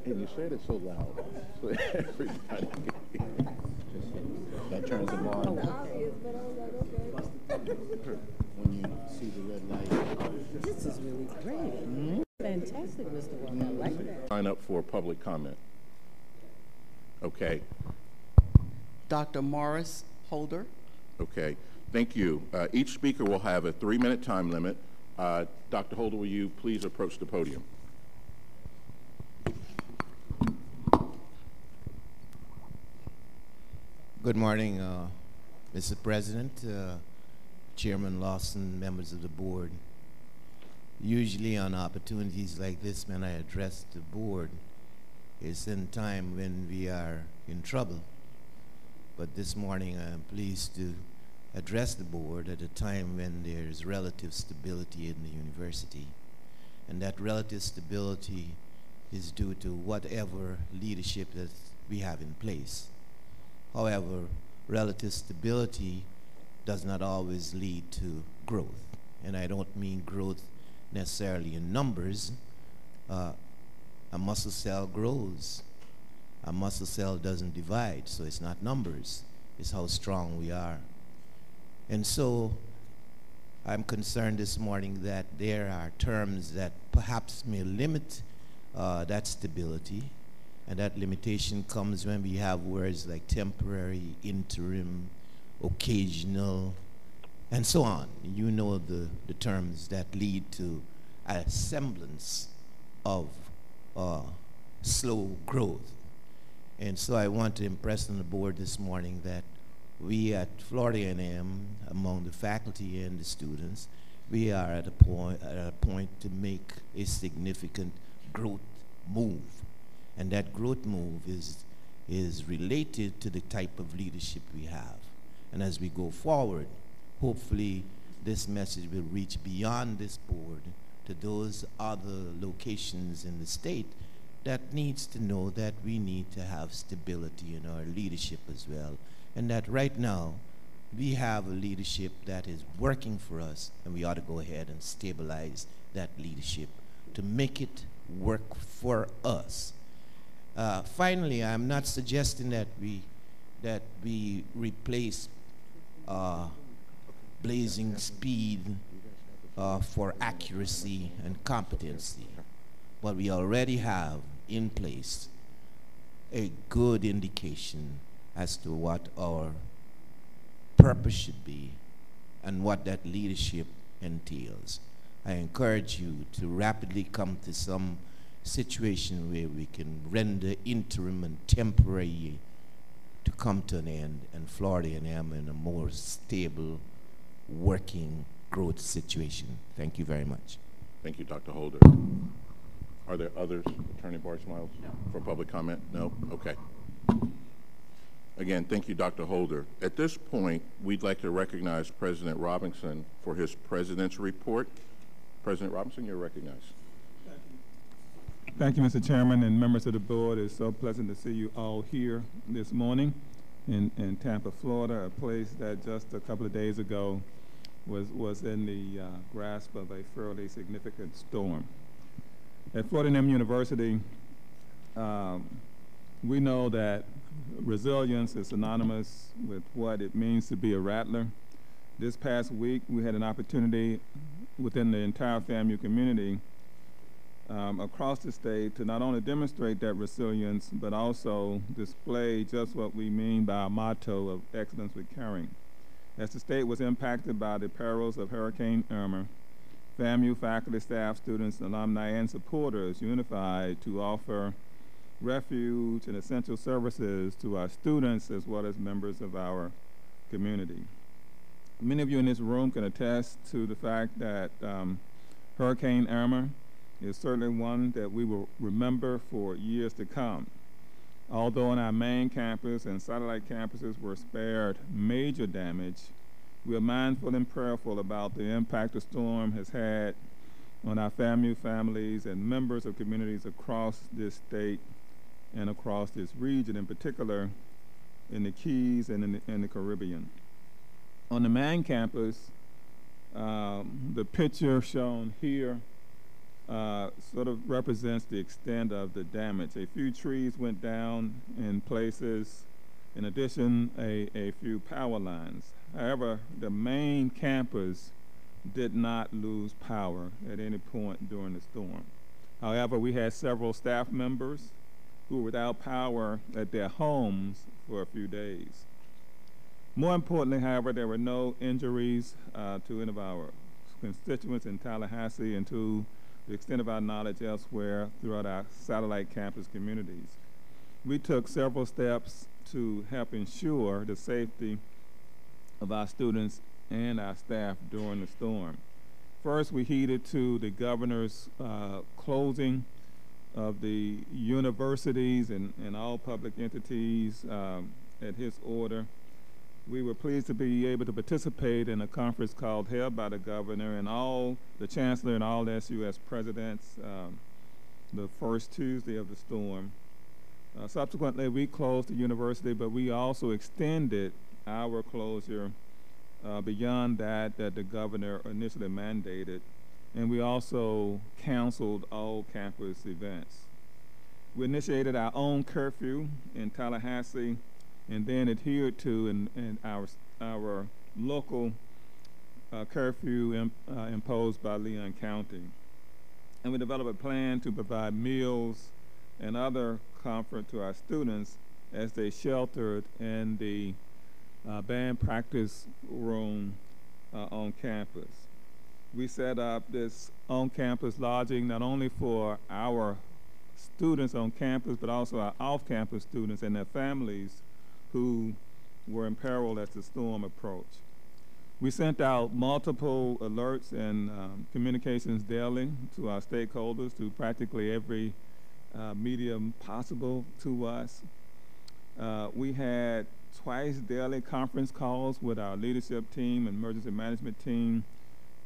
And you said it so loud, so everybody. That turns them on. When you see the red light. This is really great. Fantastic, Mr. Walker. I like that. Sign up for public comment. Okay. Dr. Morris Holder. Okay. Thank you. Each speaker will have a 3-minute time limit. Dr. Holder, will you please approach the podium? Good morning, Mr. President, Chairman Lawson, members of the board. Usually on opportunities like this, when I address the board, it's in time when we are in trouble. But this morning I am pleased to address the board at a time when there's relative stability in the university. And that relative stability is due to whatever leadership that we have in place. However, relative stability does not always lead to growth. And I don't mean growth necessarily in numbers. A muscle cell grows. A muscle cell doesn't divide, so it's not numbers. It's how strong we are. And so I'm concerned this morning that there are terms that perhaps may limit that stability. And that limitation comes when we have words like temporary, interim, occasional, and so on. You know the terms that lead to a semblance of slow growth. And so I want to impress on the board this morning that we at Florida A&M, among the faculty and the students, we are at a point to make a significant growth move. And that growth move is related to the type of leadership we have. And as we go forward, hopefully this message will reach beyond this board to those other locations in the state that needs to know that we need to have stability in our leadership as well. And that right now, we have a leadership that is working for us, and we ought to go ahead and stabilize that leadership to make it work for us. Finally, I'm not suggesting that we replace blazing speed for accuracy and competency, but we already have in place a good indication as to what our purpose should be and what that leadership entails. I encourage you to rapidly come to some situation where we can render interim and temporary to come to an end, and Florida A&M in a more stable, working growth situation. Thank you very much. Thank you, Dr. Holder. Are there others, Attorney Barr-Smiles, for public comment? No? Okay. Again, thank you, Dr. Holder. At this point, we'd like to recognize President Robinson for his President's report. President Robinson, you're recognized. Thank you, Mr. Chairman and members of the board. It's so pleasant to see you all here this morning in Tampa, Florida, a place that just a couple of days ago was in the grasp of a fairly significant storm. At Florida A&M University, we know that resilience is synonymous with what it means to be a rattler. This past week, we had an opportunity within the entire FAMU community across the state to not only demonstrate that resilience, but also display just what we mean by our motto of excellence with caring. As the state was impacted by the perils of Hurricane Irma, FAMU faculty, staff, students, alumni, and supporters unified to offer refuge and essential services to our students as well as members of our community. Many of you in this room can attest to the fact that Hurricane Irma is certainly one that we will remember for years to come. Although on our main campus and satellite campuses were spared major damage, we are mindful and prayerful about the impact the storm has had on our FAMU families and members of communities across this state and across this region, in particular in the Keys and in the Caribbean. On the main campus, the picture shown here sort of represents the extent of the damage. A few trees went down in places. In addition, a few power lines. However, the main campus did not lose power at any point during the storm. However, we had several staff members who were without power at their homes for a few days. More importantly, however, there were no injuries to any of our constituents in Tallahassee and to the extent of our knowledge elsewhere throughout our satellite campus communities. We took several steps to help ensure the safety of our students and our staff during the storm. First, we heeded to the governor's closing of the universities and all public entities at his order. We were pleased to be able to participate in a conference called held by the governor and all the chancellor and all SUS presidents the first Tuesday of the storm. Subsequently, we closed the university, but we also extended our closure beyond that the governor initially mandated, and we also canceled all campus events. We initiated our own curfew in Tallahassee and then adhered to in our local curfew imposed by Leon County. And we developed a plan to provide meals and other comfort to our students as they sheltered in the band practice room on campus. We set up this on-campus lodging not only for our students on campus, but also our off-campus students and their families who were in peril as the storm approached. We sent out multiple alerts and communications daily to our stakeholders through practically every medium possible to us. We had twice daily conference calls with our leadership team and emergency management team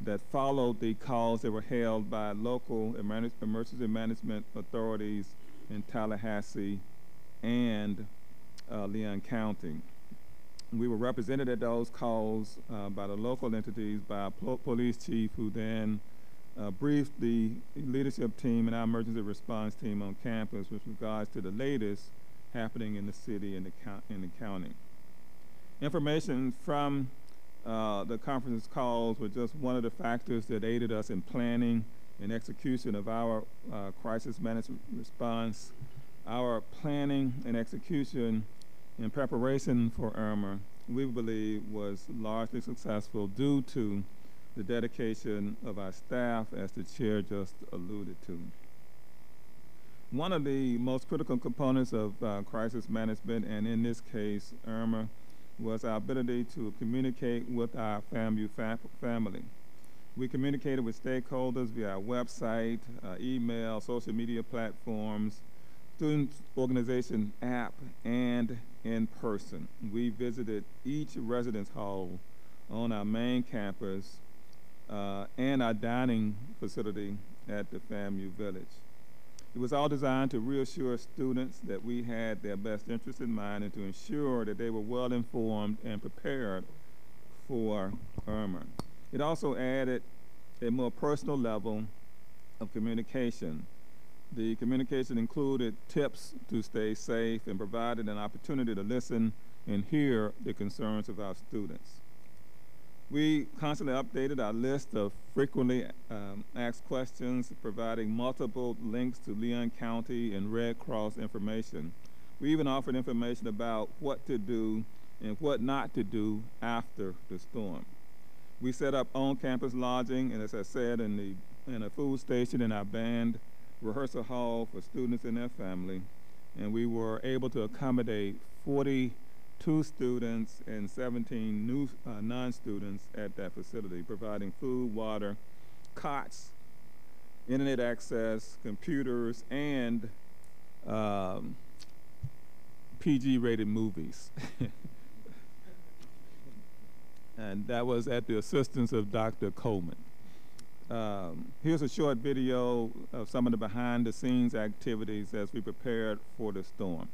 that followed the calls that were held by local emergency management authorities in Tallahassee and Leon County. We were represented at those calls by the local entities, by our police chief, who then briefed the leadership team and our emergency response team on campus with regards to the latest happening in the city and in the county. Information from the conference calls were just one of the factors that aided us in planning and execution of our crisis management response. Our planning and execution in preparation for Irma, we believe, was largely successful due to the dedication of our staff, as the chair just alluded to. One of the most critical components of crisis management, and in this case, Irma, was our ability to communicate with our FAMU family. We communicated with stakeholders via our website, email, social media platforms, student organization app, and in person. We visited each residence hall on our main campus and our dining facility at the FAMU Village. It was all designed to reassure students that we had their best interests in mind and to ensure that they were well informed and prepared for Irma. It also added a more personal level of communication. The communication included tips to stay safe and provided an opportunity to listen and hear the concerns of our students. We constantly updated our list of frequently asked questions, providing multiple links to Leon County and Red Cross information. We even offered information about what to do and what not to do after the storm. We set up on-campus lodging, and as I said, in a food station in our band rehearsal hall for students and their family, and we were able to accommodate 42 students and 17 new non-students at that facility, providing food, water, cots, internet access, computers, and PG-rated movies. And that was at the assistance of Dr. Coleman. Here's a short video of some of the behind-the-scenes activities as we prepared for the storm.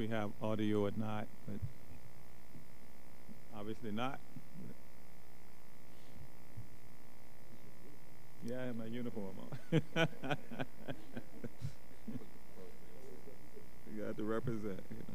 we have audio or not, but obviously not. Yeah, I have my uniform on. You got to represent, you know.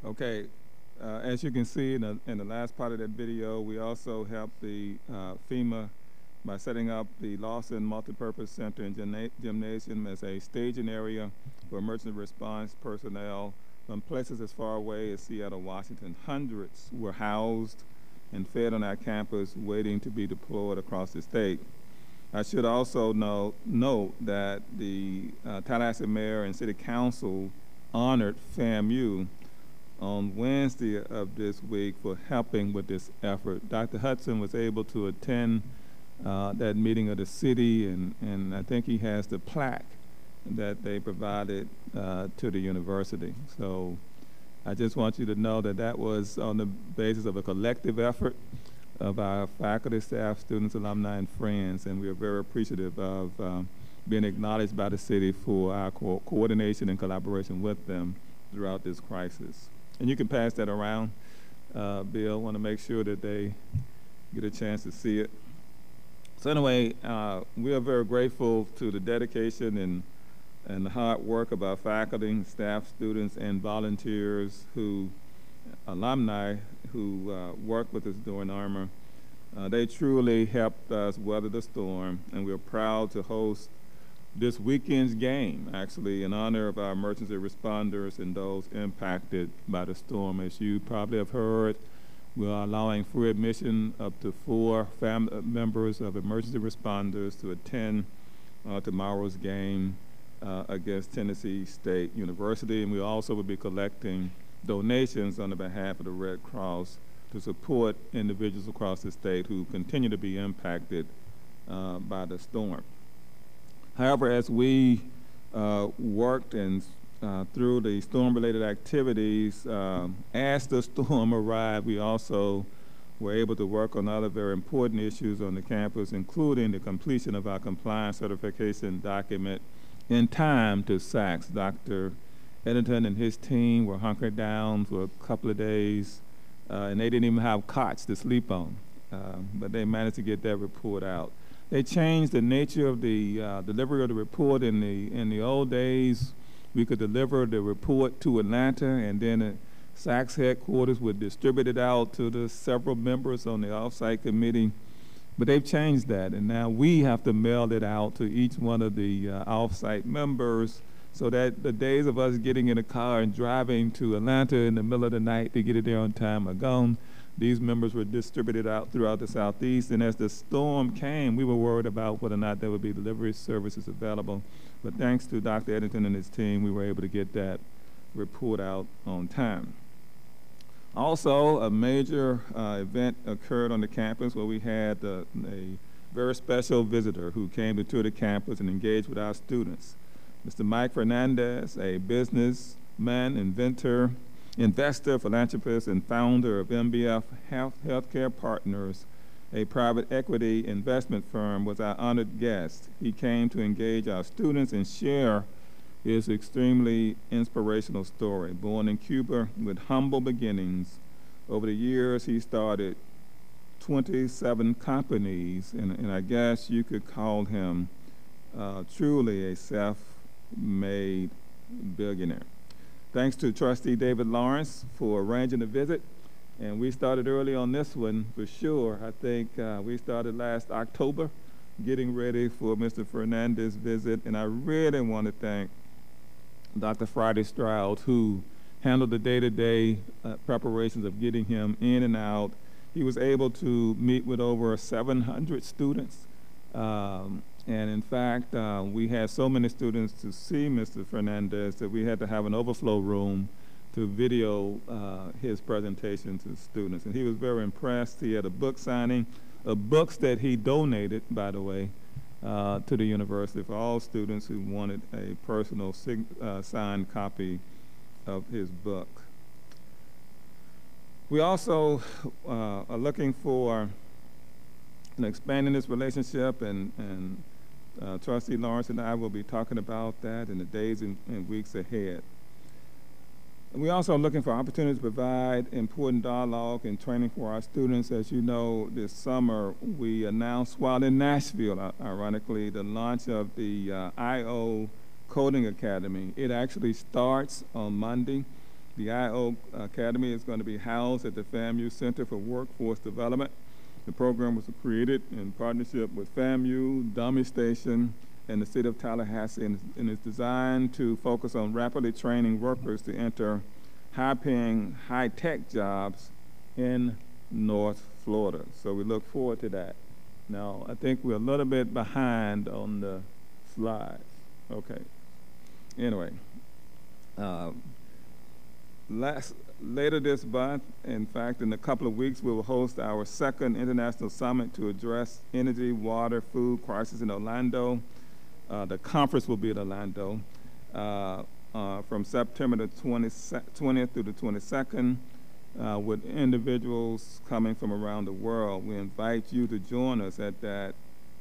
Okay, as you can see in the last part of that video, we also helped the FEMA by setting up the Lawson Multipurpose Center and Gymnasium as a staging area for emergency response personnel from places as far away as Seattle, Washington. Hundreds were housed and fed on our campus, waiting to be deployed across the state. I should also note that the Tallahassee Mayor and City Council honored FAMU on Wednesday of this week for helping with this effort. Dr. Hudson was able to attend that meeting of the city, and I think he has the plaque that they provided to the university. So I just want you to know that that was on the basis of a collective effort of our faculty, staff, students, alumni, and friends, and we are very appreciative of being acknowledged by the city for our coordination and collaboration with them throughout this crisis. And you can pass that around, Bill. Want to make sure that they get a chance to see it. So anyway, we are very grateful to the dedication and the hard work of our faculty, staff, students, and volunteers alumni who worked with us during IRMA. They truly helped us weather the storm, and we're proud to host this weekend's game, actually, in honor of our emergency responders and those impacted by the storm. As you probably have heard, we are allowing free admission up to 4 members of emergency responders to attend tomorrow's game against Tennessee State University, and we also will be collecting donations on the behalf of the Red Cross to support individuals across the state who continue to be impacted by the storm. However, as we worked and through the storm-related activities, as the storm arrived, we also were able to work on other very important issues on the campus, including the completion of our compliance certification document in time to SACS. Dr. Eddington and his team were hunkered down for a couple of days, and they didn't even have cots to sleep on, but they managed to get that report out. They changed the nature of the delivery of the report. In the old days, we could deliver the report to Atlanta, and then SAC's headquarters would distribute it out to the several members on the off-site committee. But they've changed that, and now we have to mail it out to each one of the off-site members, so that the days of us getting in a car and driving to Atlanta in the middle of the night to get it there on time are gone. These members were distributed out throughout the Southeast, and as the storm came, we were worried about whether or not there would be delivery services available. But thanks to Dr. Eddington and his team, we were able to get that report out on time. Also, a major event occurred on the campus where we had a very special visitor who came to tour the campus and engage with our students. Mr. Mike Fernandez, a businessman, investor, philanthropist, and founder of MBF Healthcare Partners, a private equity investment firm, was our honored guest. He came to engage our students and share his extremely inspirational story. Born in Cuba with humble beginnings, over the years he started 27 companies, and I guess you could call him truly a self-made billionaire. Thanks to Trustee David Lawrence for arranging the visit, and we started early on this one for sure. I think we started last October getting ready for Mr. Fernandez's visit, and I really want to thank Dr. Friday Stroud, who handled the day-to-day preparations of getting him in and out. He was able to meet with over 700 students. And in fact, we had so many students to see Mr. Fernandez that we had to have an overflow room to video his presentation to students. And he was very impressed. He had a book signing, books that he donated, by the way, to the university for all students who wanted a personal signed copy of his book. We also are looking for expanding this relationship, and Trustee Lawrence and I will be talking about that in the days and weeks ahead. We also are looking for opportunities to provide important dialogue and training for our students. As you know, this summer we announced, while in Nashville, ironically, the launch of the I.O. Coding Academy. It actually starts on Monday. The I.O. Academy is going to be housed at the FAMU Center for Workforce Development. The program was created in partnership with FAMU, Dummy Station, and the city of Tallahassee, and is designed to focus on rapidly training workers to enter high-paying, high-tech jobs in North Florida. So we look forward to that. Now, I think we're a little bit behind on the slides. Okay. Anyway, later this month, in fact, in a couple of weeks, we will host our second international summit to address energy, water, food crisis in Orlando. The conference will be in Orlando from September the 20th through the 22nd, with individuals coming from around the world. We invite you to join us at that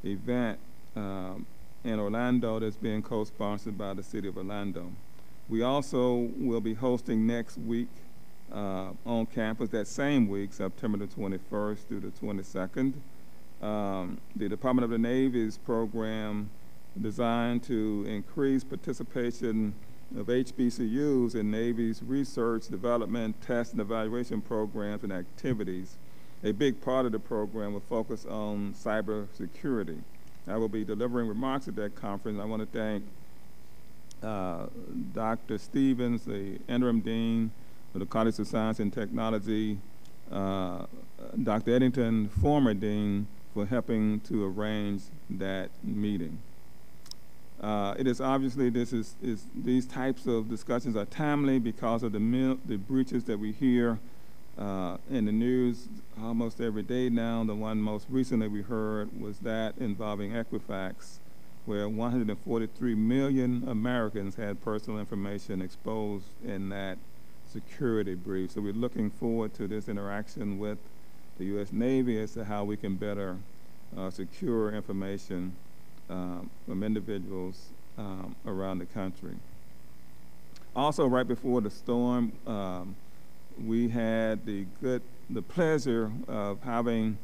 event in Orlando that's being co-sponsored by the city of Orlando. We also will be hosting next week on campus, that same week, September the 21st through the 22nd, the Department of the Navy's program designed to increase participation of HBCUs in Navy's research, development, test, and evaluation programs and activities. A big part of the program will focus on cybersecurity. I will be delivering remarks at that conference. I want to thank Dr. Stevens, the interim dean of the College of Science and Technology, Dr. Eddington, former dean, for helping to arrange that meeting. It is obviously these types of discussions are timely because of the breaches that we hear in the news almost every day now. The one most recently we heard was that involving Equifax, where 143 million Americans had personal information exposed in that security breach. So we're looking forward to this interaction with the U.S. Navy as to how we can better secure information from individuals around the country. Also, right before the storm, we had the pleasure of having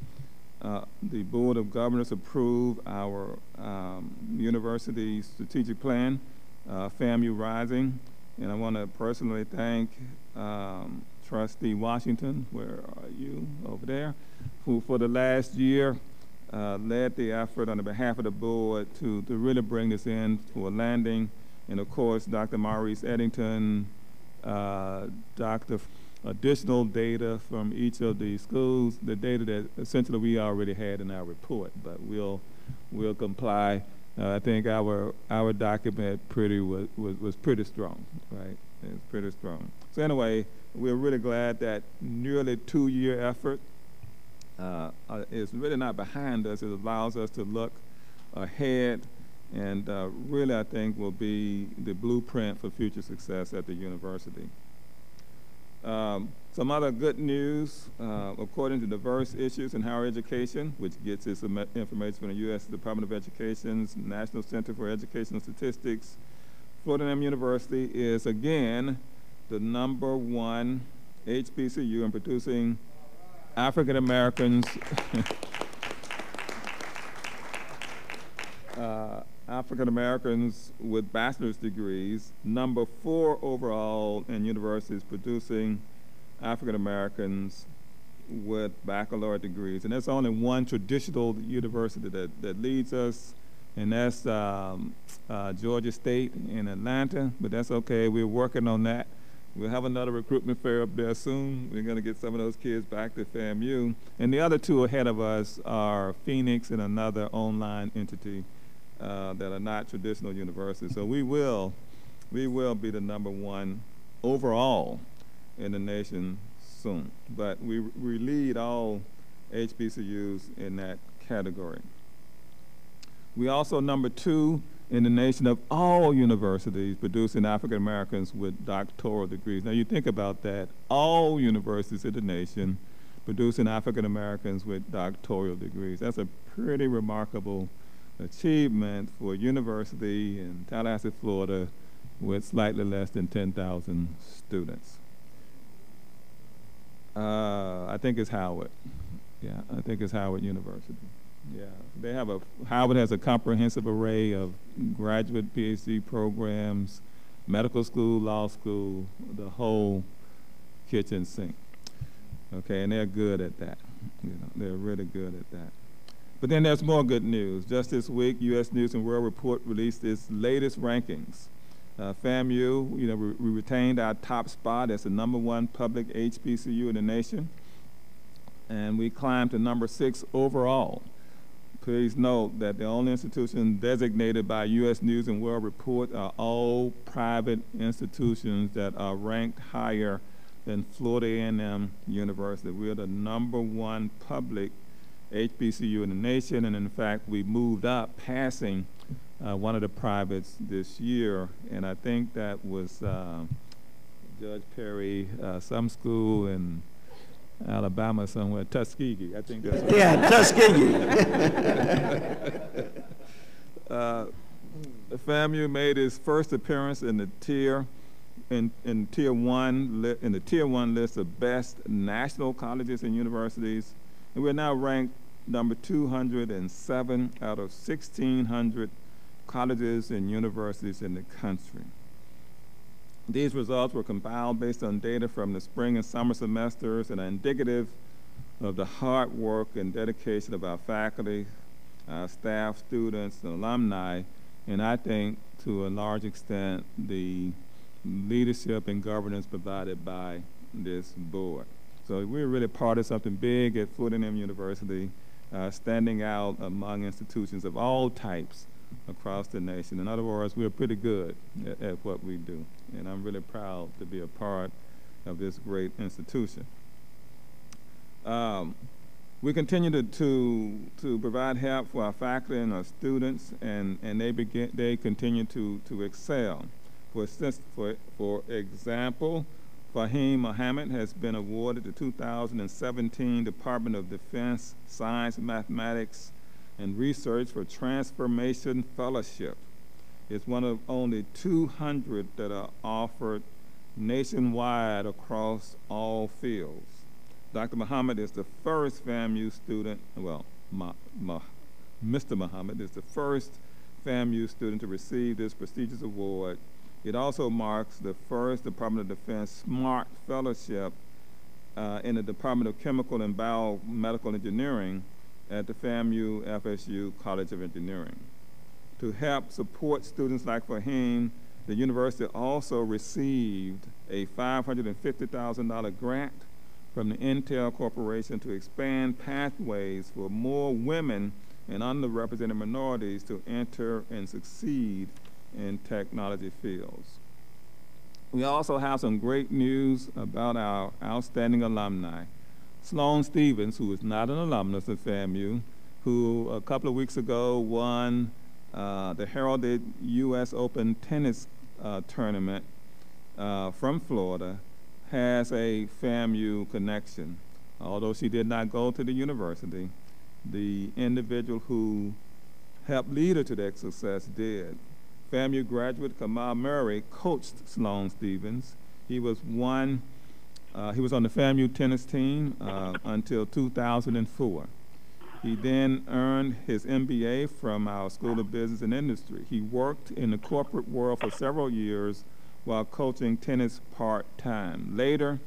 the Board of Governors approved our university strategic plan, FAMU Rising, and I want to personally thank Trustee Washington, where are you, over there, who for the last year led the effort on behalf of the board to really bring this in for a landing, and of course Dr. Maurice Eddington, additional data from each of the schools, the data that essentially we already had in our report, but we'll comply. I think our document was pretty strong, right? It was pretty strong. So anyway, we're really glad that nearly 2-year effort is really not behind us. It allows us to look ahead, and really I think will be the blueprint for future success at the university. Some other good news, according to Diverse Issues in Higher Education, which gets its information from the U.S. Department of Education's National Center for Educational Statistics, Florida A&M University is again the #1 HBCU in producing African Americans African Americans with bachelor's degrees, #4 overall in universities producing African Americans with baccalaureate degrees. And there's only one traditional university that leads us, and that's Georgia State in Atlanta, but that's okay, we're working on that. We'll have another recruitment fair up there soon. We're gonna get some of those kids back to FAMU. And the other two ahead of us are Phoenix and another online entity that are not traditional universities. So we will be the #1 overall in the nation soon. But we lead all HBCUs in that category. We also #2 in the nation of all universities producing African Americans with doctoral degrees. Now you think about that, all universities in the nation producing African Americans with doctoral degrees. That's a pretty remarkable achievement for a university in Tallahassee, Florida, with slightly less than 10,000 students. I think it's Howard. Yeah, I think it's Howard University. Yeah, Howard has a comprehensive array of graduate PhD programs, medical school, law school, the whole kitchen sink. Okay, and they're good at that. You know, they're really good at that. But then there's more good news. Just this week, U.S. News and World Report released its latest rankings. FAMU, you know, we retained our top spot as the #1 public HBCU in the nation, and we climbed to #6 overall. Please note that the only institutions designated by U.S. News and World Report are all private institutions that are ranked higher than Florida A&M University. We're the #1 public HBCU in the nation, and in fact, we moved up, passing one of the privates this year, and I think that was Judge Perry, some school in Alabama somewhere, Tuskegee, I think that's Yeah, Tuskegee. FAMU made its first appearance in the tier one list of best national colleges and universities, and we're now ranked #207 out of 1,600 colleges and universities in the country. These results were compiled based on data from the spring and summer semesters and are indicative of the hard work and dedication of our faculty, our staff, students, and alumni, and I think to a large extent the leadership and governance provided by this board. So we're really part of something big at Florida A&M University, standing out among institutions of all types across the nation. In other words, we're pretty good at what we do, and I'm really proud to be a part of this great institution. We continue to provide help for our faculty and our students, and they continue to excel. For example, Fahim Mohammed has been awarded the 2017 Department of Defense Science, Mathematics, and Research for Transformation Fellowship. It's one of only 200 that are offered nationwide across all fields. Dr. Muhammad is the first FAMU student, well, Mr. Muhammad is the first FAMU student to receive this prestigious award. It also marks the first Department of Defense SMART Fellowship in the Department of Chemical and Biomedical Engineering at the FAMU FSU College of Engineering. To help support students like Fahim, the university also received a $550,000 grant from the Intel Corporation to expand pathways for more women and underrepresented minorities to enter and succeed in technology fields. We also have some great news about our outstanding alumni. Sloane Stevens, who is not an alumnus of FAMU, who a couple of weeks ago won the heralded U.S. Open tennis tournament from Florida, has a FAMU connection. Although she did not go to the university, the individual who helped lead her to that success did. FAMU graduate Kamal Murray coached Sloane Stevens. He was on the FAMU tennis team until 2004. He then earned his MBA from our School of Business and Industry. He worked in the corporate world for several years while coaching tennis part-time. Later,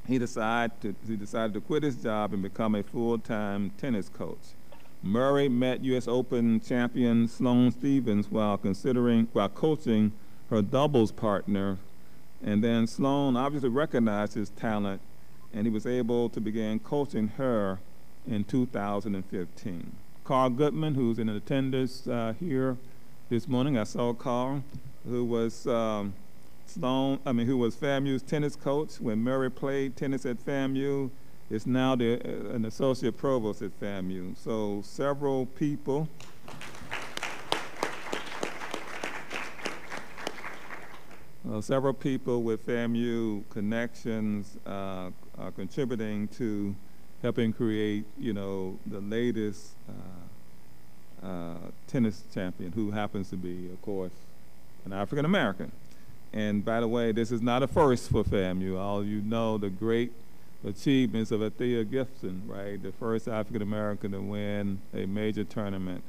he decided to quit his job and become a full-time tennis coach. Murray met U.S. Open champion Sloane Stevens while coaching her doubles partner, and then Sloane obviously recognized his talent, and he was able to begin coaching her in 2015. Carl Goodman, who's in attendance here this morning, I saw Carl, who was who was FAMU's tennis coach when Murray played tennis at FAMU, is now an associate provost at FAMU. So several people with FAMU connections are contributing to helping create, the latest tennis champion, who happens to be, of course, an African American. And by the way, this is not a first for FAMU. All you know the great achievements of Athea Gibson, right? The first African American to win a major tournament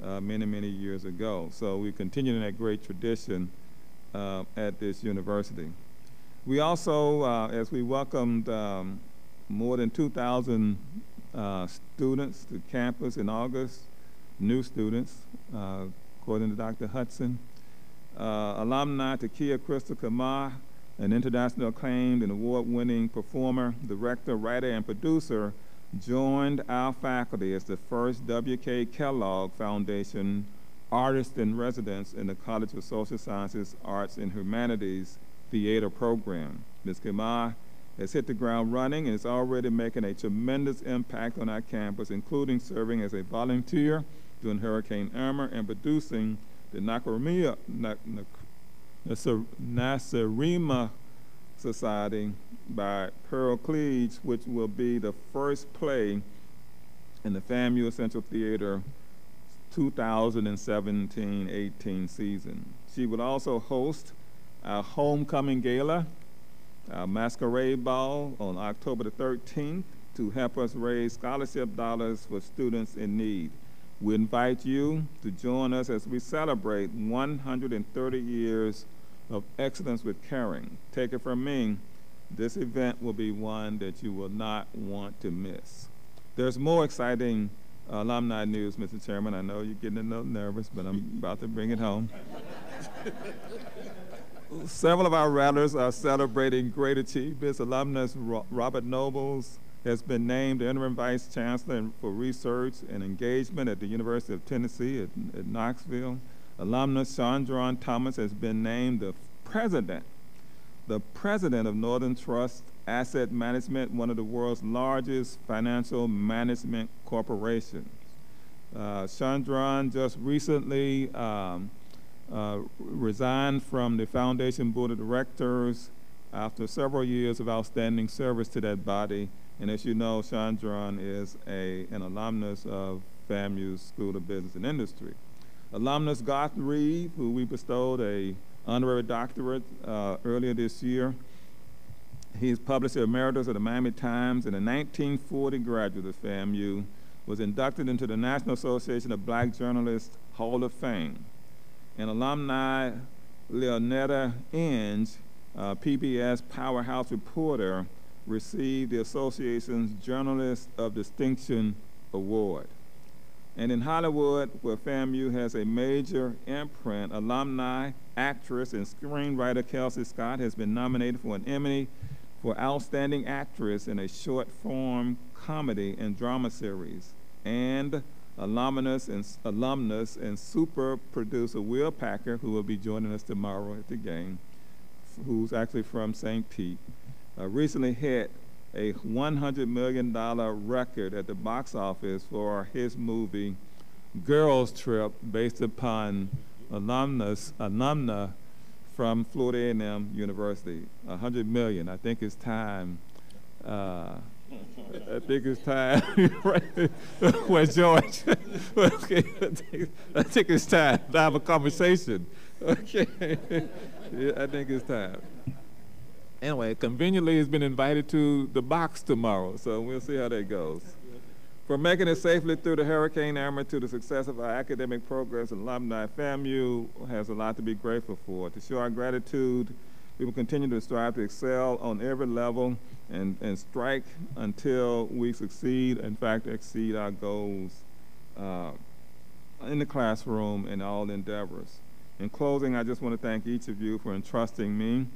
many, many years ago. So we continue in that great tradition at this university. We also, as we welcomed more than 2,000 students to campus in August, new students, according to Dr. Hudson. Alumni Takia Crystal Kamah, an international acclaimed and award-winning performer, director, writer, and producer, joined our faculty as the first W.K. Kellogg Foundation Artist in Residence in the College of Social Sciences, Arts, and Humanities Theater Program. Ms. Kamah has hit the ground running and is already making a tremendous impact on our campus, including serving as a volunteer during Hurricane Irma and producing the Nasarima Society by Pearl Cleage, which will be the first play in the FAMU Essential Theater 2017-18 season. She will also host our homecoming gala, our masquerade ball on October the 13th to help us raise scholarship dollars for students in need. We invite you to join us as we celebrate 130 years of excellence with caring. Take it from me, this event will be one that you will not want to miss. There's more exciting alumni news, Mr. Chairman. I know you're getting a little nervous, but I'm about to bring it home. Several of our rattlers are celebrating great achievements. Alumnus Robert Nobles has been named the interim vice chancellor for research and engagement at the University of Tennessee at Knoxville. Alumnus Chandron Thomas has been named the president of Northern Trust Asset Management, one of the world's largest financial management corporations. Chandron just recently resigned from the foundation board of directors after several years of outstanding service to that body. And as you know, Chandron is an alumnus of FAMU's School of Business and Industry. Alumnus Garth Reed, who we bestowed a honorary doctorate earlier this year. He's publisher emeritus of the Miami Times and a 1940 graduate of FAMU. was inducted into the National Association of Black Journalists Hall of Fame. And alumni Leonetta Inge, PBS powerhouse reporter, received the association's Journalist of Distinction Award. And in Hollywood, where FAMU has a major imprint, alumni, actress, and screenwriter Kelsey Scott has been nominated for an Emmy for Outstanding Actress in a Short-Form Comedy and Drama Series. And alumnus and super producer Will Packer, who will be joining us tomorrow at the game, who's actually from St. Pete, recently hit a $100 million record at the box office for his movie Girls Trip, based upon alumna from Florida A&M University. $100 million. I think it's time. I think it's time. Well, George, okay, I think it's time to have a conversation. Okay, yeah, I think it's time. Anyway, conveniently, he's been invited to the box tomorrow, so we'll see how that goes. For making it safely through the Hurricane Irma to the success of our academic programs and alumni, FAMU has a lot to be grateful for. To show our gratitude, we will continue to strive to excel on every level and strike until we succeed, in fact, exceed our goals in the classroom and all endeavors. In closing, I just want to thank each of you for entrusting me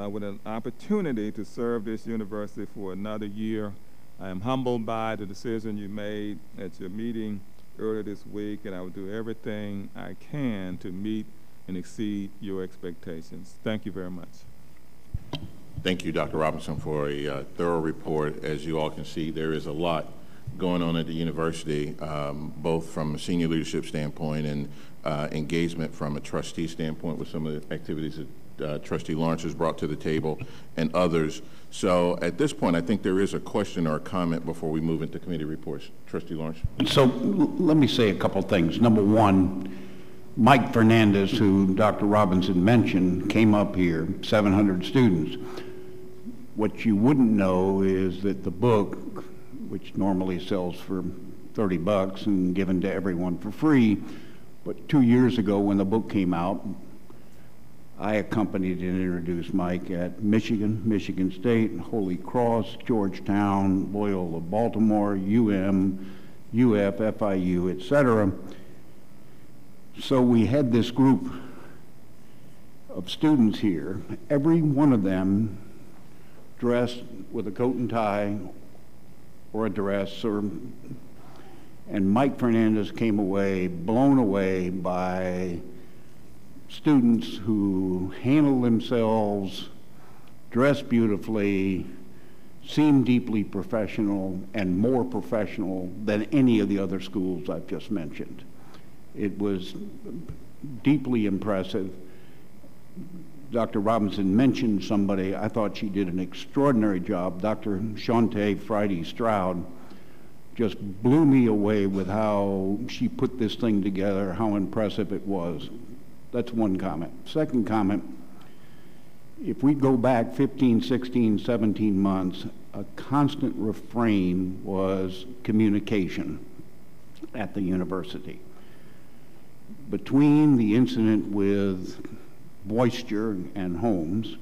with an opportunity to serve this university for another year. I am humbled by the decision you made at your meeting earlier this week, and I will do everything I can to meet and exceed your expectations. Thank you very much. Thank you, Dr. Robinson, for a thorough report. As you all can see, there is a lot going on at the university, both from a senior leadership standpoint and engagement from a trustee standpoint with some of the activities that Trustee Lawrence has brought to the table and others. So at this point, I think there is a question or a comment before we move into committee reports. Trustee Lawrence. So let me say a couple things. Number one, Mike Fernandez, who Dr. Robinson mentioned, came up here, 700 students. What you wouldn't know is that the book, which normally sells for $30 and given to everyone for free, but 2 years ago when the book came out, I accompanied and introduced Mike at Michigan, Michigan State, Holy Cross, Georgetown, Loyola Baltimore, UM, UF, FIU, etc. So we had this group of students here, every one of them dressed with a coat and tie or a dress, and Mike Fernandez came away blown away by students who handle themselves, dress beautifully, seem deeply professional, and more professional than any of the other schools I've just mentioned. It was deeply impressive. Dr. Robinson mentioned somebody. I thought she did an extraordinary job. Dr. Shante Friday Stroud just blew me away with how she put this thing together, how impressive it was. That's one comment. Second comment, if we go back 15, 16, 17 months, a constant refrain was communication at the university. Between the incident with Boister and Holmes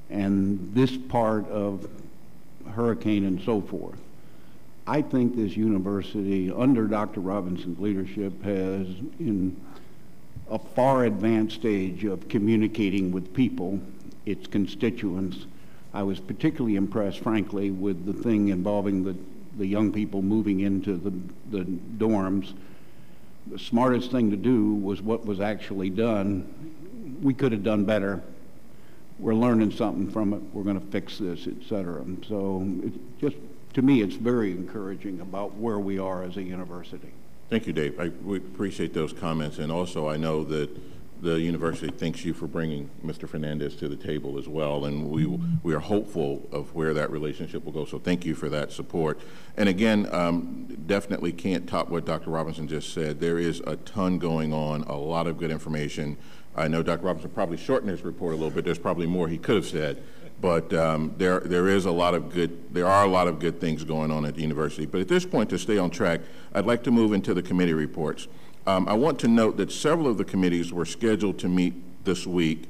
and this part of hurricane and so forth, I think this university, under Dr. Robinson's leadership, has in a far advanced stage of communicating with people, its constituents. I was particularly impressed, frankly, with the thing involving the young people moving into the dorms. The smartest thing to do was what was actually done. We could have done better. We're learning something from it. We're going to fix this, et cetera. So it just, to me, it's very encouraging about where we are as a university. Thank you, Dave. We appreciate those comments, and also I know that the university thanks you for bringing Mr. Fernandez to the table as well, and we are hopeful of where that relationship will go. So thank you for that support. And again, definitely can't top what Dr. Robinson just said. There is a ton going on, a lot of good information. I know Dr. Robinson probably shortened his report a little bit. There's probably more he could have said, but there are a lot of good things going on at the university. But at this point, to stay on track, I'd like to move into the committee reports. I want to note that several of the committees were scheduled to meet this week,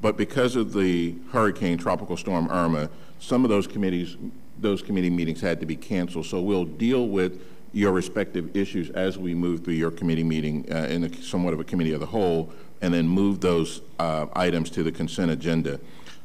but because of the hurricane, Tropical Storm Irma, some of those committee meetings had to be canceled. So we'll deal with your respective issues as we move through your committee meeting in somewhat of a committee of the whole, and then move those items to the consent agenda.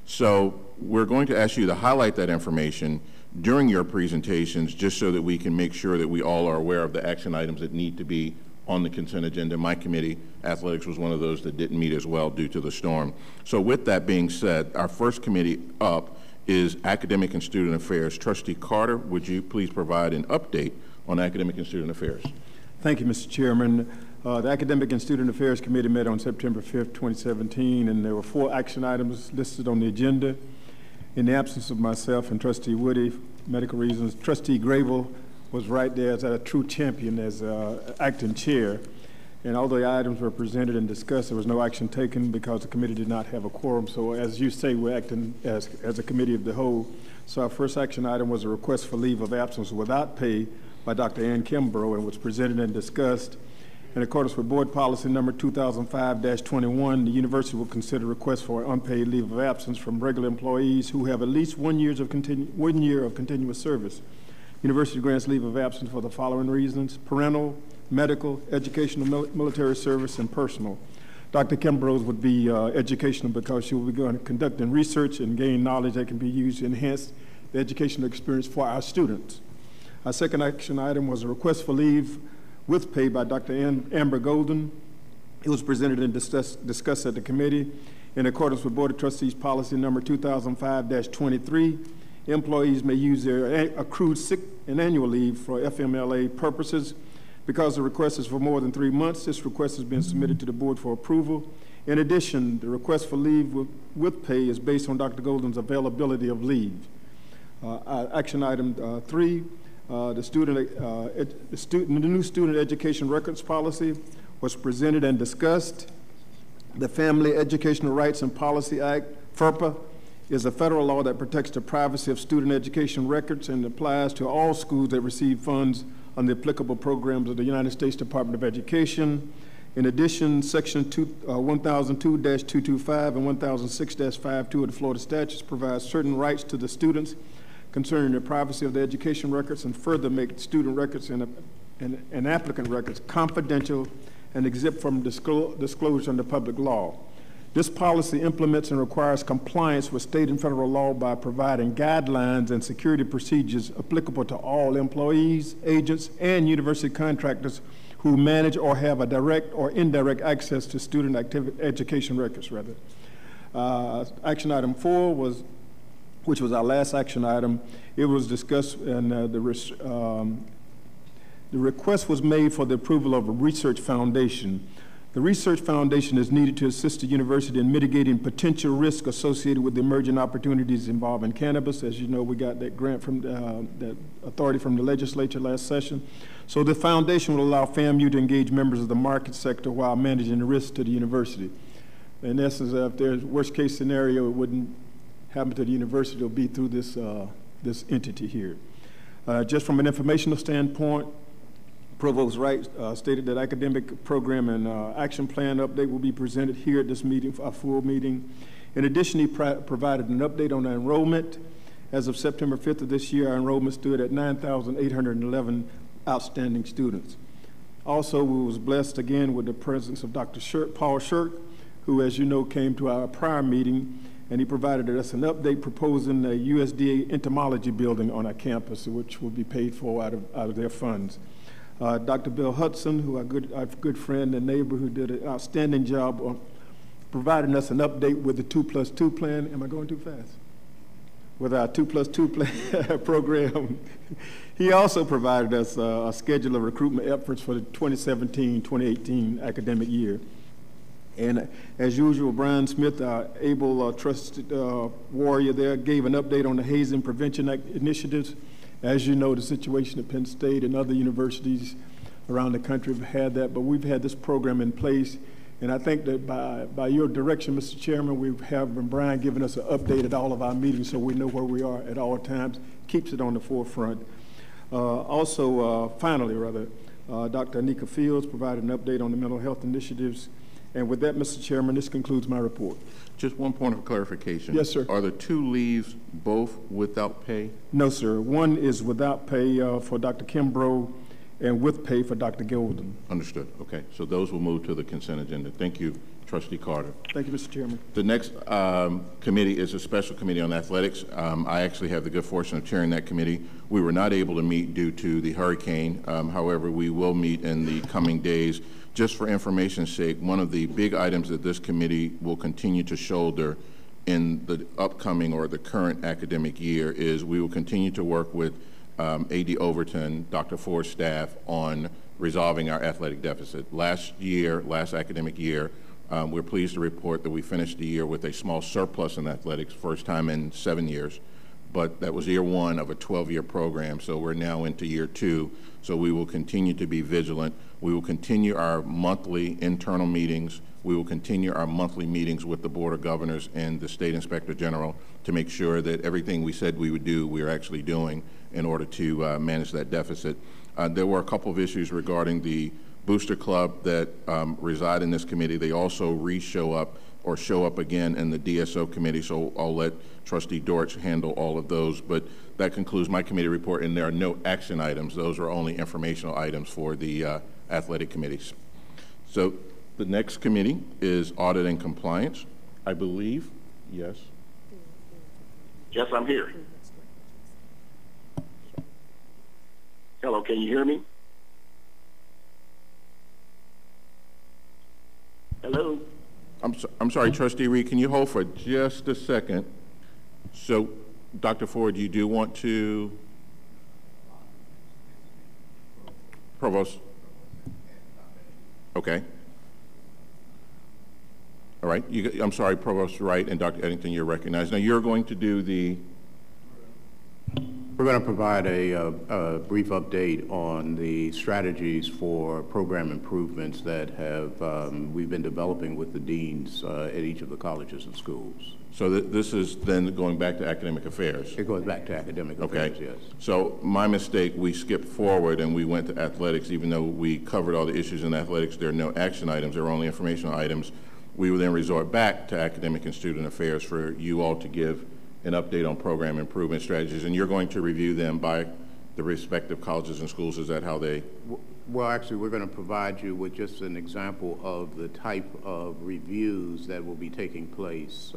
So we're going to ask you to highlight that information during your presentations, just so that we can make sure that we all are aware of the action items that need to be on the consent agenda. My committee, athletics, was one of those that didn't meet as well due to the storm. So with that being said, our first committee up is Academic and Student Affairs. Trustee Carter, would you please provide an update on Academic and Student Affairs? Thank you, Mr. Chairman. The Academic and Student Affairs Committee met on September 5th, 2017, and there were 4 action items listed on the agenda. In the absence of myself and Trustee Woody, medical reasons, Trustee Grable was right there as a true champion as acting chair. And although the items were presented and discussed, there was no action taken because the committee did not have a quorum. So as you say, we're acting as a committee of the whole. So our first action item was a request for leave of absence without pay by Dr. Ann Kimbrough, and was presented and discussed. In accordance with Board Policy Number 2005-21, the university will consider requests for unpaid leave of absence from regular employees who have at least 1 year of continuous service. University grants leave of absence for the following reasons: parental, medical, educational, military service, and personal. Dr. Kimbrough would be educational because she will be going to conducting research and gain knowledge that can be used to enhance the educational experience for our students. Our second action item was a request for leave with pay by Dr. Amber Golden. It was presented and discussed at the committee. In accordance with Board of Trustees Policy Number 2005-23, employees may use their accrued sick and annual leave for FMLA purposes. Because the request is for more than 3 months, this request has been submitted to the board for approval. In addition, the request for leave with pay is based on Dr. Golden's availability of leave. Action item 3, the new student education records policy was presented and discussed. The Family Educational Rights and Policy Act, FERPA, is a federal law that protects the privacy of student education records and applies to all schools that receive funds on the applicable programs of the United States Department of Education. In addition, Section 1002-225 and 1006-52 of the Florida statutes provide certain rights to the students concerning the privacy of the education records, and further make student records and applicant records confidential and exempt from disclosure under public law. This policy implements and requires compliance with state and federal law by providing guidelines and security procedures applicable to all employees, agents, and university contractors who manage or have a direct or indirect access to student education records. Action item 4 which was our last action item. It was discussed, and the request was made for the approval of a research foundation. The Research Foundation is needed to assist the university in mitigating potential risk associated with the emerging opportunities involving cannabis. As you know, we got that grant from that authority from the legislature last session. So the foundation will allow FAMU to engage members of the market sector while managing the risk to the university. In essence, if there's worst case scenario, it wouldn't happen to the university. It'll be through this, this entity here. Just from an informational standpoint, Provost Wright stated that academic program and action plan update will be presented here at this meeting, for a full meeting. In addition, he provided an update on the enrollment. As of September 5th of this year, our enrollment stood at 9,811 outstanding students. Also, we was blessed again with the presence of Dr. Paul Shirk, who, as you know, came to our prior meeting, and he provided us an update proposing a USDA entomology building on our campus, which will be paid for out of their funds. Dr. Bill Hudson, who our good friend and neighbor, who did an outstanding job on providing us an update with the 2+2 plan. Am I going too fast? With our 2+2 plan program. He also provided us a schedule of recruitment efforts for the 2017-2018 academic year. And as usual, Brian Smith, our able trusted warrior there, gave an update on the hazing prevention initiatives. As you know, the situation at Penn State and other universities around the country have had that, but we've had this program in place. And I think that by your direction, Mr. Chairman, we have Brian giving us an update at all of our meetings so we know where we are at all times, keeps it on the forefront. Finally, Dr. Anika Fields provided an update on the mental health initiatives. And with that, Mr. Chairman, this concludes my report. Just one point of clarification. Yes, sir. Are the 2 leaves both without pay? No, sir. One is without pay for Dr. Kimbrough and with pay for Dr. Golden. Understood. Okay. So those will move to the consent agenda. Thank you, Trustee Carter. Thank you, Mr. Chairman. The next committee is a special committee on athletics. I actually have the good fortune of chairing that committee. We were not able to meet due to the hurricane. However, we will meet in the coming days. Just for information's sake, one of the big items that this committee will continue to shoulder in the upcoming or the current academic year is we will continue to work with A.D. Overton, Dr. Ford's staff on resolving our athletic deficit. Last academic year, we're pleased to report that we finished the year with a small surplus in athletics, first time in 7 years. But that was year 1 of a 12-year program, so we're now into year 2. So we will continue to be vigilant. We will continue our monthly internal meetings. We will continue our monthly meetings with the Board of Governors and the State Inspector General to make sure that everything we said we would do, we are actually doing in order to manage that deficit. There were a couple of issues regarding the Booster Club that reside in this committee. They also show up again in the DSO committee, so I'll let Trustee Dortch handle all of those. But that concludes my committee report, and there are no action items. Those are only informational items for the athletic committees. So the next committee is Audit and Compliance, I believe. Yes? Yes, I'm here. Hello, can you hear me? Hello? I'm sorry, Trustee Reed, can you hold for just a second? So, Dr. Ford, you do want to? Provost? Okay. All right. I'm sorry, Provost Wright and Dr. Eddington, you're recognized. Now, you're going to do the? We're going to provide a brief update on the strategies for program improvements that we've been developing with the deans at each of the colleges and schools. So this is then going back to academic affairs? It goes back to academic affairs, yes. So my mistake, we skipped forward and we went to athletics. Even though we covered all the issues in athletics, there are no action items, there are only informational items. We will then resort back to academic and student affairs for you all to give an update on program improvement strategies, and you're going to review them by the respective colleges and schools. Is that how they? Well, actually, we're going to provide you with just an example of the type of reviews that will be taking place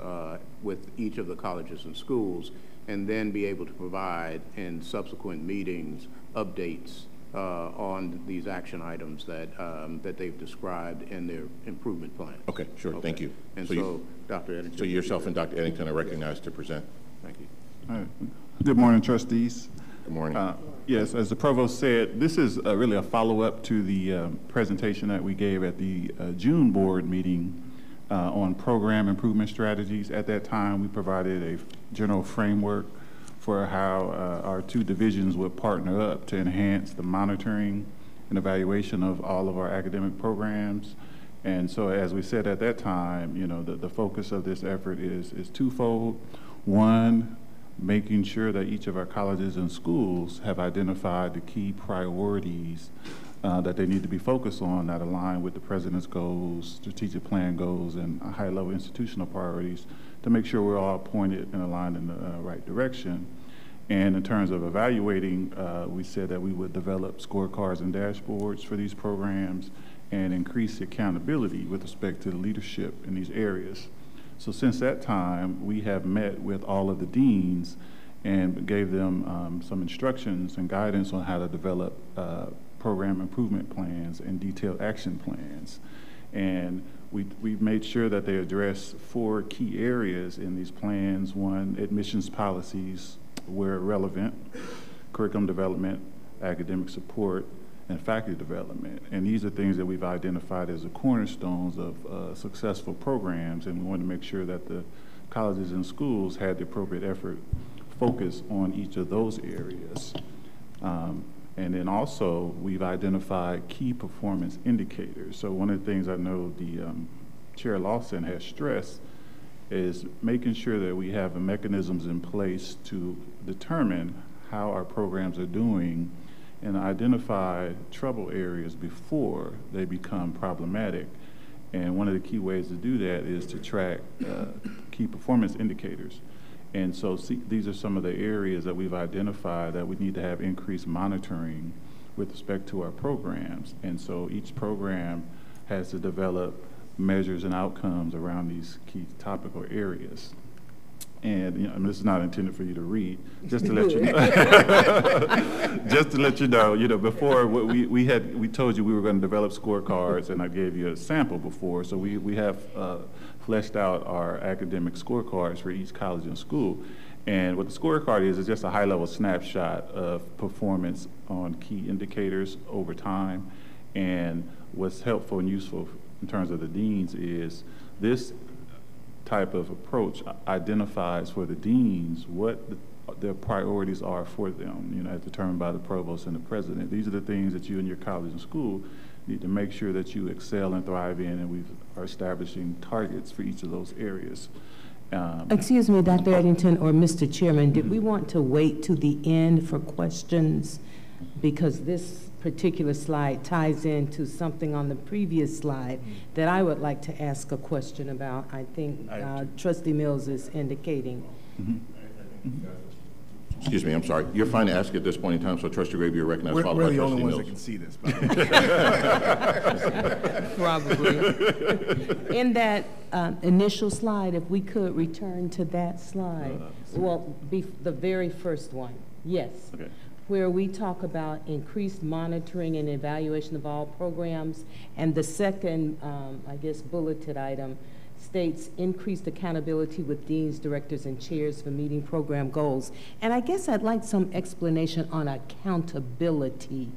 with each of the colleges and schools, and then be able to provide in subsequent meetings updates on these action items that they've described in their improvement plan. Okay, sure. Okay. Thank you. And so Dr. Eddington. So yourself and Dr. Eddington are recognized to present. Thank you. All right. Good morning, trustees. Good morning. Yes, as the provost said, this is really a follow-up to the presentation that we gave at the June board meeting on program improvement strategies. At that time, we provided a general framework for how our 2 divisions would partner up to enhance the monitoring and evaluation of all of our academic programs. And so as we said at that time, you know, the focus of this effort is twofold. One, making sure that each of our colleges and schools have identified the key priorities that they need to be focused on that align with the president's goals, strategic plan goals, and high-level institutional priorities to make sure we're all pointed and aligned in the right direction. And in terms of evaluating, we said that we would develop scorecards and dashboards for these programs and increase accountability with respect to the leadership in these areas. So since that time, we have met with all of the deans and gave them some instructions and guidance on how to develop program improvement plans and detailed action plans. And we've made sure that they address 4 key areas in these plans. 1, admissions policies where relevant, curriculum development, academic support, and faculty development. And these are things that we've identified as the cornerstones of successful programs, and we wanted to make sure that the colleges and schools had the appropriate effort focus on each of those areas. And then also, we've identified key performance indicators. So one of the things I know the Chair Lawson has stressed is making sure that we have the mechanisms in place to determine how our programs are doing and identify trouble areas before they become problematic. And one of the key ways to do that is to track key performance indicators. And so these are some of the areas that we've identified that we need to have increased monitoring with respect to our programs. And so each program has to develop measures and outcomes around these key topical areas. And you know, this is not intended for you to read, just to let you know. Just to let you know, before we told you we were going to develop scorecards, and I gave you a sample before. So we have fleshed out our academic scorecards for each college and school. And what the scorecard is just a high-level snapshot of performance on key indicators over time. And what's helpful and useful in terms of the deans is this type of approach identifies for the deans what their priorities are for them, as determined by the provost and the president. These are the things that you and your college and school need to make sure that you excel and thrive in, and we are establishing targets for each of those areas. Excuse me, Dr. Eddington or Mr. Chairman, did we want to wait to the end for questions? Because this particular slide ties into something on the previous slide that I would like to ask a question about. I think Trustee Mills is indicating. Excuse me, I'm sorry. You're fine to ask at this point in time, so Trustee Gravy, you're recognized. We're the only ones that can see this. Probably. In that initial slide, if we could return to that slide. Well, the very first one. Yes. Okay. Where we talk about increased monitoring and evaluation of all programs. And the second, I guess, bulleted item states increased accountability with deans, directors, and chairs for meeting program goals. And I guess I'd like some explanation on accountability.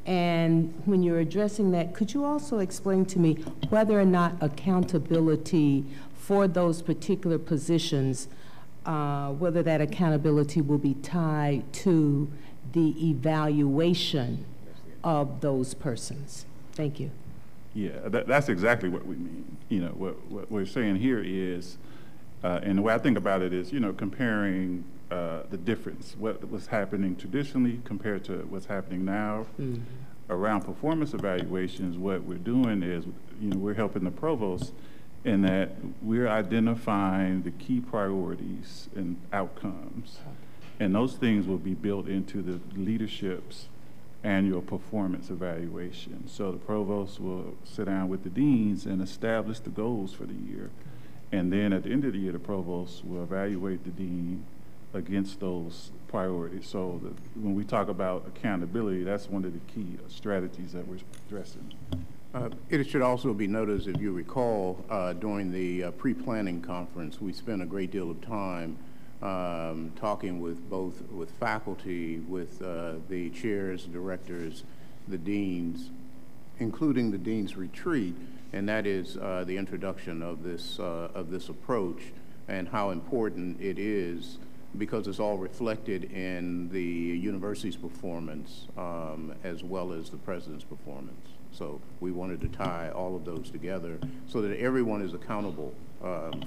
And when you're addressing that, could you also explain to me whether or not accountability for those particular positions, whether that accountability will be tied to the evaluation of those persons? Thank you. Yeah, that's exactly what we mean. What we're saying here is, and the way I think about it is, comparing the difference, what was happening traditionally compared to what's happening now. Around performance evaluations, what we're doing is, we're helping the provost in that we're identifying the key priorities and outcomes. And those things will be built into the leadership's annual performance evaluation. So the provost will sit down with the deans and establish the goals for the year. And then at the end of the year, the provost will evaluate the dean against those priorities. So when we talk about accountability, that's one of the key strategies that we're addressing. It should also be noted, if you recall, during the pre-planning conference, we spent a great deal of time talking with faculty, with the chairs, directors, the deans, including the dean's retreat, and that is the introduction of this approach and how important it is, because it's all reflected in the university's performance as well as the president's performance. So we wanted to tie all of those together so that everyone is accountable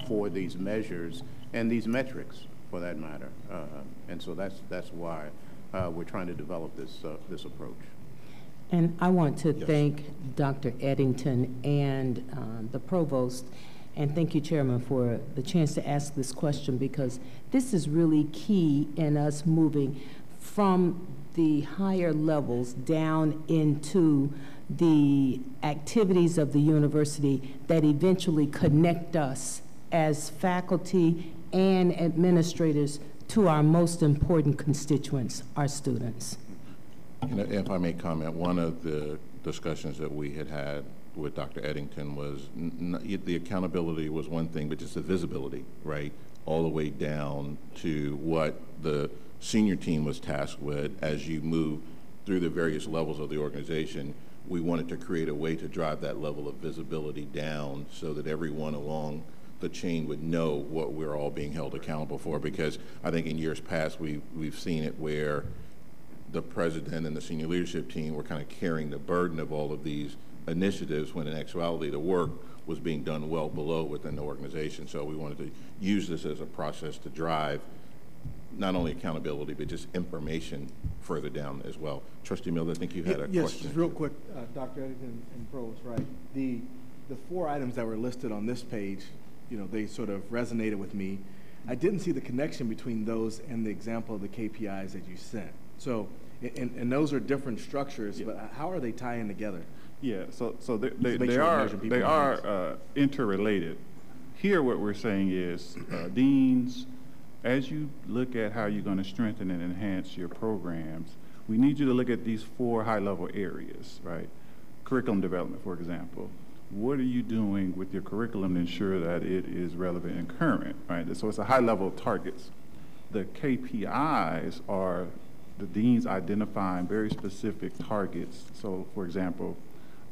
for these measures and these metrics, for that matter. And so that's why we're trying to develop this approach. And I want to thank Dr. Eddington and the provost, and thank you, Chairman, for the chance to ask this question, because this is really key in us moving from the higher levels down into the activities of the university that eventually connect us as faculty and administrators to our most important constituents, our students. If I may comment, one of the discussions that we had with Dr. Eddington was the accountability was one thing, but just the visibility, right, all the way down to what the senior team was tasked with as you move through the various levels of the organization, we wanted to create a way to drive that level of visibility down so that everyone along the chain would know what we're all being held accountable for, because I think in years past we've seen it where the president and the senior leadership team were kind of carrying the burden of all of these initiatives when in actuality the work was being done well below within the organization. So we wanted to use this as a process to drive not only accountability, but just information further down as well. Trustee Mills, I think you had a question. Yes, just real quick, Dr. Eddington and Provost, right? The 4 items that were listed on this page, you know, they sort of resonated with me. I didn't see the connection between those and the example of the KPIs that you sent. So, and those are different structures, but how are they tying together? Yeah, so they are interrelated. Here what we're saying is, deans, as you look at how you're going to strengthen and enhance your programs, we need you to look at these 4 high-level areas, right? Curriculum development, for example. What are you doing with your curriculum to ensure that it is relevant and current, right? So it's a high level of targets. The KPIs are the deans identifying very specific targets. So, for example,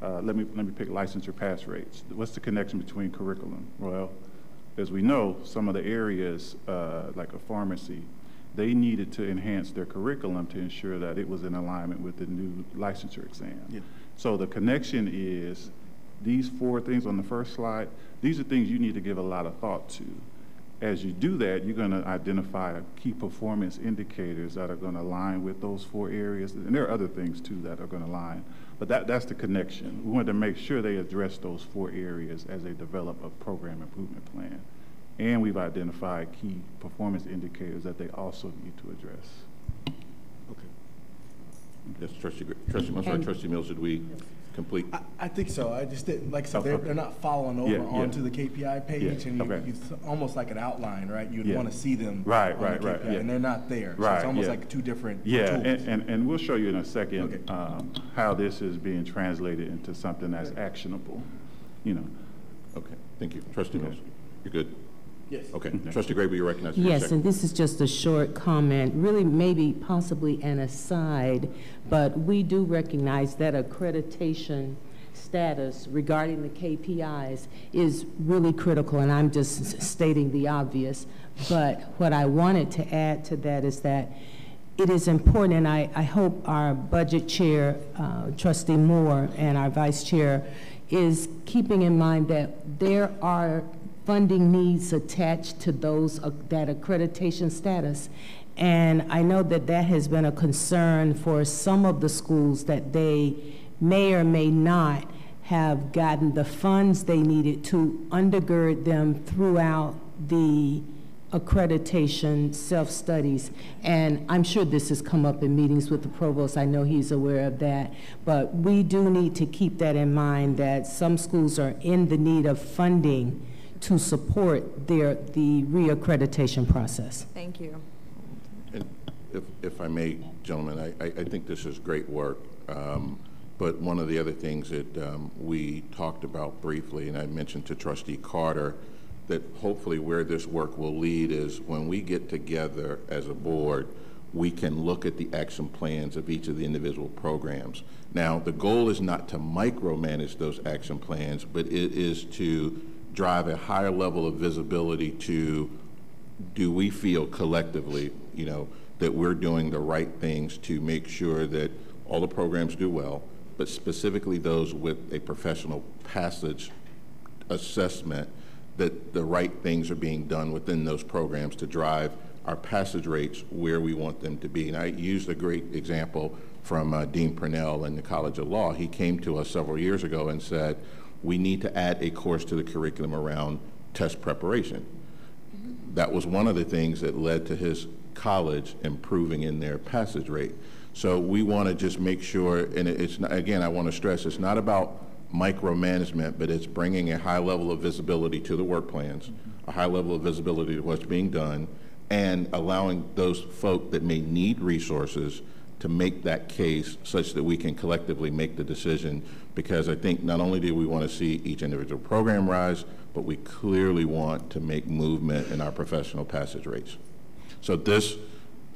let me pick licensure pass rates. What's the connection between curriculum? Well, as we know, some of the areas, like a pharmacy, they needed to enhance their curriculum to ensure that it was in alignment with the new licensure exam. Yeah. So the connection is these 4 things on the first slide. These are things you need to give a lot of thought to. As you do that, you're going to identify key performance indicators that are going to align with those 4 areas. And there are other things, too, that are going to align. But that's the connection. We wanted to make sure they address those 4 areas as they develop a program improvement plan. And we've identified key performance indicators that they also need to address. Okay. Yes, Trustee Mills, did we complete? I think so. I just didn't, like I said, they're not following over onto the KPI page, and you almost like an outline, right? You'd want to see them right, and they're not there. So it's almost like 2 different tools. And we'll show you in a second how this is being translated into something that's actionable, you know. Okay, thank you. Trustee Mills, you're good? Yes. Okay. Trustee Gray, will you recognize me? Yes, and this is just a short comment, really maybe possibly an aside, but we do recognize that accreditation status regarding the KPIs is really critical, and I'm just stating the obvious. But what I wanted to add to that is that it is important, and I hope our budget chair, Trustee Moore, and our vice chair is keeping in mind that there are funding needs attached to those that accreditation status. And I know that that has been a concern for some of the schools, that they may or may not have gotten the funds they needed to undergird them throughout the accreditation self-studies. And I'm sure this has come up in meetings with the provost. I know he's aware of that. But we do need to keep that in mind, that some schools are in the need of funding to support the reaccreditation process. Thank you. And if I may, gentlemen, I think this is great work. But one of the other things that we talked about briefly, and I mentioned to Trustee Carter, that hopefully where this work will lead is when we get together as a board, we can look at the action plans of each of the individual programs. Now, the goal is not to micromanage those action plans, but it is to drive a higher level of visibility to, do we feel collectively, you know, that we're doing the right things to make sure that all the programs do well, but specifically those with a professional passage assessment, that the right things are being done within those programs to drive our passage rates where we want them to be. And I used a great example from Dean Purnell in the College of Law. He came to us several years ago and said, we need to add a course to the curriculum around test preparation. That was one of the things that led to his college improving in their passage rate. So we want to just make sure, and it's not, again, I want to stress, it's not about micromanagement, but it's bringing a high level of visibility to the work plans, a high level of visibility to what's being done, and allowing those folk that may need resources to make that case such that we can collectively make the decision, because I think not only do we want to see each individual program rise, but we clearly want to make movement in our professional passage rates. So this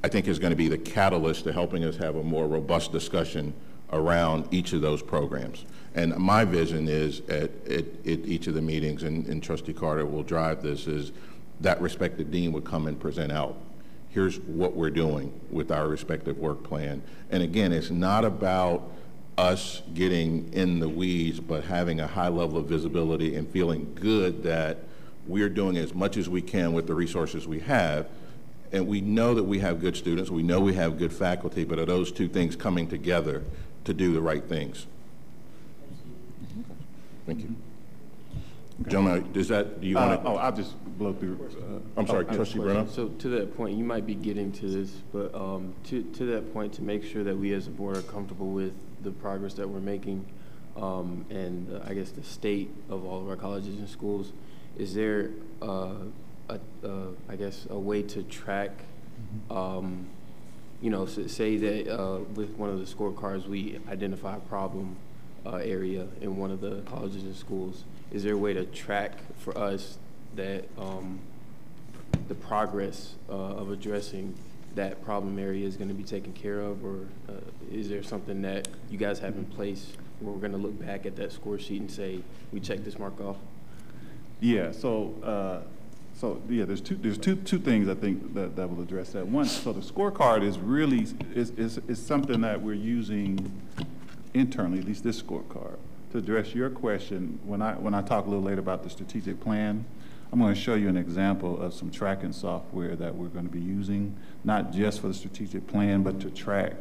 I think is going to be the catalyst to helping us have a more robust discussion around each of those programs. And my vision is at each of the meetings, and Trustee Carter will drive this, is that respective dean would come and present out. Here's what we're doing with our respective work plan. And again, it's not about us getting in the weeds, but having a high level of visibility and feeling good that we're doing as much as we can with the resources we have. And we know that we have good students, we know we have good faculty, but are those two things coming together to do the right things? Thank you. Okay. Gentlemen, do you want to? Oh, I'll just blow through. I'm sorry, Trustee Bruno. So to that point, you might be getting to this, but to that point, to make sure that we as a board are comfortable with the progress that we're making, and I guess the state of all of our colleges and schools, is there I guess a way to track, you know, say that with one of the scorecards we identify a problem area in one of the colleges and schools. Is there a way to track for us that the progress of addressing that problem area is going to be taken care of, or is there something that you guys have in place where we're going to look back at that score sheet and say we checked this mark off? Yeah. So yeah, there's two things I think that will address that. One, so the scorecard is really is something that we're using internally, at least this scorecard, to address your question. When I talk a little later about the strategic plan, I'm going to show you an example of some tracking software that we're going to be using, not just for the strategic plan, but to track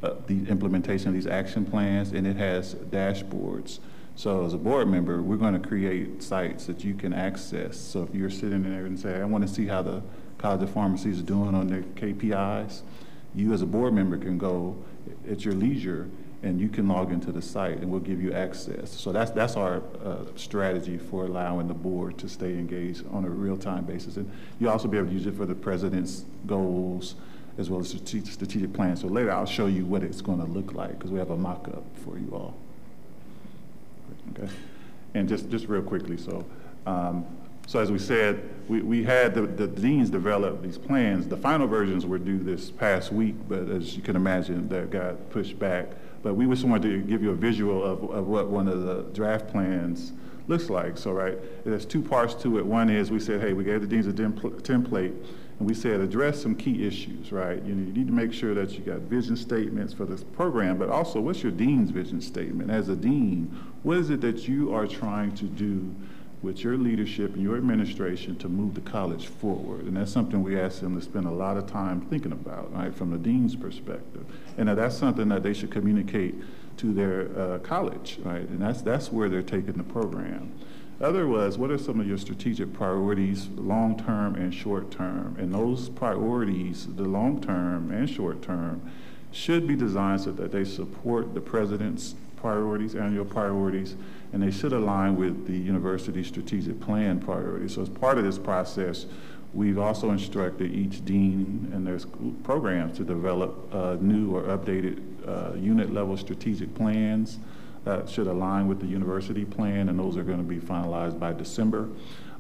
the implementation of these action plans, and it has dashboards. So as a board member, we're going to create sites that you can access. So if you're sitting there and say, I want to see how the College of Pharmacy is doing on their KPIs, you as a board member can go at your leisure and you can log into the site and we'll give you access. So that's our strategy for allowing the board to stay engaged on a real-time basis. And you'll also be able to use it for the president's goals as well as strategic plan. So later I'll show you what it's going to look like because we have a mock-up for you all. Okay, and just real quickly, so as we said, we had the deans develop these plans. The final versions were due this past week, but as you can imagine, that got pushed back. But we just wanted to give you a visual of what one of the draft plans looks like. So right, there's two parts to it. One is we said, hey, we gave the deans a template, and we said address some key issues, right? You need to make sure that you got vision statements for this program, but also what's your dean's vision statement? As a dean, what is it that you are trying to do with your leadership and your administration to move the college forward? And that's something we asked them to spend a lot of time thinking about, right, from the dean's perspective. And that's something that they should communicate to their college, right? And that's where they're taking the program. Other was, what are some of your strategic priorities, long-term and short-term? And those priorities, the long-term and short-term, should be designed so that they support the president's priorities, annual priorities, and they should align with the university's strategic plan priorities. So as part of this process, we've also instructed each dean and their school programs to develop new or updated unit-level strategic plans that should align with the university plan, and those are going to be finalized by December.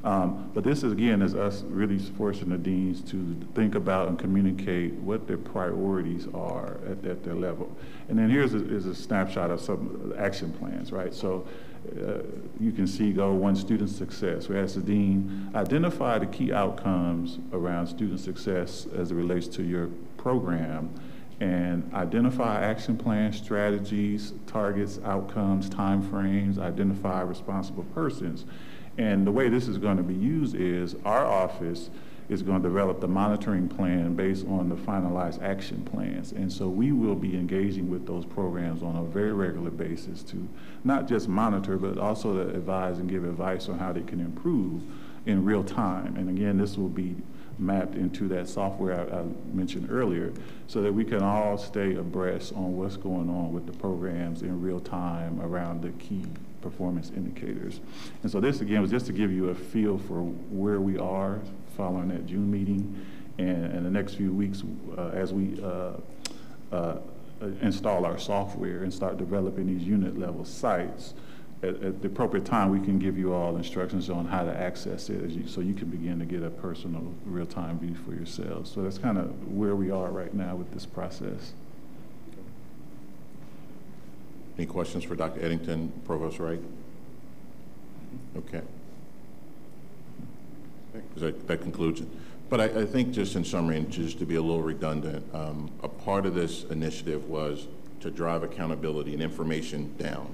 But this is, again, is us really forcing the deans to think about and communicate what their priorities are at their level. And then here's a snapshot of some action plans, right? So you can see goal one, student success. We asked the dean, identify the key outcomes around student success as it relates to your program, and identify action plans, strategies, targets, outcomes, timeframes, identify responsible persons. And the way this is going to be used is our office is going to develop the monitoring plan based on the finalized action plans. And so we will be engaging with those programs on a very regular basis to not just monitor, but also to advise and give advice on how they can improve in real time. And again, this will be mapped into that software I mentioned earlier so that we can all stay abreast on what's going on with the programs in real time around the key performance indicators. And so this, again, was just to give you a feel for where we are following that June meeting. And in the next few weeks, as we install our software and start developing these unit level sites, at the appropriate time, we can give you all instructions on how to access it so you can begin to get a personal real-time view for yourselves. So that's kind of where we are right now with this process. Any questions for Dr. Eddington, Provost Wright? Okay. That concludes it. But I think just in summary, and just to be a little redundant, a part of this initiative was to drive accountability and information down.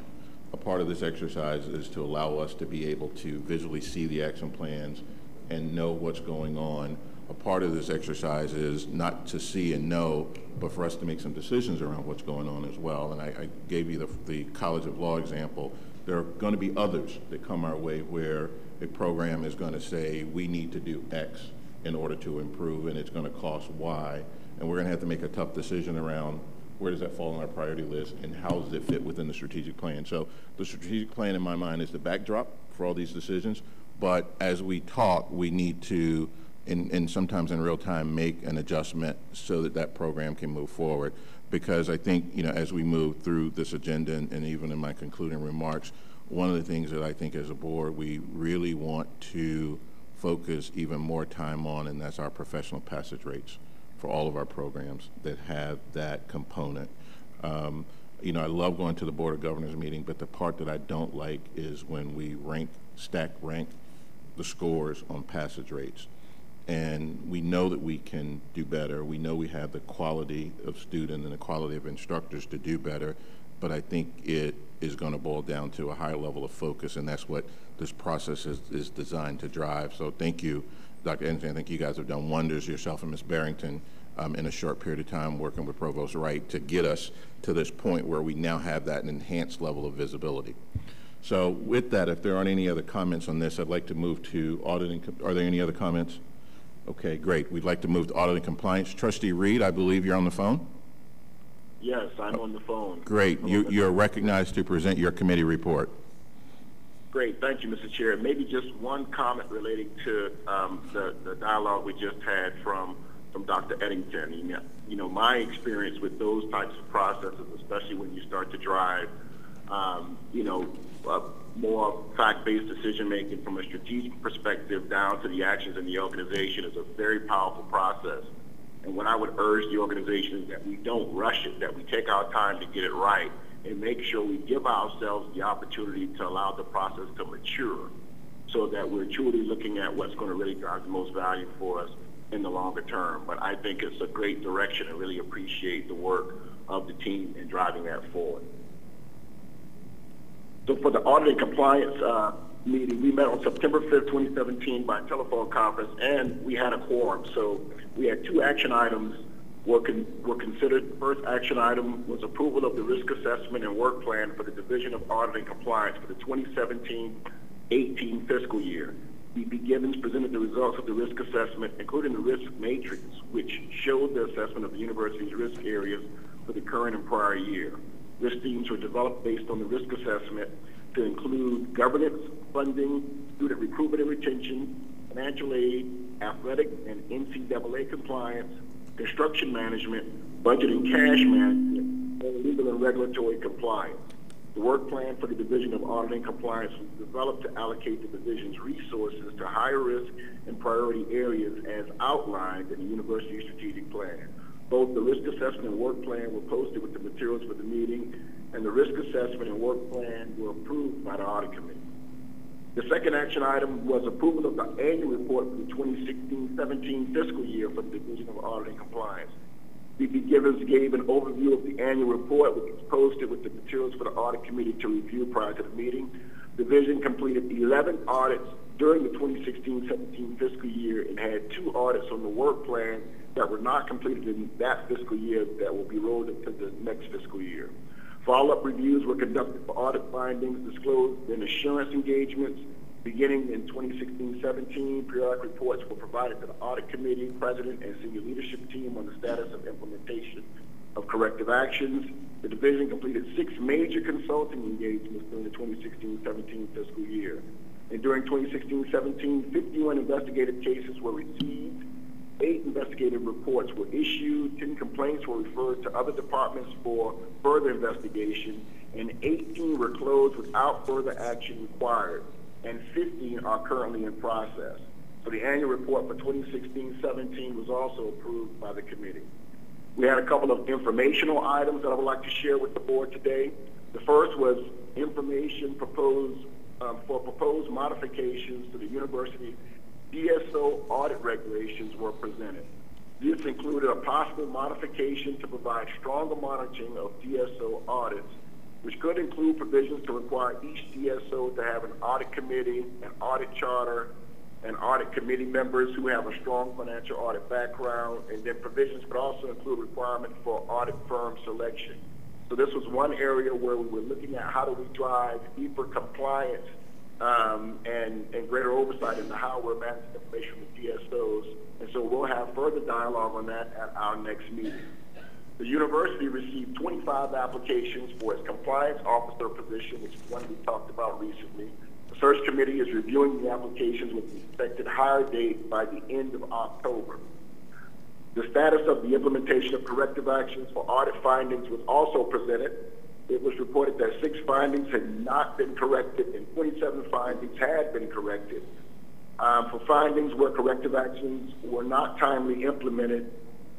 A part of this exercise is to allow us to be able to visually see the action plans and know what's going on. A part of this exercise is not to see and know, but for us to make some decisions around what's going on as well. And I gave you the College of Law example. There are going to be others that come our way where a program is going to say we need to do X in order to improve, and it's going to cost Y. And we're going to have to make a tough decision around where does that fall on our priority list and how does it fit within the strategic plan. So the strategic plan in my mind is the backdrop for all these decisions, but as we talk, we need to, and sometimes in real time, make an adjustment so that that program can move forward. Because I think, you know, as we move through this agenda and even in my concluding remarks, one of the things that I think as a board we really want to focus even more time on, and that's our professional passage rates for all of our programs that have that component. You know, I love going to the Board of Governors meeting, but the part that I don't like is when we stack rank the scores on passage rates. And we know that we can do better. We know we have the quality of student and the quality of instructors to do better, but I think it is going to boil down to a higher level of focus, and that's what this process is designed to drive. So thank you, Dr. Eddington. I think you guys have done wonders, yourself and Ms. Barrington, in a short period of time working with Provost Wright to get us to this point where we now have that enhanced level of visibility. So with that, if there aren't any other comments on this, I'd like to move to auditing. Are there any other comments? Okay, great. We'd like to move to audit and compliance. Trustee Reed, I believe you're on the phone? Yes, I'm on the phone. Great. You're recognized to present your committee report. Great. Thank you, Mr. Chair. Maybe just one comment relating to the dialogue we just had from Dr. Eddington. You know, my experience with those types of processes, especially when you start to drive, you know, more fact-based decision-making from a strategic perspective down to the actions in the organization, is a very powerful process. And what I would urge the organization is that we don't rush it, that we take our time to get it right and make sure we give ourselves the opportunity to allow the process to mature so that we're truly looking at what's going to really drive the most value for us in the longer term. But I think it's a great direction and really appreciate the work of the team in driving that forward. So for the audit and compliance meeting, we met on September 5th, 2017 by telephone conference, and we had a quorum. So we had two action items were considered. The first action item was approval of the risk assessment and work plan for the Division of Audit and Compliance for the 2017-18 fiscal year. B.B. Gibbons presented the results of the risk assessment, including the risk matrix, which showed the assessment of the university's risk areas for the current and prior year. Risk themes were developed based on the risk assessment to include governance, funding, student recruitment and retention, financial aid, athletic and NCAA compliance, construction management, budget and cash management, and legal and regulatory compliance. The work plan for the Division of Audit and Compliance was developed to allocate the division's resources to higher risk and priority areas as outlined in the university strategic plan. Both the risk assessment and work plan were posted with the materials for the meeting, and the risk assessment and work plan were approved by the audit committee. The second action item was approval of the annual report for the 2016-17 fiscal year for the Division of Audit and Compliance. B.B. Gibbons gave an overview of the annual report, which was posted with the materials for the audit committee to review prior to the meeting. The division completed 11 audits during the 2016-17 fiscal year and had 2 audits on the work plan that were not completed in that fiscal year that will be rolled into the next fiscal year. Follow-up reviews were conducted for audit findings disclosed in assurance engagements. Beginning in 2016-17, periodic reports were provided to the audit committee, president, and senior leadership team on the status of implementation of corrective actions. The division completed 6 major consulting engagements during the 2016-17 fiscal year. And during 2016-17, 51 investigative cases were received, 8 investigative reports were issued, 10 complaints were referred to other departments for further investigation, and 18 were closed without further action required, and 15 are currently in process. So the annual report for 2016-17 was also approved by the committee. We had a couple of informational items that I would like to share with the board today. The first was information proposed for proposed modifications to the university DSO audit regulations were presented. This included a possible modification to provide stronger monitoring of DSO audits, which could include provisions to require each DSO to have an audit committee, an audit charter, and audit committee members who have a strong financial audit background, and then provisions could also include requirements for audit firm selection. So this was one area where we were looking at how do we drive deeper compliance and greater oversight into how we're managing information with DSOs. And so we'll have further dialogue on that at our next meeting. The university received 25 applications for its compliance officer position, which is one we talked about recently. The search committee is reviewing the applications with the expected hire date by the end of October. The status of the implementation of corrective actions for audit findings was also presented. It was reported that 6 findings had not been corrected and 27 findings had been corrected. For findings where corrective actions were not timely implemented,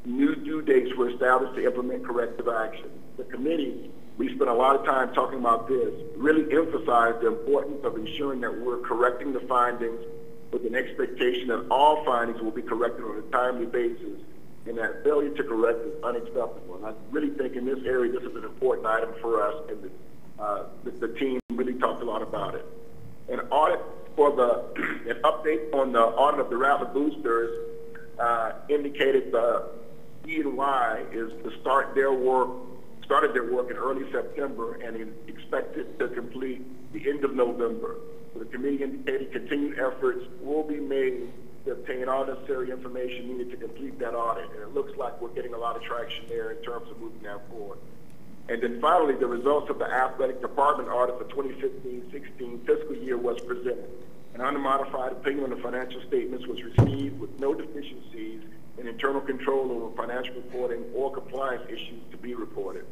new due dates were established to implement corrective actions. The committee, we spent a lot of time talking about this, really emphasized the importance of ensuring that we're correcting the findings with an expectation that all findings will be corrected on a timely basis, and that failure to correct is unacceptable. And I really think in this area, this is an important item for us, and the team really talked a lot about it. An audit for an update on the audit of the Rattler boosters indicated the E&Y is to started their work in early September and is expected to complete the end of November. So the committee indicated continued efforts will be made to obtain all necessary information needed to complete that audit. And it looks like we're getting a lot of traction there in terms of moving that forward. And then finally, the results of the athletic department audit for 2015-16 fiscal year was presented. An unmodified opinion on the financial statements was received with no deficiencies and internal control over financial reporting or compliance issues to be reported.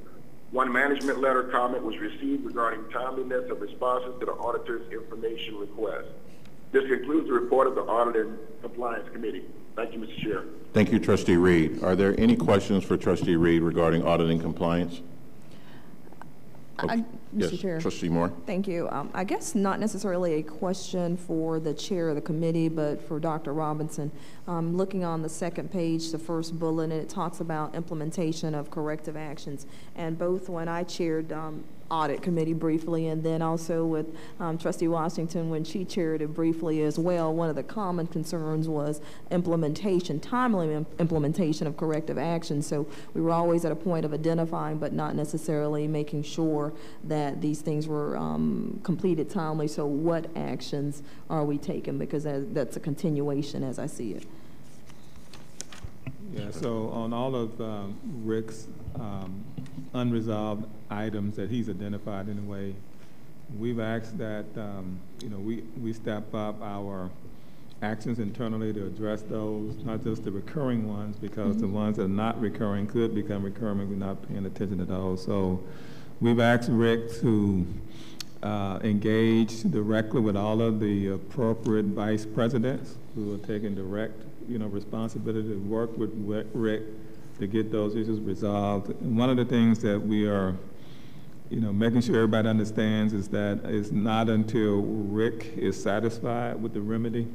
One management letter comment was received regarding timeliness of responses to the auditor's information request. This concludes the report of the Audit and Compliance Committee. Thank you, Mr. Chair. Thank you, Trustee Reed. Are there any questions for Trustee Reed regarding audit and compliance? Mr. Yes, Chair. Trustee Moore. Thank you. I guess not necessarily a question for the chair of the committee, but for Dr. Robinson. Looking on the second page, the first bullet, and it talks about implementation of corrective actions. And both when I chaired audit committee briefly, and then also with Trustee Washington when she chaired it briefly as well, one of the common concerns was implementation, timely implementation of corrective action. So we were always at a point of identifying but not necessarily making sure that these things were completed timely. So what actions are we taking? Because that's a continuation as I see it. Yeah, so on all of Rick's unresolved items that he's identified in a way, we've asked that we step up our actions internally to address those, not just the recurring ones, because the ones that are not recurring could become recurring if we're not paying attention to those. So we've asked Rick to engage directly with all of the appropriate vice presidents who are taking direct responsibility to work with Rick to get those issues resolved. And one of the things that we are, making sure everybody understands is that it's not until Rick is satisfied with the remedy,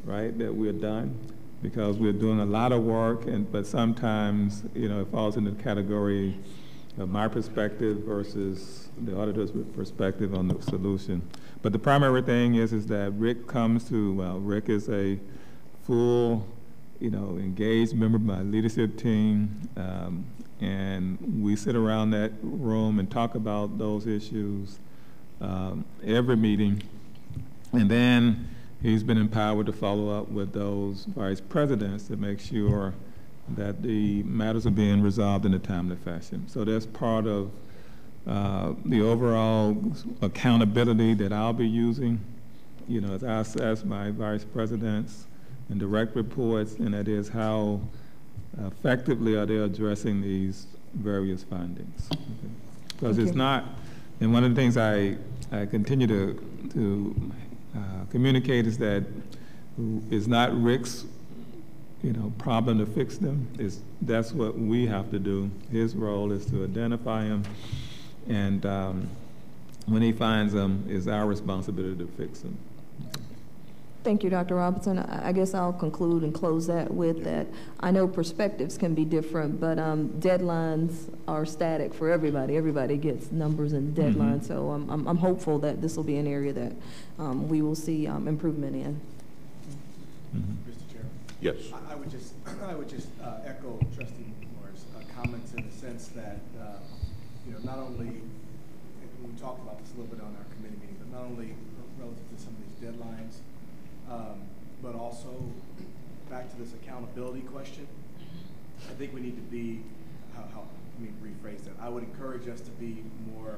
right, that we're done, because we're doing a lot of work, but sometimes, it falls into the category of my perspective versus the auditor's perspective on the solution. But the primary thing is that Rick comes to, Rick is a full, engaged member of my leadership team, and we sit around that room and talk about those issues every meeting. And then he's been empowered to follow up with those vice presidents to make sure that the matters are being resolved in a timely fashion. So that's part of the overall accountability that I'll be using, as I assess my vice presidents and direct reports, and that is how effectively are they addressing these various findings. Because it's not And one of the things I continue to communicate is that it's not Rick's, problem to fix them. That's what we have to do. His role is to identify them, and when he finds them, it's our responsibility to fix them. Thank you, Dr. Robinson. I guess I'll conclude and close that with that. I know perspectives can be different, but deadlines are static for everybody. Everybody gets numbers and deadlines, so I'm hopeful that this will be an area that we will see improvement in. Mr. Chairman? Yes. I would just echo Trustee Moore's comments in the sense that, not only, we talked about this a little bit on our committee meeting, but not only relative to some of these deadlines, but also back to this accountability question. I think we need to be, let me rephrase that. I would encourage us to be more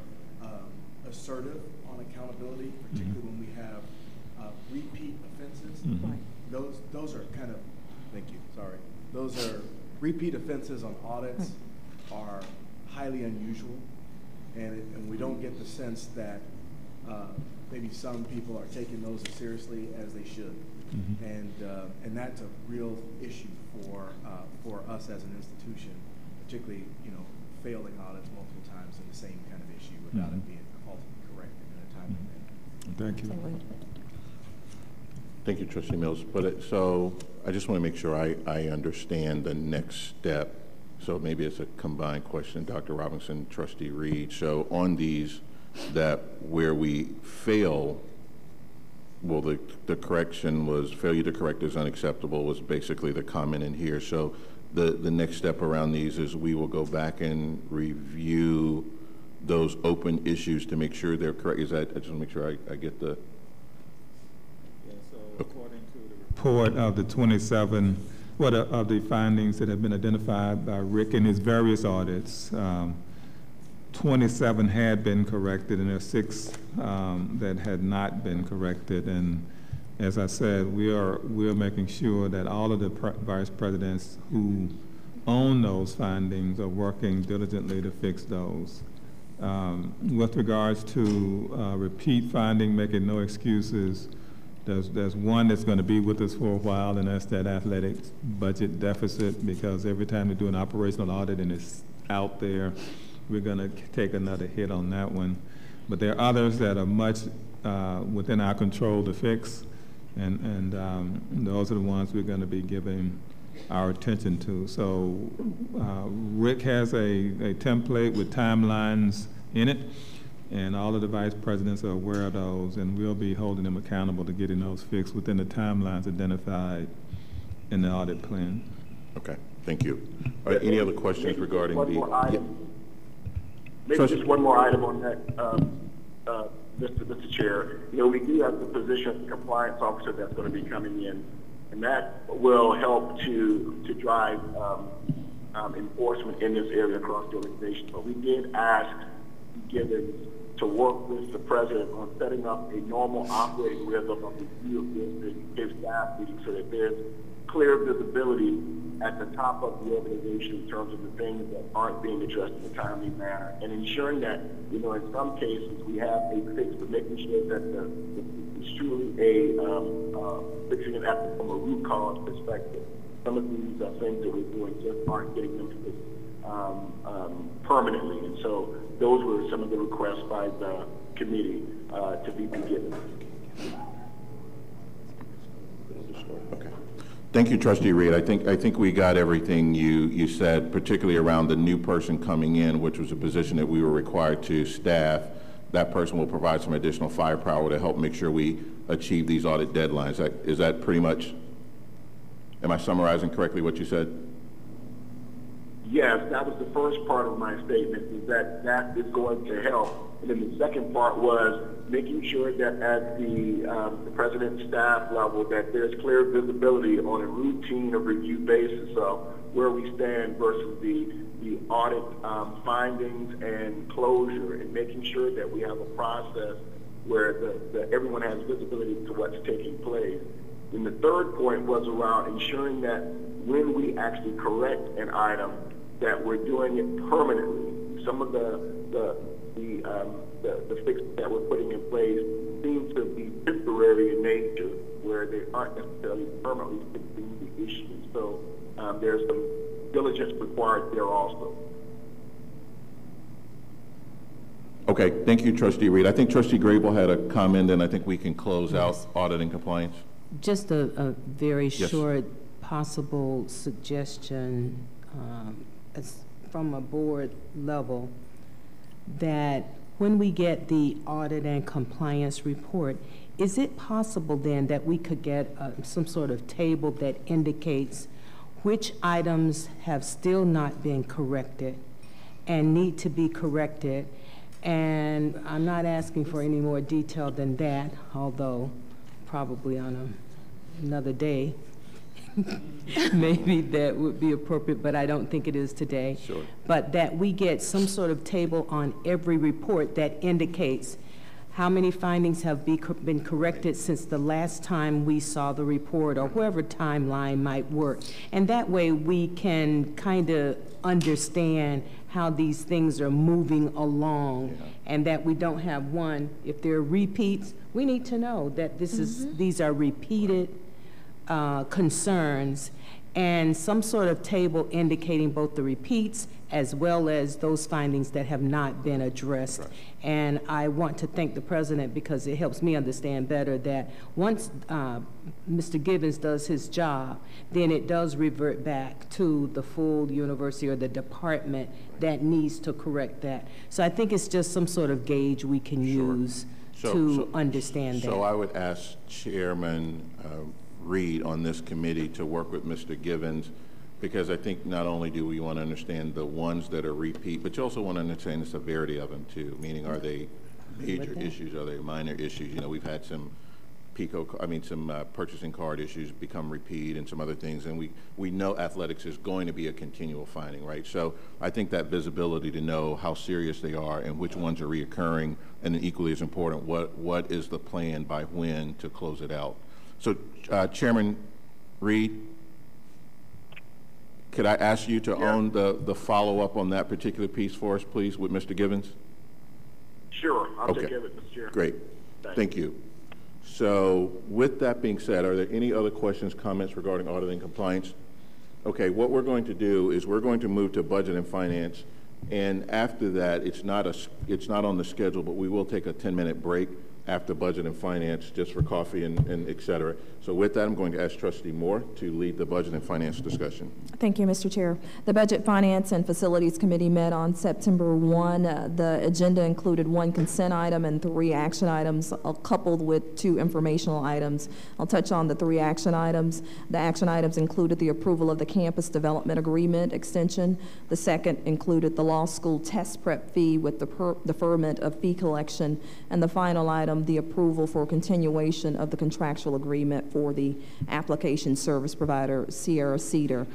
assertive on accountability, particularly when we have repeat offenses. Those are kind of, thank you, sorry. Those are repeat offenses on audits are highly unusual, and we don't get the sense that maybe some people are taking those as seriously as they should, and that's a real issue for us as an institution, particularly failing audits multiple times in the same kind of issue without it being ultimately corrected in a timely manner. Thank you. Thank you, Trustee Mills. So I just want to make sure I understand the next step. So maybe it's a combined question, Dr. Robinson, Trustee Reed. So on these, that where we fail, well, the correction was failure to correct is unacceptable was basically the comment in here. So the next step around these is we will go back and review those open issues to make sure they're correct. Is that, I just want to make sure I get the. Yeah, so according to the report of the 27, of the findings that have been identified by Rick in his various audits, 27 had been corrected, and there are 6 that had not been corrected. And as I said, we are making sure that all of the vice presidents who own those findings are working diligently to fix those. With regards to repeat finding, making no excuses, there's one that's going to be with us for a while, and that's that athletics budget deficit, because every time we do an operational audit and it's out there, we're going to take another hit on that one. But there are others that are much within our control to fix, and those are the ones we're going to be giving our attention to. So Rick has a template with timelines in it, and all of the vice presidents are aware of those, and we'll be holding them accountable to getting those fixed within the timelines identified in the audit plan. Okay, thank you. All right, any other questions regarding the? Maybe just one more item on that, Mr. Chair. We do have the position of compliance officer that's going to be coming in, and that will help to drive enforcement in this area across the organization. But we did ask Gibbons to work with the president on setting up a normal operating rhythm of review of his staff meeting, so that there's clear visibility at the top of the organization in terms of the things that aren't being addressed in a timely manner, and ensuring that, in some cases we have a fix, but making sure that it's truly fixing it from a root cause perspective. Some of these things that we're doing just aren't getting them fixed permanently, and so those were some of the requests by the committee to be given. Okay. Thank you, Trustee Reed. I think we got everything you said, particularly around the new person coming in, which was a position that we were required to staff. That person will provide some additional firepower to help make sure we achieve these audit deadlines. Is that pretty much, am I summarizing correctly what you said? Yes, that was the first part of my statement, is that is going to help. And then the second part was making sure that at the president's staff level that there's clear visibility on a routine or review basis of where we stand versus the audit findings and closure, and making sure that we have a process where everyone has visibility to what's taking place. And the third point was around ensuring that when we actually correct an item, that we're doing it permanently. Some of the the fixes that we're putting in place seem to be temporary in nature, where they aren't necessarily permanently fixing the issue. So there's some diligence required there also. Okay, thank you, Trustee Reed. I think Trustee Grable had a comment, and I think we can close out audit and compliance. Just a very short possible suggestion from a board level, that when we get the audit and compliance report, is it possible then that we could get some sort of table that indicates which items have still not been corrected and need to be corrected? And I'm not asking for any more detail than that, although probably on another day, maybe that would be appropriate, but I don't think it is today. Sure. But that we get some sort of table on every report that indicates how many findings have been corrected since the last time we saw the report, or whatever timeline might work. And that way we can kind of understand how these things are moving along, and that we don't have one. If there are repeats, we need to know that these are repeated concerns, and some sort of table indicating both the repeats as well as those findings that have not been addressed. Right. And I want to thank the President, because it helps me understand better that once Mr. Givens does his job, then it does revert back to the full university or the department that needs to correct that. So I think it's just some sort of gauge we can use to understand that. So I would ask Chairman Reed on this committee to work with Mr. Givens, because I think not only do we want to understand the ones that are repeat, but you also want to understand the severity of them too, meaning are they major issues, are they minor issues? You know, we've had some purchasing card issues become repeat and some other things, and we know athletics is going to be a continual finding, right? So I think that visibility to know how serious they are and which ones are reoccurring, and then equally as important, what is the plan by when to close it out? So Chairman Reed, could I ask you to own the follow-up on that particular piece for us, please, with Mr. Givens? Sure, I'll take care of it, Mr. Chair. Great, thank you. So with that being said, are there any other questions, comments regarding audit and compliance? Okay, what we're going to do is we're going to move to budget and finance, and after that, it's not on the schedule, but we will take a 10-minute break after budget and finance, just for coffee and et cetera. So with that, I'm going to ask Trustee Moore to lead the budget and finance discussion. Thank you, Mr. Chair. The Budget, Finance, and Facilities Committee met on September 1. The agenda included 1 consent item and 3 action items, coupled with 2 informational items. I'll touch on the 3 action items. The action items included the approval of the Campus Development Agreement extension. The second included the law school test prep fee with the deferment of fee collection. And the final item, the approval for continuation of the contractual agreement for the application service provider, Sierra Cedar.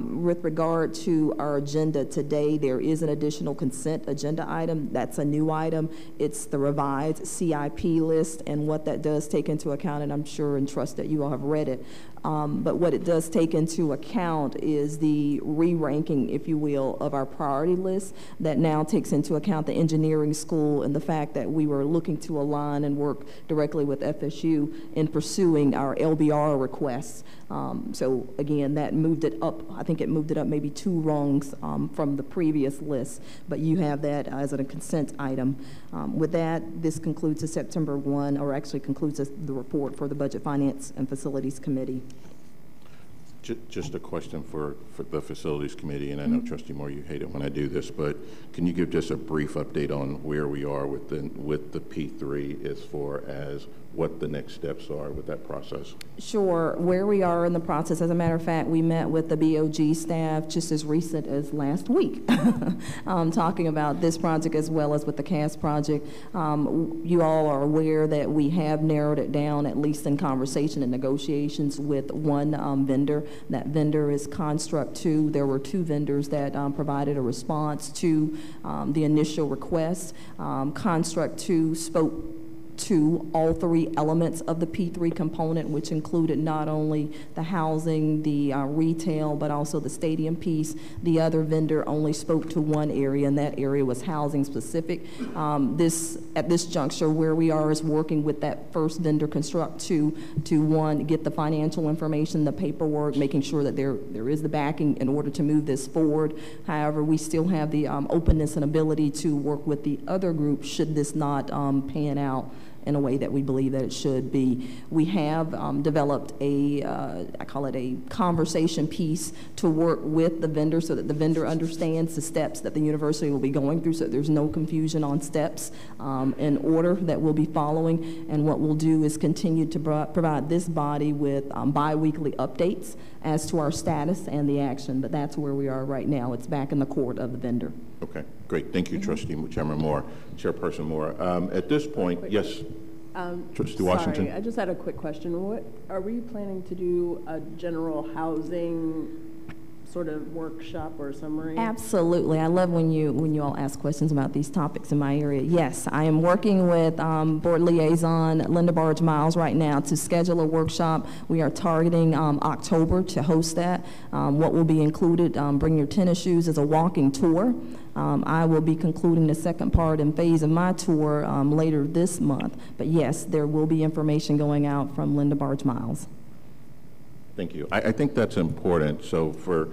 With regard to our agenda today, there is an additional consent agenda item. That's a new item. It's the revised CIP list, and what that does take into account, and I'm sure and trust that you all have read it, but what it does take into account is the re-ranking, if you will, of our priority list that now takes into account the engineering school and the fact that we were looking to align and work directly with FSU in pursuing our LBR requests. So again, that moved it up. I think it moved it up maybe 2 rungs from the previous list, but you have that as a consent item. With that, this concludes the September 1, or actually concludes the report for the Budget, Finance, and Facilities Committee. Just a question for the Facilities Committee, and I know Trustee Moore, you hate it when I do this, but can you give just a brief update on where we are with the P3 as far as what the next steps are with that process? Sure. Where we are in the process, as a matter of fact, we met with the BOG staff just as recent as last week, talking about this project as well as with the CAS project. You all are aware that we have narrowed it down, at least in conversation and negotiations, with 1 vendor. That vendor is Construct 2. There were 2 vendors that provided a response to the initial request. Construct 2 spoke 2, all 3 elements of the P3 component, which included not only the housing, the retail, but also the stadium piece. The other vendor only spoke to one area, and that area was housing specific. At this juncture, where we are is working with that first vendor, Construct 2, to one, get the financial information, the paperwork, making sure that there is the backing in order to move this forward. However, we still have the openness and ability to work with the other group should this not pan out in a way that we believe that it should be. We have developed I call it a conversation piece to work with the vendor so that the vendor understands the steps that the university will be going through so that there's no confusion on steps in order that we'll be following. And what we'll do is continue to provide this body with bi-weekly updates as to our status and the action, but that's where we are right now. It's back in the court of the vendor. Okay, great. Thank you, Trustee Chairman Moore, Chairperson Moore. At this point, yes, Trustee Washington. Sorry, I just had a quick question. What are we planning to do? A general housing sort of workshop or summary? Absolutely. I love when you all ask questions about these topics in my area. Yes, I am working with Board Liaison Linda Barge-Miles right now to schedule a workshop. We are targeting October to host that. What will be included, bring your tennis shoes, is a walking tour. I will be concluding the second part and phase of my tour later this month. But yes, there will be information going out from Linda Barge-Miles. Thank you. I think that's important. So for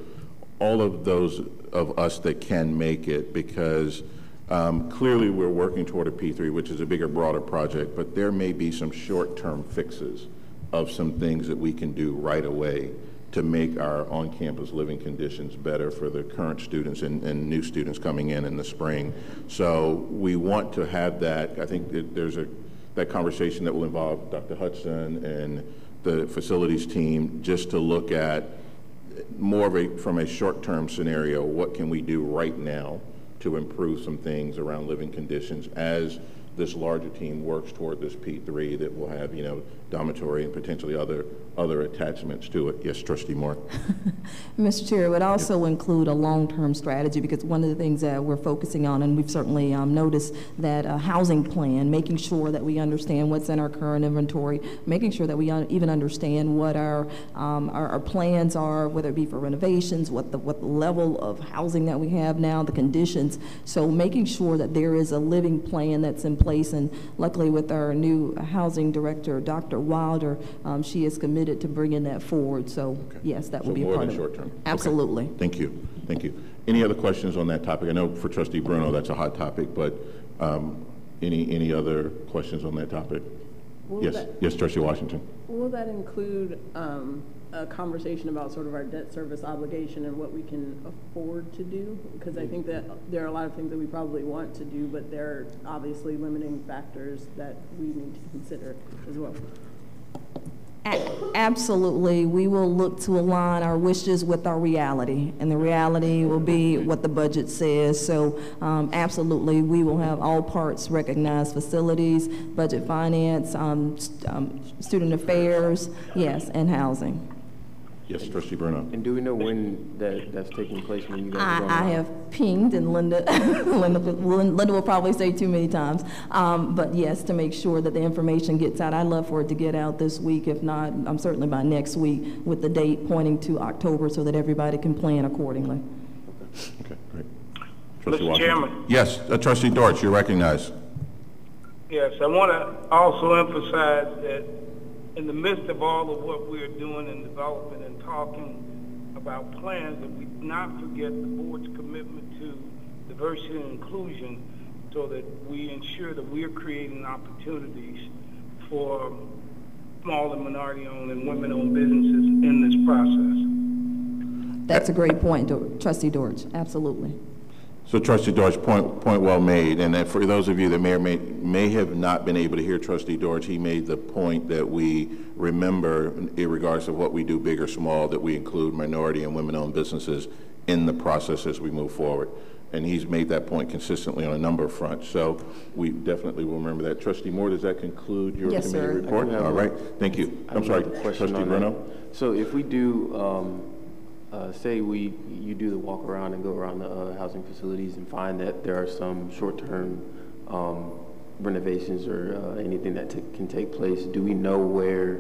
all of those of us that can make it, because clearly we're working toward a P3, which is a bigger, broader project, but there may be some short-term fixes of some things that we can do right away to make our on-campus living conditions better for the current students and new students coming in the spring. So we want to have that. I think that there's that conversation that will involve Dr. Hudson and the facilities team, just to look at more of from a short-term scenario, what can we do right now to improve some things around living conditions as this larger team works toward this P3 that will have, dormitory and potentially other attachments to it. Yes, Trustee Moore. Mr. Chair, it would also include a long-term strategy, because one of the things that we're focusing on, and we've certainly noticed that a housing plan, making sure that we understand what's in our current inventory, making sure that we even understand what our plans are, whether it be for renovations, what the level of housing that we have now, the conditions. So making sure that there is a living plan that's in place, and luckily with our new housing director, Dr. Wilder, she is committed to bringing that forward. So yes, that will be a part of it. So more than short term. Absolutely. Okay. Thank you. Thank you. Any other questions on that topic? I know for Trustee Bruno that's a hot topic, but any other questions on that topic? Yes, Trustee Washington. Will that include a conversation about sort of our debt service obligation and what we can afford to do? Because I think that there are a lot of things that we probably want to do, but there are obviously limiting factors that we need to consider as well. Absolutely. We will look to align our wishes with our reality, and the reality will be what the budget says. So absolutely, we will have all parts recognized: facilities, budget finance, student affairs, yes, and housing. Yes, Trustee Bruno. And do we know when that's taking place, when you guys are going I have pinged, and Linda will probably say too many times, but yes, to make sure that the information gets out. I'd love for it to get out this week, if not, certainly by next week, with the date pointing to October so that everybody can plan accordingly. Okay, great. Trustee Mr. Washington. Chairman. Yes, Trustee Dortch, you're recognized. Yes, I want to also emphasize that in the midst of all of what we're doing and developing and talking about plans, that we not forget the board's commitment to diversity and inclusion, so that we ensure that we're creating opportunities for small and minority-owned and women-owned businesses in this process. That's a great point, Trustee Dortch. Absolutely. So Trustee Dortch, point well made. And for those of you that may have not been able to hear Trustee Dortch, he made the point that we remember, in regards to what we do, big or small, that we include minority and women-owned businesses in the process as we move forward. And he's made that point consistently on a number of fronts. So we definitely will remember that. Trustee Moore, does that conclude your committee report? All right. Thank you. I'm sorry, Trustee Bruno. So if we do, say you do the walk around and go around the housing facilities and find that there are some short-term renovations or anything that can take place, do we know where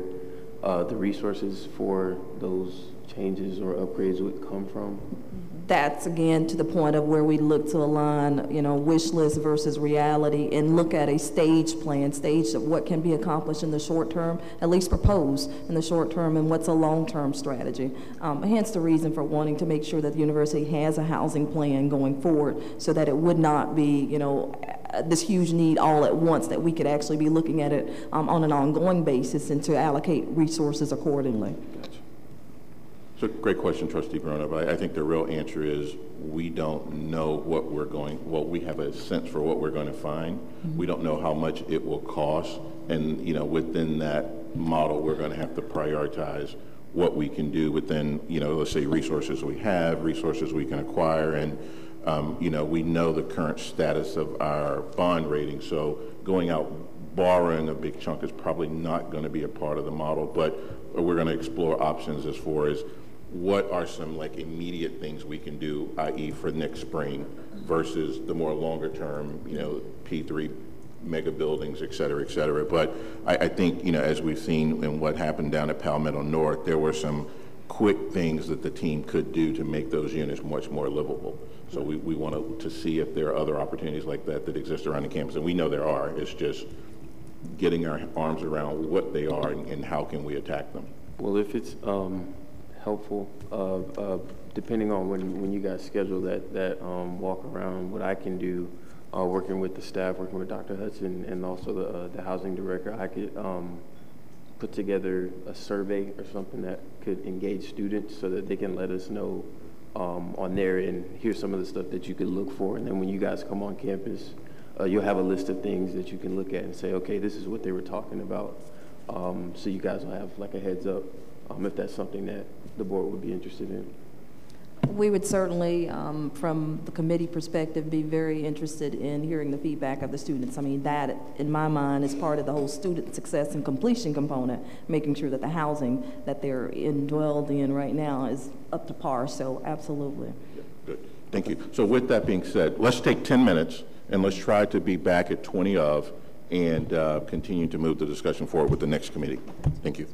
the resources for those changes or upgrades would come from? That's again to the point of where we look to align, you know, wish list versus reality, and look at a stage plan, stage of what can be accomplished in the short term, at least proposed in the short term, and what's a long-term strategy. Hence the reason for wanting to make sure that the university has a housing plan going forward, so that it would not be, you know, this huge need all at once, that we could actually be looking at it on an ongoing basis and to allocate resources accordingly. Gotcha. So great question, Trustee Verona, but I think the real answer is we don't know what we're going, well, we have a sense for what we're going to find. Mm-hmm. We don't know how much it will cost, and, you know, within that model, we're going to have to prioritize what we can do within, you know, let's say resources we have, resources we can acquire, and you know, we know the current status of our bond rating, so going out borrowing a big chunk is probably not going to be a part of the model, but we're going to explore options as far as what are some like immediate things we can do, i.e. for next spring, versus the more longer term, you know, P3 mega buildings, et cetera, et cetera. But I think, you know, as we've seen in what happened down at Palmetto North, there were some quick things that the team could do to make those units much more livable. So we want to see if there are other opportunities like that that exist around the campus, and we know there are. It's just getting our arms around what they are and how can we attack them. Well, if it's helpful, depending on when you guys schedule that walk around, what I can do, working with the staff, working with Dr. Hudson and also the housing director, I could put together a survey or something that could engage students so that they can let us know on there, and here's some of the stuff that you could look for. And then when you guys come on campus, you'll have a list of things that you can look at and say, okay, this is what they were talking about. So you guys will have like a heads up if that's something that the board would be interested in. We would certainly, from the committee perspective, be very interested in hearing the feedback of the students. I mean, that, in my mind, is part of the whole student success and completion component, making sure that the housing that they're indwelled in right now is up to par, so absolutely. Yeah, good, thank you. So with that being said, let's take 10 minutes and let's try to be back at 20 of and continue to move the discussion forward with the next committee. Thank you.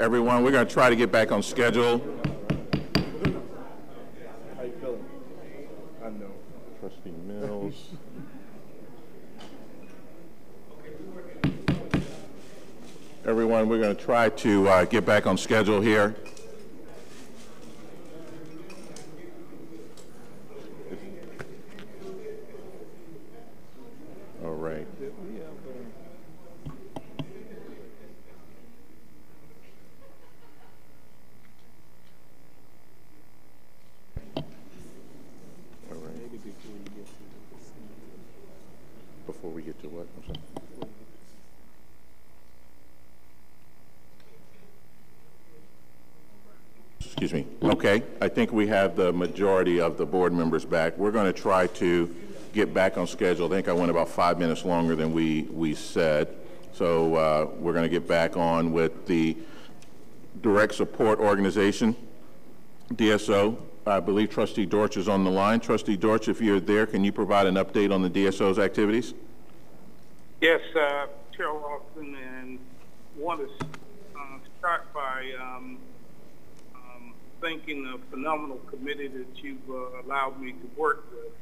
Everyone, we're going to try to get back on schedule. How you feeling? I know. Trustee Mills. Everyone, we're going to try to get back on schedule here. All right. Before we get to what? I'm sorry. Excuse me. Okay, I think we have the majority of the board members back. We're going to try to get back on schedule. I think I went about 5 minutes longer than we said. So we're going to get back on with the Direct Support Organization, DSO. I believe Trustee Dortch is on the line. Trustee Dortch, if you're there, can you provide an update on the DSO's activities? Yes, Chair Lawson, and want to start by thanking the phenomenal committee that you've allowed me to work with.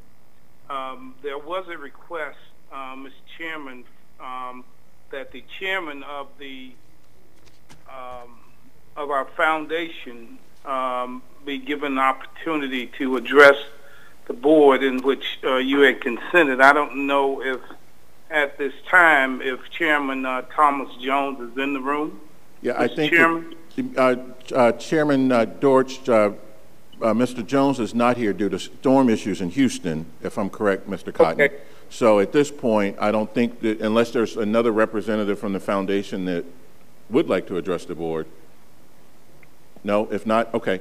There was a request, Mr. Chairman, that the chairman of our foundation be given an opportunity to address the board, in which you had consented. I don't know if at this time if Chairman Thomas Jones is in the room. Yeah, Mr. I think Chairman. Chairman Dortch, Mr. Jones is not here due to storm issues in Houston, if I'm correct, Mr. Cotton. Okay. So at this point, I don't think that, unless there's another representative from the foundation that would like to address the board. No, if not, okay.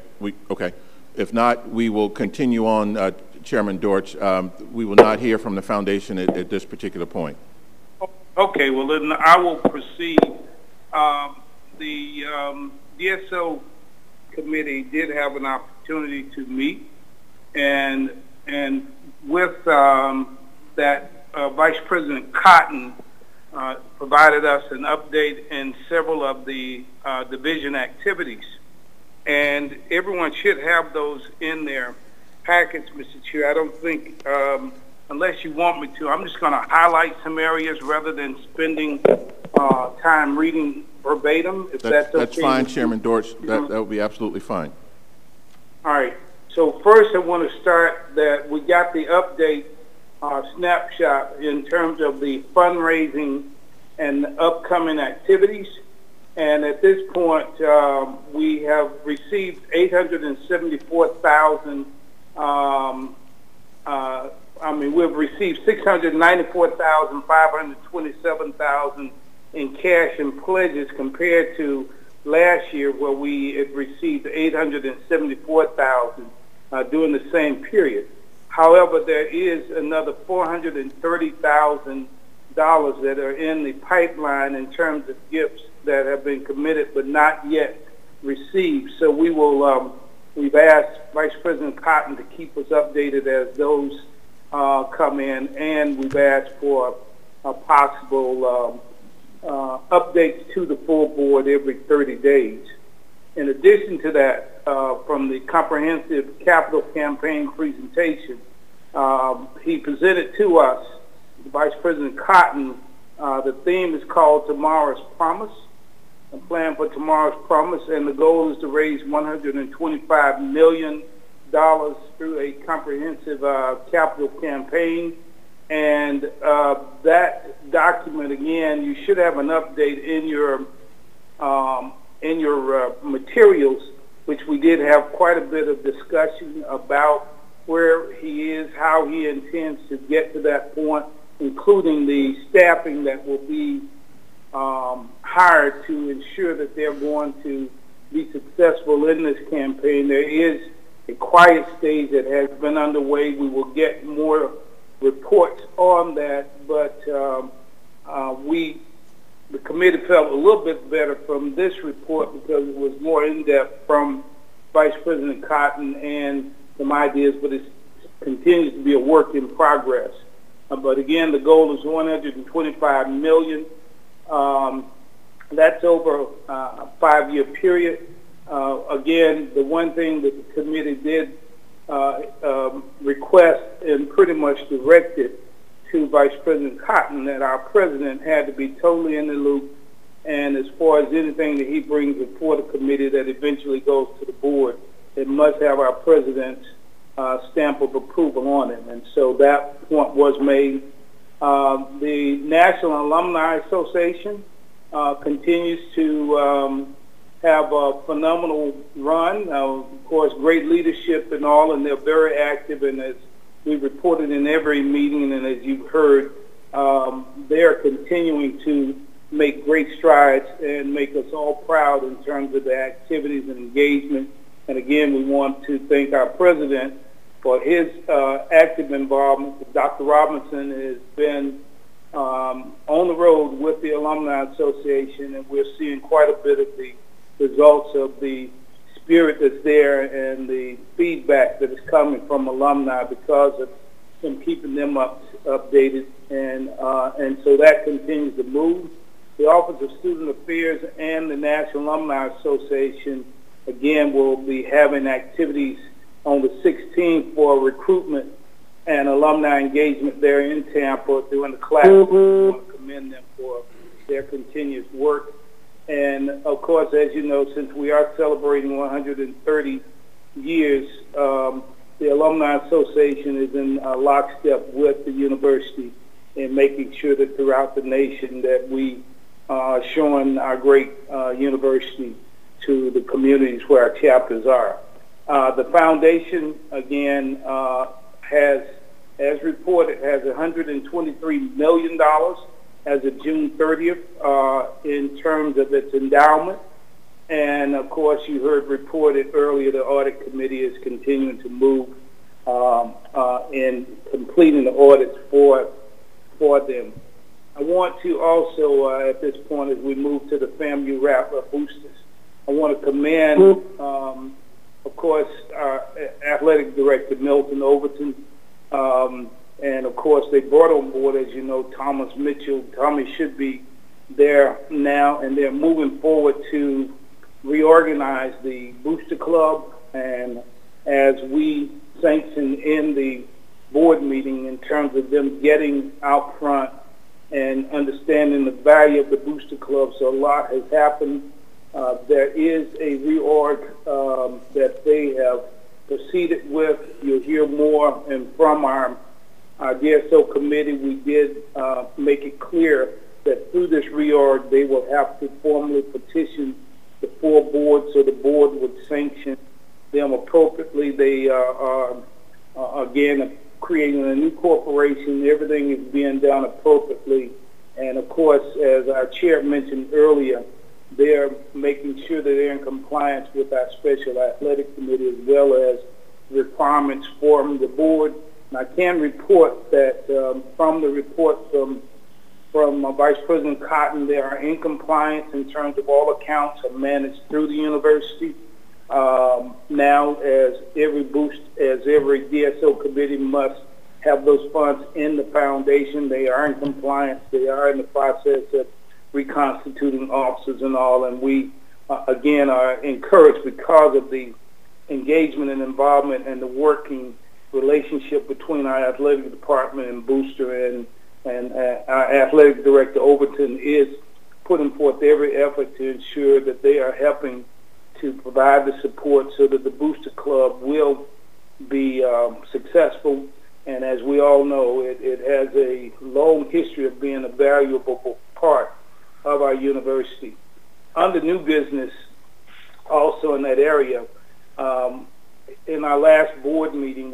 If not, we will continue on, Chairman Dortch. We will not hear from the foundation at this particular point. Okay, well then I will proceed. The DSO committee did have an opportunity to meet, and with that, Vice President Cotton provided us an update in several of the division activities. And everyone should have those in their packets, Mr. Chair. I don't think, unless you want me to, I'm just going to highlight some areas rather than spending time reading verbatim, if that's okay. That's fine, Chairman Dortch. That would be absolutely fine. All right. So first I want to start that we got the update snapshot in terms of the fundraising and upcoming activities. And at this point, we have received 874,000. We've received 694,527,000 in cash and pledges compared to last year, where we had received 874,000 during the same period. However, there is another $430,000 that are in the pipeline in terms of gifts that have been committed but not yet received. So we will, we've asked Vice President Cotton to keep us updated as those come in, and we've asked for possible updates to the full board every 30 days. In addition to that, from the comprehensive capital campaign presentation, he presented to us, Vice President Cotton, the theme is called Tomorrow's Promise, a plan for tomorrow's promise, and the goal is to raise $125 million through a comprehensive capital campaign. And that document, again, you should have an update in your materials, which we did have quite a bit of discussion about where he is, how he intends to get to that point, including the staffing that will be hired to ensure that they're going to be successful in this campaign. There is a quiet stage that has been underway. We will get more reports on that, but the committee felt a little bit better from this report because it was more in-depth from Vice President Cotton and some ideas, but it continues to be a work in progress. But again, the goal is $125 million. That's over a 5-year period. Again, the one thing that the committee did request and pretty much directed to Vice President Cotton that our president had to be totally in the loop, and as far as anything that he brings before the committee that eventually goes to the board, it must have our president's stamp of approval on it. And so that point was made. The National Alumni Association continues to have a phenomenal run. Of course, great leadership and all, and they're very active. And as we reported in every meeting, and as you've heard, they're continuing to make great strides and make us all proud in terms of the activities and engagement. And again, we want to thank our president for his active involvement. Dr. Robinson has been on the road with the Alumni Association, and we're seeing quite a bit of the results of the spirit that's there and the feedback that is coming from alumni because of him keeping them updated, and so that continues to move. The Office of Student Affairs and the National Alumni Association, again, will be having activities on the 16th for recruitment and alumni engagement there in Tampa during the class. We want to commend them for their continuous work. And, of course, as you know, since we are celebrating 130 years, the Alumni Association is in lockstep with the university in making sure that throughout the nation that we are showing our great university to the communities where our chapters are. The foundation, again, has, as reported, has $123 million as of June 30th in terms of its endowment. And, of course, you heard reported earlier the audit committee is continuing to move in completing the audits for them. I want to also, at this point, as we move to the FAMU Rattler boosters, I want to commend, of course, our athletic director, Milton Overton, and, of course, they brought on board, as you know, Thomas Mitchell. Tommy should be there now, and they're moving forward to reorganize the booster club. And as we sanctioned in the board meeting in terms of them getting out front and understanding the value of the booster club, so a lot has happened. There is a reorg that they have proceeded with. You'll hear more, and from our DSO committee, we did make it clear that through this reorg, they will have to formally petition the full board so the board would sanction them appropriately. They are, again, creating a new corporation. Everything is being done appropriately. And, of course, as our chair mentioned earlier, they're making sure that they're in compliance with our special athletic committee as well as requirements from the board. And I can report that from the report from Vice President Cotton, they are in compliance in terms of all accounts are managed through the university. Now, as every DSO committee must have those funds in the foundation, they are in compliance. They are in the process of reconstituting officers and all, and we, again, are encouraged because of the engagement and involvement and the working relationship between our athletic department and booster, and our athletic director, Overton, is putting forth every effort to ensure that they are helping to provide the support so that the booster club will be successful. And as we all know, it has a long history of being a valuable part of our university. Under new business, also in that area, in our last board meeting,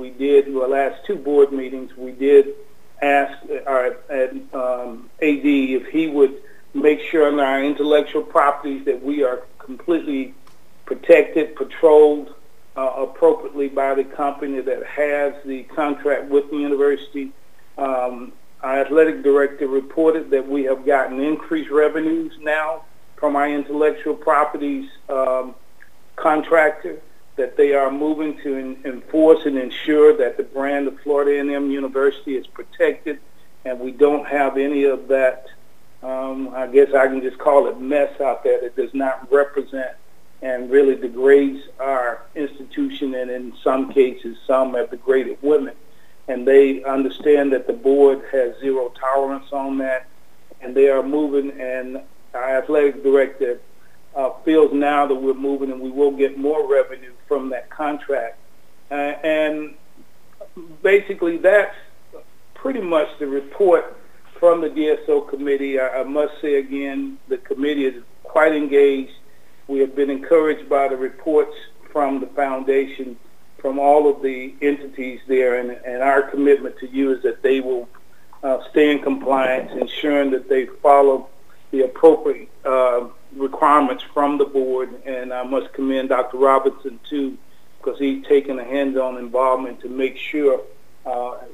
our last two board meetings, we did ask our AD if he would make sure on our intellectual properties that we are completely protected, patrolled appropriately by the company that has the contract with the university. Our athletic director reported that we have gotten increased revenues now from our intellectual properties contractor, that they are moving to enforce and ensure that the brand of Florida A&M University is protected, and we don't have any of that I guess I can just call it mess out there that does not represent and really degrades our institution, and in some cases, some have degraded women. And they understand that the board has zero tolerance on that, and they are moving, and our athletic director feels now that we're moving and we will get more revenue from that contract. And basically that's pretty much the report from the DSO committee. I must say again, the committee is quite engaged. We have been encouraged by the reports from the foundation, from all of the entities there, and our commitment to you is that they will stay in compliance, ensuring that they follow the appropriate requirements from the board. And I must commend Dr. Robinson too, because he's taken a hands-on involvement to make sure,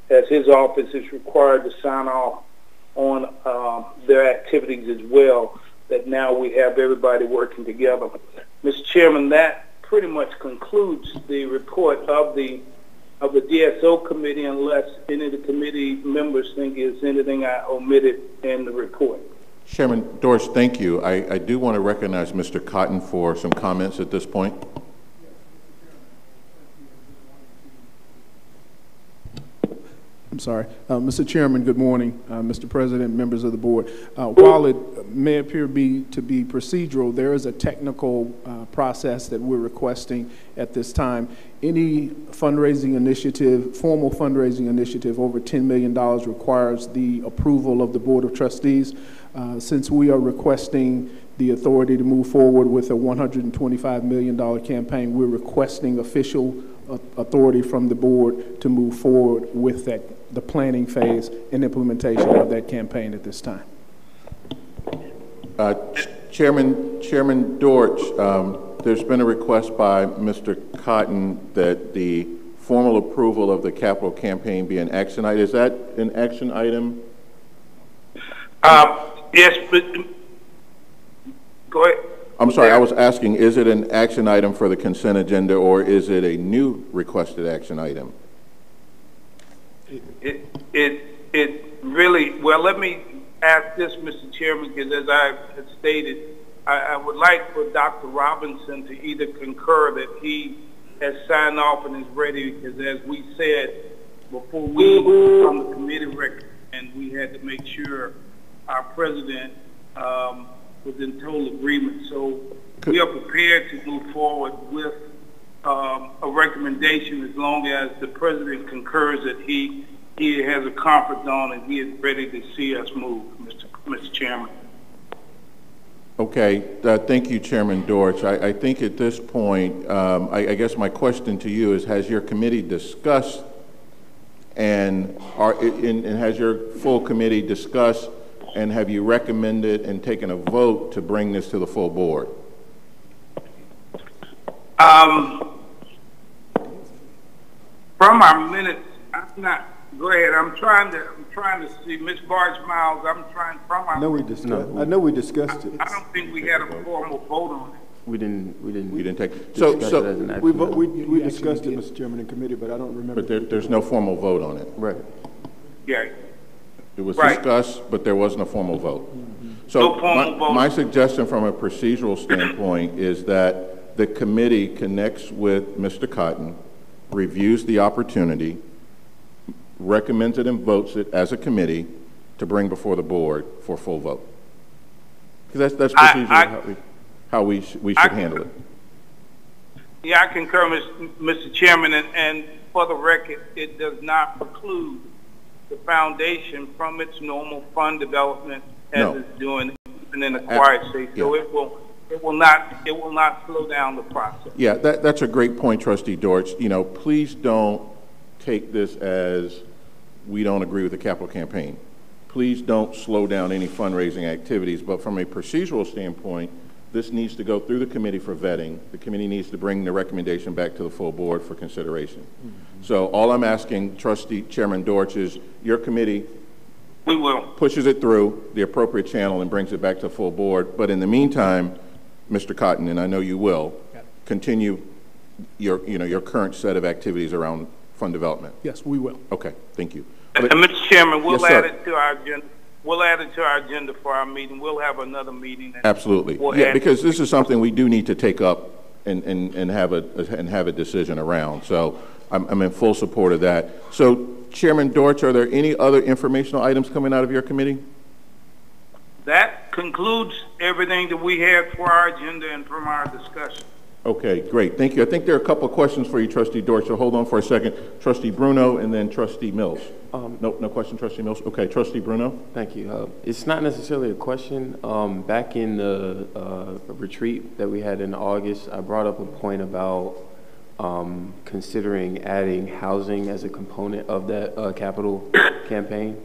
as his office is required to sign off on their activities as well, that now we have everybody working together. Mr. Chairman, that pretty much concludes the report of the DSO committee, unless any of the committee members think there's anything I omitted in the report. Chairman Doris, thank you. I do want to recognize Mr. Cotton for some comments at this point. I'm sorry. Mr. Chairman, good morning. Mr. President, members of the board. While it may appear to be procedural, there is a technical process that we're requesting at this time. Any fundraising initiative, formal fundraising initiative over $10 million requires the approval of the Board of Trustees. Since we are requesting the authority to move forward with a $125 million campaign, we're requesting official authority from the board to move forward with the planning phase and implementation of that campaign at this time. Chairman Dortch, there's been a request by Mr. Cotton that the formal approval of the capital campaign be an action item. Is that an action item? Yes, but go ahead. I'm sorry, I was asking, is it an action item for the consent agenda, or is it a new requested action item? It really, well, let me ask this, Mr. Chairman, because as I had stated, I would like for Dr. Robinson to either concur that he has signed off and is ready, because as we said before we on the committee record, and we had to make sure our president was in total agreement. So we are prepared to move forward with a recommendation as long as the president concurs that he has a comfort zone and he is ready to see us move, Mr. Chairman. Okay, thank you, Chairman Dortch. I think at this point, I guess my question to you is, has your committee discussed and has your full committee discussed and have you recommended and taken a vote to bring this to the full board? From our minutes, I'm not. Go ahead. I'm trying to see Ms. Barge Miles. I'm trying from our. I know we discussed it. I don't think we had a formal vote on it. We didn't take. So we discussed it, Mr. Chairman, in committee, but I don't remember. But there's no formal vote on it. Right. Yeah. It was discussed, but there wasn't a formal vote. So no formal vote. My suggestion from a procedural standpoint is that the committee connects with Mr. Cotton, reviews the opportunity, recommends it and votes it as a committee to bring before the board for full vote. Because that's procedurally how we should handle it. Yeah, I concur, Mr. Chairman, and for the record, it does not preclude the foundation from its normal fund development as it's doing in an acquired state. So it will not slow down the process. Yeah, that's a great point, Trustee Dortch. You know, please don't take this as we don't agree with the capital campaign. Please don't slow down any fundraising activities, but from a procedural standpoint, this needs to go through the committee for vetting. The committee needs to bring the recommendation back to the full board for consideration. So all I'm asking, Chairman Dortch, is your committee pushes it through the appropriate channel and brings it back to the full board. But in the meantime, Mr. Cotton, and I know you will, continue your current set of activities around fund development. Yes, we will. Okay, thank you. Mr. Chairman, we'll add it to our agenda we'll add it to our agenda for our meeting. We'll have another meeting. Absolutely. We'll Yeah, because this is something we do need to take up and have a decision around. So I'm in full support of that. So Chairman Dortch, are there any other informational items coming out of your committee? That concludes everything that we had for our agenda and from our discussion. Okay, great. Thank you. I think there are a couple of questions for you, Trustee Dortch, so hold on for a second. Trustee Bruno and then Trustee Mills. No question, Trustee Mills. Okay, Trustee Bruno. Thank you. It's not necessarily a question. Back in the retreat that we had in August, I brought up a point about considering adding housing as a component of that capital campaign.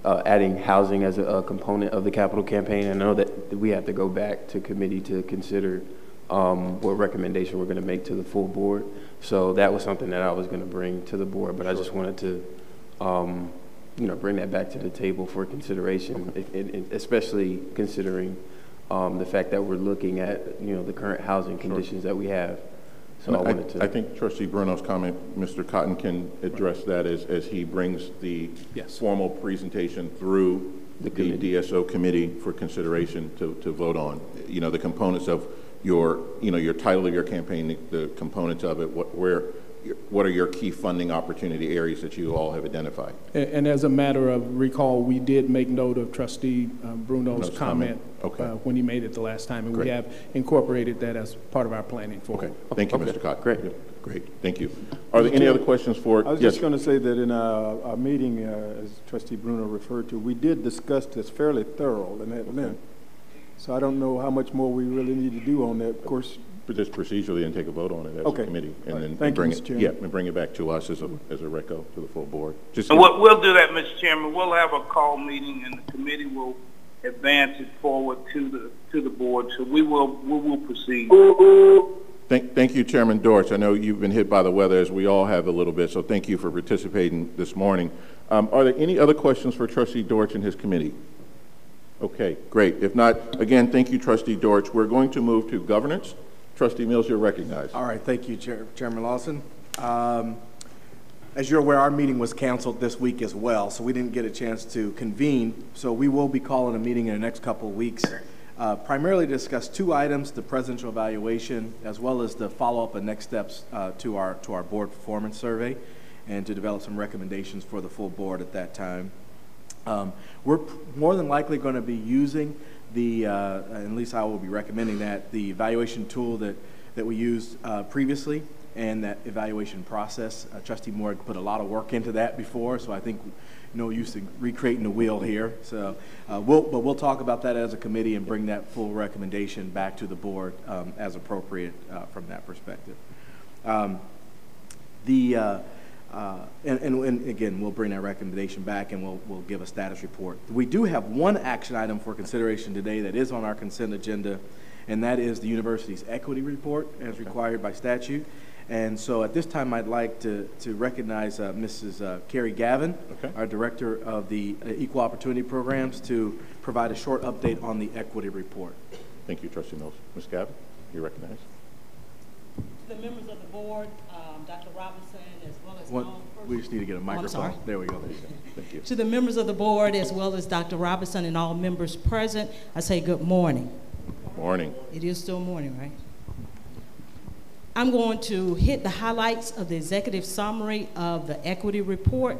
Adding housing as a component of the capital campaign. I know that we have to go back to committee to consider what recommendation we're going to make to the full board. So that was something that I was going to bring to the board, but I just wanted to, bring that back to the table for consideration, especially considering the fact that we're looking at, the current housing conditions that we have. So I think Trustee Bruno's comment, Mr. Cotton can address that as he brings the formal presentation through the DSO committee for consideration to vote on. The components of your title of your campaign, the components of it, what are your key funding opportunity areas that you all have identified? And as a matter of recall, we did make note of Trustee Bruno's comment when he made it the last time, and we have incorporated that as part of our planning for. Okay, thank you, Mr. Cotton. Great, thank you. Are there any other questions for? I was just going to say that in our meeting, as Trustee Bruno referred to, we did discuss this fairly thorough and at length. So I don't know how much more we really need to do on that. Of course, but just procedurally and take a vote on it as a committee, and then bring it back to us as a reco to the full board. And we'll do that, Mr. Chairman. We'll have a call meeting, and the committee will advance it forward to the board. So we will proceed. Thank you, Chairman Dortch. I know you've been hit by the weather, as we all have a little bit. So thank you for participating this morning. Are there any other questions for Trustee Dortch and his committee? Okay, great. If not, again, thank you, Trustee Dortch. We're going to move to governance. Trustee Mills, you're recognized. All right, thank you, Chairman Lawson. As you're aware, our meeting was canceled this week as well, so we didn't get a chance to convene. So we will be calling a meeting in the next couple of weeks, primarily to discuss two items: the presidential evaluation, as well as the follow-up and next steps to our board performance survey, and to develop some recommendations for the full board at that time. We're more than likely going to be using at least I will be recommending that, the evaluation tool that we used previously, and that evaluation process. Trustee Moore had put a lot of work into that before, so I think no use in recreating the wheel here. So we'll talk about that as a committee and bring that full recommendation back to the board as appropriate from that perspective. And again, we'll bring that recommendation back, and we'll give a status report. We do have one action item for consideration today that is on our consent agenda, and that is the university's equity report as required by statute. And so at this time, I'd like to recognize Mrs. Carrie Gavin, our Director of the Equal Opportunity Programs, to provide a short update on the equity report. Thank you, Trustee Mills. Ms. Gavin, you're recognized. To the members of the board, Dr. Robinson, as well as we just need to get a microphone. Oh, there we go. Thank you. To the members of the board, as well as Dr. Robinson and all members present, I say good morning. Good morning. It is still morning, right? I'm going to hit the highlights of the executive summary of the equity report.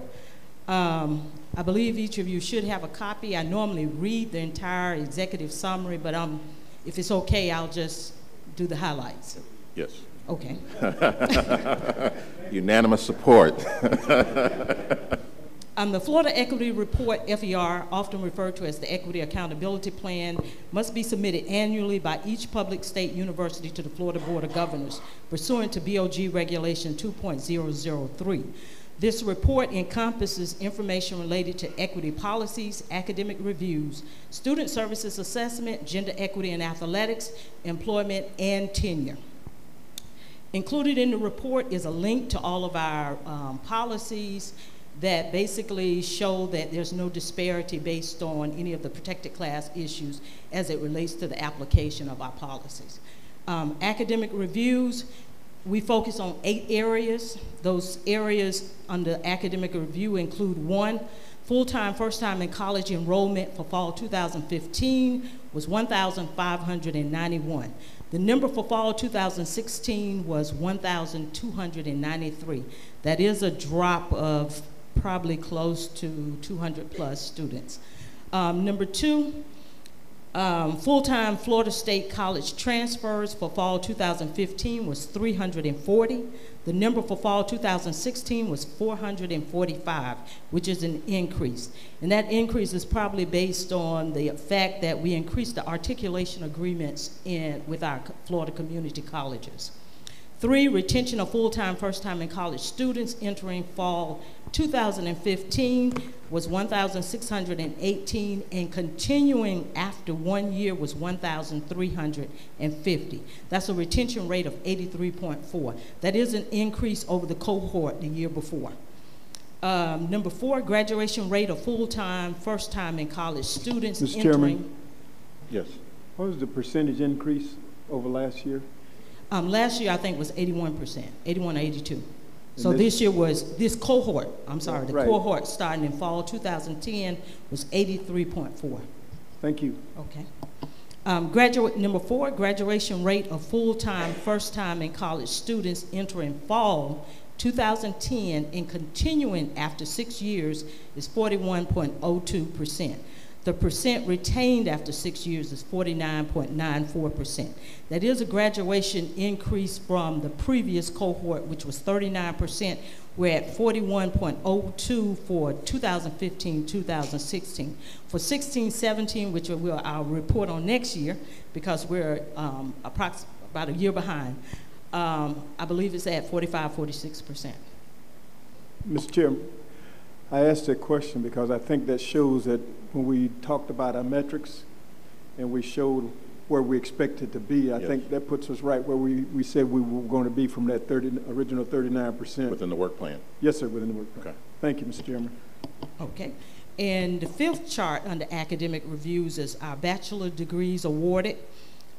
I believe each of you should have a copy. I normally read the entire executive summary, but if it's okay, I'll just do the highlights. Yes. Okay. Unanimous support. The Florida Equity Report, FER, often referred to as the Equity Accountability Plan, must be submitted annually by each public state university to the Florida Board of Governors, pursuant to BOG Regulation 2.003. This report encompasses information related to equity policies, academic reviews, student services assessment, gender equity in athletics, employment, and tenure. Included in the report is a link to all of our policies that basically show that there's no disparity based on any of the protected class issues as it relates to the application of our policies. Academic reviews, we focus on 8 areas. Those areas under academic review include: 1, Full-time, first-time in college enrollment for fall 2015 was 1,591. The number for fall 2016 was 1,293. That is a drop of probably close to 200 plus students. Number two, full-time Florida State College transfers for fall 2015 was 340. The number for fall 2016 was 445, which is an increase. And that increase is probably based on the fact that we increased the articulation agreements with our Florida community colleges. 3, retention of full-time, first-time in college students entering fall 2015 was 1,618, and continuing after 1 year was 1,350. That's a retention rate of 83.4. That is an increase over the cohort the year before. Number 4, graduation rate of full-time, first-time in college students Mr. entering. Chairman? Yes. What was the percentage increase over last year? Last year, I think, was 81%, 81 or 82. So And this year was, this cohort, I'm sorry, the Right. cohort starting in fall 2010 was 83.4. Thank you. Okay. Number 4, graduation rate of full-time, first-time in college students entering fall 2010 and continuing after 6 years is 41.02%. The percent retained after 6 years is 49.94%. That is a graduation increase from the previous cohort, which was 39%. We're at 41.02 for 2015-2016. For 16-17, which I'll report on next year because we're about a year behind, I believe it's at 45-46%. Mr. Chairman, I asked that question because I think that shows that when we talked about our metrics and we showed where we expected to be, I think that puts us right where we said we were going to be from that original 39%. Within the work plan? Yes, sir, within the work plan. Okay. Thank you, Mr. Chairman. Okay. And the 5th chart under academic reviews is our bachelor degrees awarded.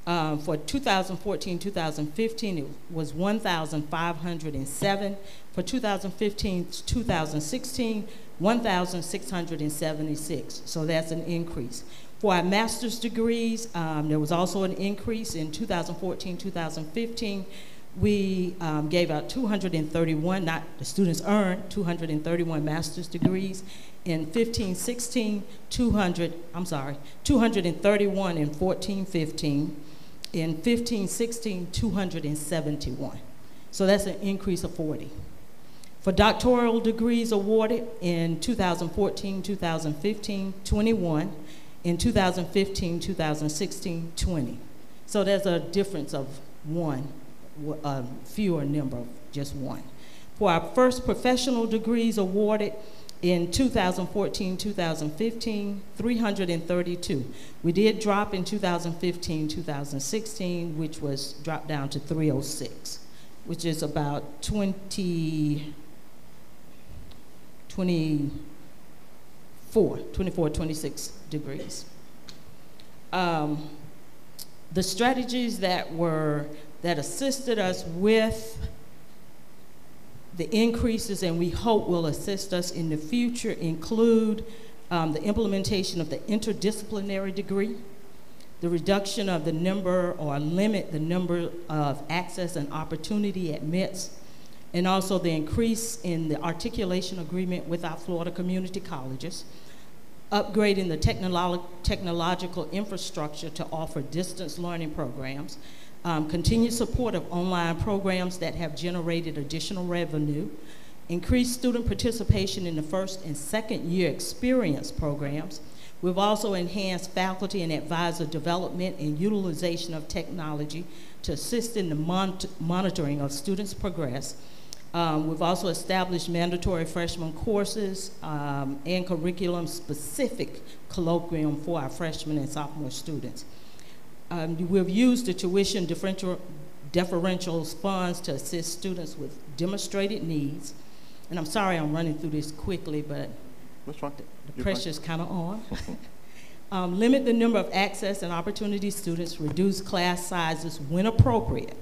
For 2014-2015, it was 1,507. For 2015-2016, 1,676. So that's an increase. For our master's degrees, there was also an increase in 2014-2015. We gave out 231, not the students earned 231 master's degrees. In 15-16, 231 in 14-15. In 15-16, 271. So that's an increase of 40. For doctoral degrees awarded in 2014-2015, 21. In 2015-2016, 20. So there's a difference of 1, a fewer number of just 1. For our first professional degrees awarded in 2014-2015, 332. We did drop in 2015-2016, which was dropped down to 306, which is about 24, 26 degrees. The strategies that assisted us with the increases and we hope will assist us in the future include the implementation of the interdisciplinary degree, the reduction of the number or limit the number of access and opportunity at MITS, and also the increase in the articulation agreement with our Florida community colleges, upgrading the technological infrastructure to offer distance learning programs, continued support of online programs that have generated additional revenue, increased student participation in the first and second year experience programs. We've also enhanced faculty and advisor development and utilization of technology to assist in the monitoring of students' progress. We've also established mandatory freshman courses and curriculum-specific colloquium for our freshman and sophomore students. We've used the tuition differentials funds to assist students with demonstrated needs. And I'm sorry I'm running through this quickly, but the pressure's kind of on. Limit the number of access and opportunity students, reduce class sizes when appropriate.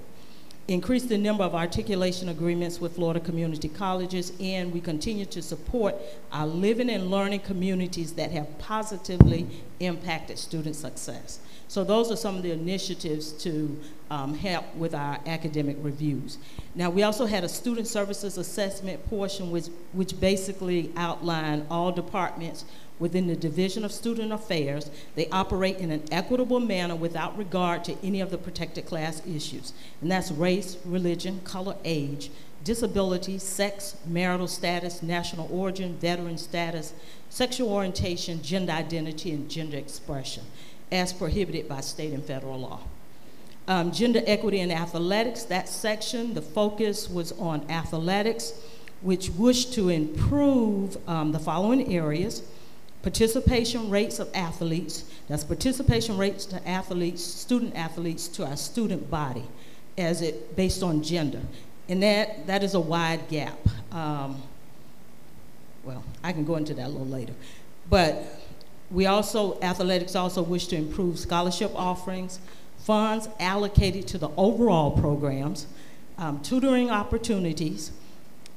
increased the number of articulation agreements with Florida community colleges, and we continue to support our living and learning communities that have positively impacted student success. So those are some of the initiatives to help with our academic reviews. Now, we also had a student services assessment portion which basically outlined all departments within the Division of Student Affairs. They operate in an equitable manner without regard to any of the protected class issues. And that's race, religion, color, age, disability, sex, marital status, national origin, veteran status, sexual orientation, gender identity, and gender expression, as prohibited by state and federal law. Gender equity in athletics, that section, the focus was on athletics, which wished to improve the following areas: participation rates of athletes, that's participation rates to athletes, student athletes, to our student body, as it based on gender. And that is a wide gap. Well, I can go into that a little later. But we also, athletics also wish to improve scholarship offerings, funds allocated to the overall programs, tutoring opportunities,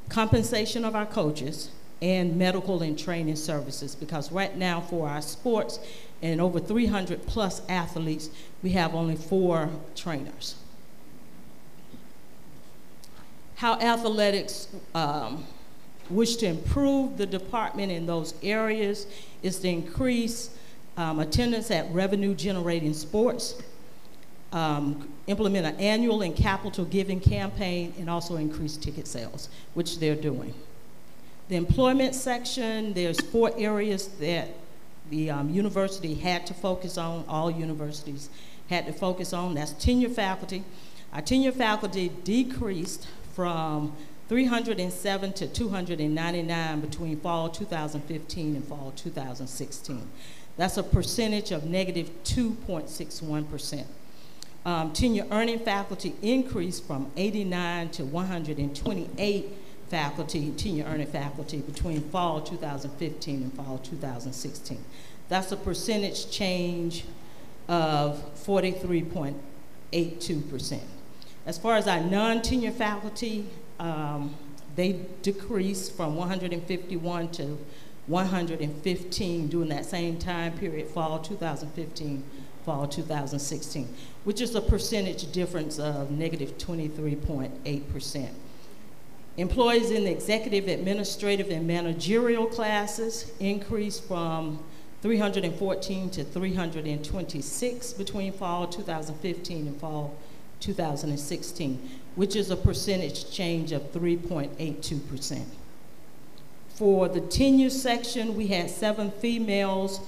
compensation of our coaches, and medical and training services, because right now for our sports and over 300 plus athletes, we have only 4 trainers. How athletics wish to improve the department in those areas is to increase attendance at revenue generating sports, implement an annual and capital giving campaign, and also increase ticket sales, which they're doing. The employment section, there's 4 areas that the university had to focus on, all universities had to focus on. That's tenure faculty. Our tenure faculty decreased from 307 to 299 between fall 2015 and fall 2016. That's a percentage of negative 2.61%. Tenure earning faculty increased from 89 to 128 faculty, tenure earning faculty, between fall 2015 and fall 2016. That's a percentage change of 43.82%. As far as our non-tenure faculty, they decreased from 151 to 115 during that same time period, fall 2015, fall 2016, which is a percentage difference of negative 23.8%. Employees in the executive, administrative, and managerial classes increased from 314 to 326 between fall 2015 and fall 2016, which is a percentage change of 3.82%. For the tenure section, we had 7 females,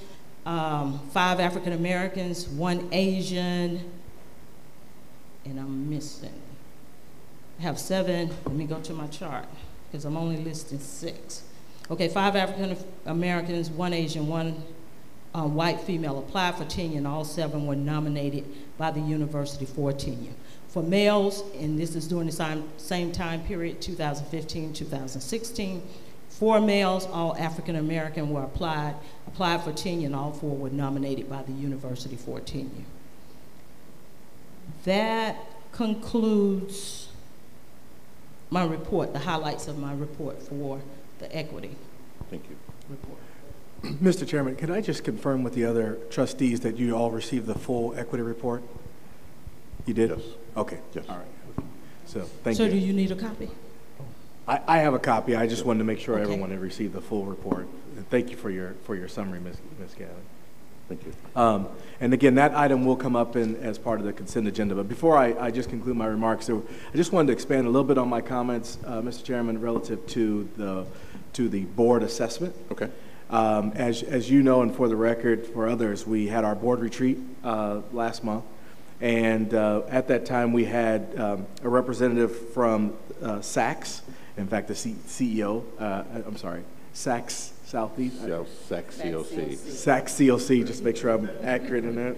5 African Americans, 1 Asian, and I'm missing. I have 7, let me go to my chart, because I'm only listing 6. Okay, 5 African Americans, 1 Asian, 1 white female applied for tenure, and all 7 were nominated by the university for tenure. For males, and this is during the same time period, 2015, 2016, 4 males, all African American, were applied for tenure, and all 4 were nominated by the university for tenure. That concludes my report, the highlights of my report for the equity. Thank you. Report. Mr. Chairman, can I just confirm with the other trustees that you all received the full equity report? You did? Yes. Okay. Yes. All right. So thank you. So do you need a copy? I have a copy. I just wanted to make sure Okay. everyone had received the full report. And thank you for your summary, Ms. Gavin. Thank you. And again, that item will come up as part of the consent agenda. But before I just conclude my remarks, I just wanted to expand a little bit on my comments, Mr. Chairman, relative to the board assessment. Okay. As you know, and for the record, for others, we had our board retreat last month. And at that time, we had a representative from SACS, in fact, the CEO, I'm sorry, SACS Southeast. SACS COC. SACS COC, just to make sure I'm accurate in that.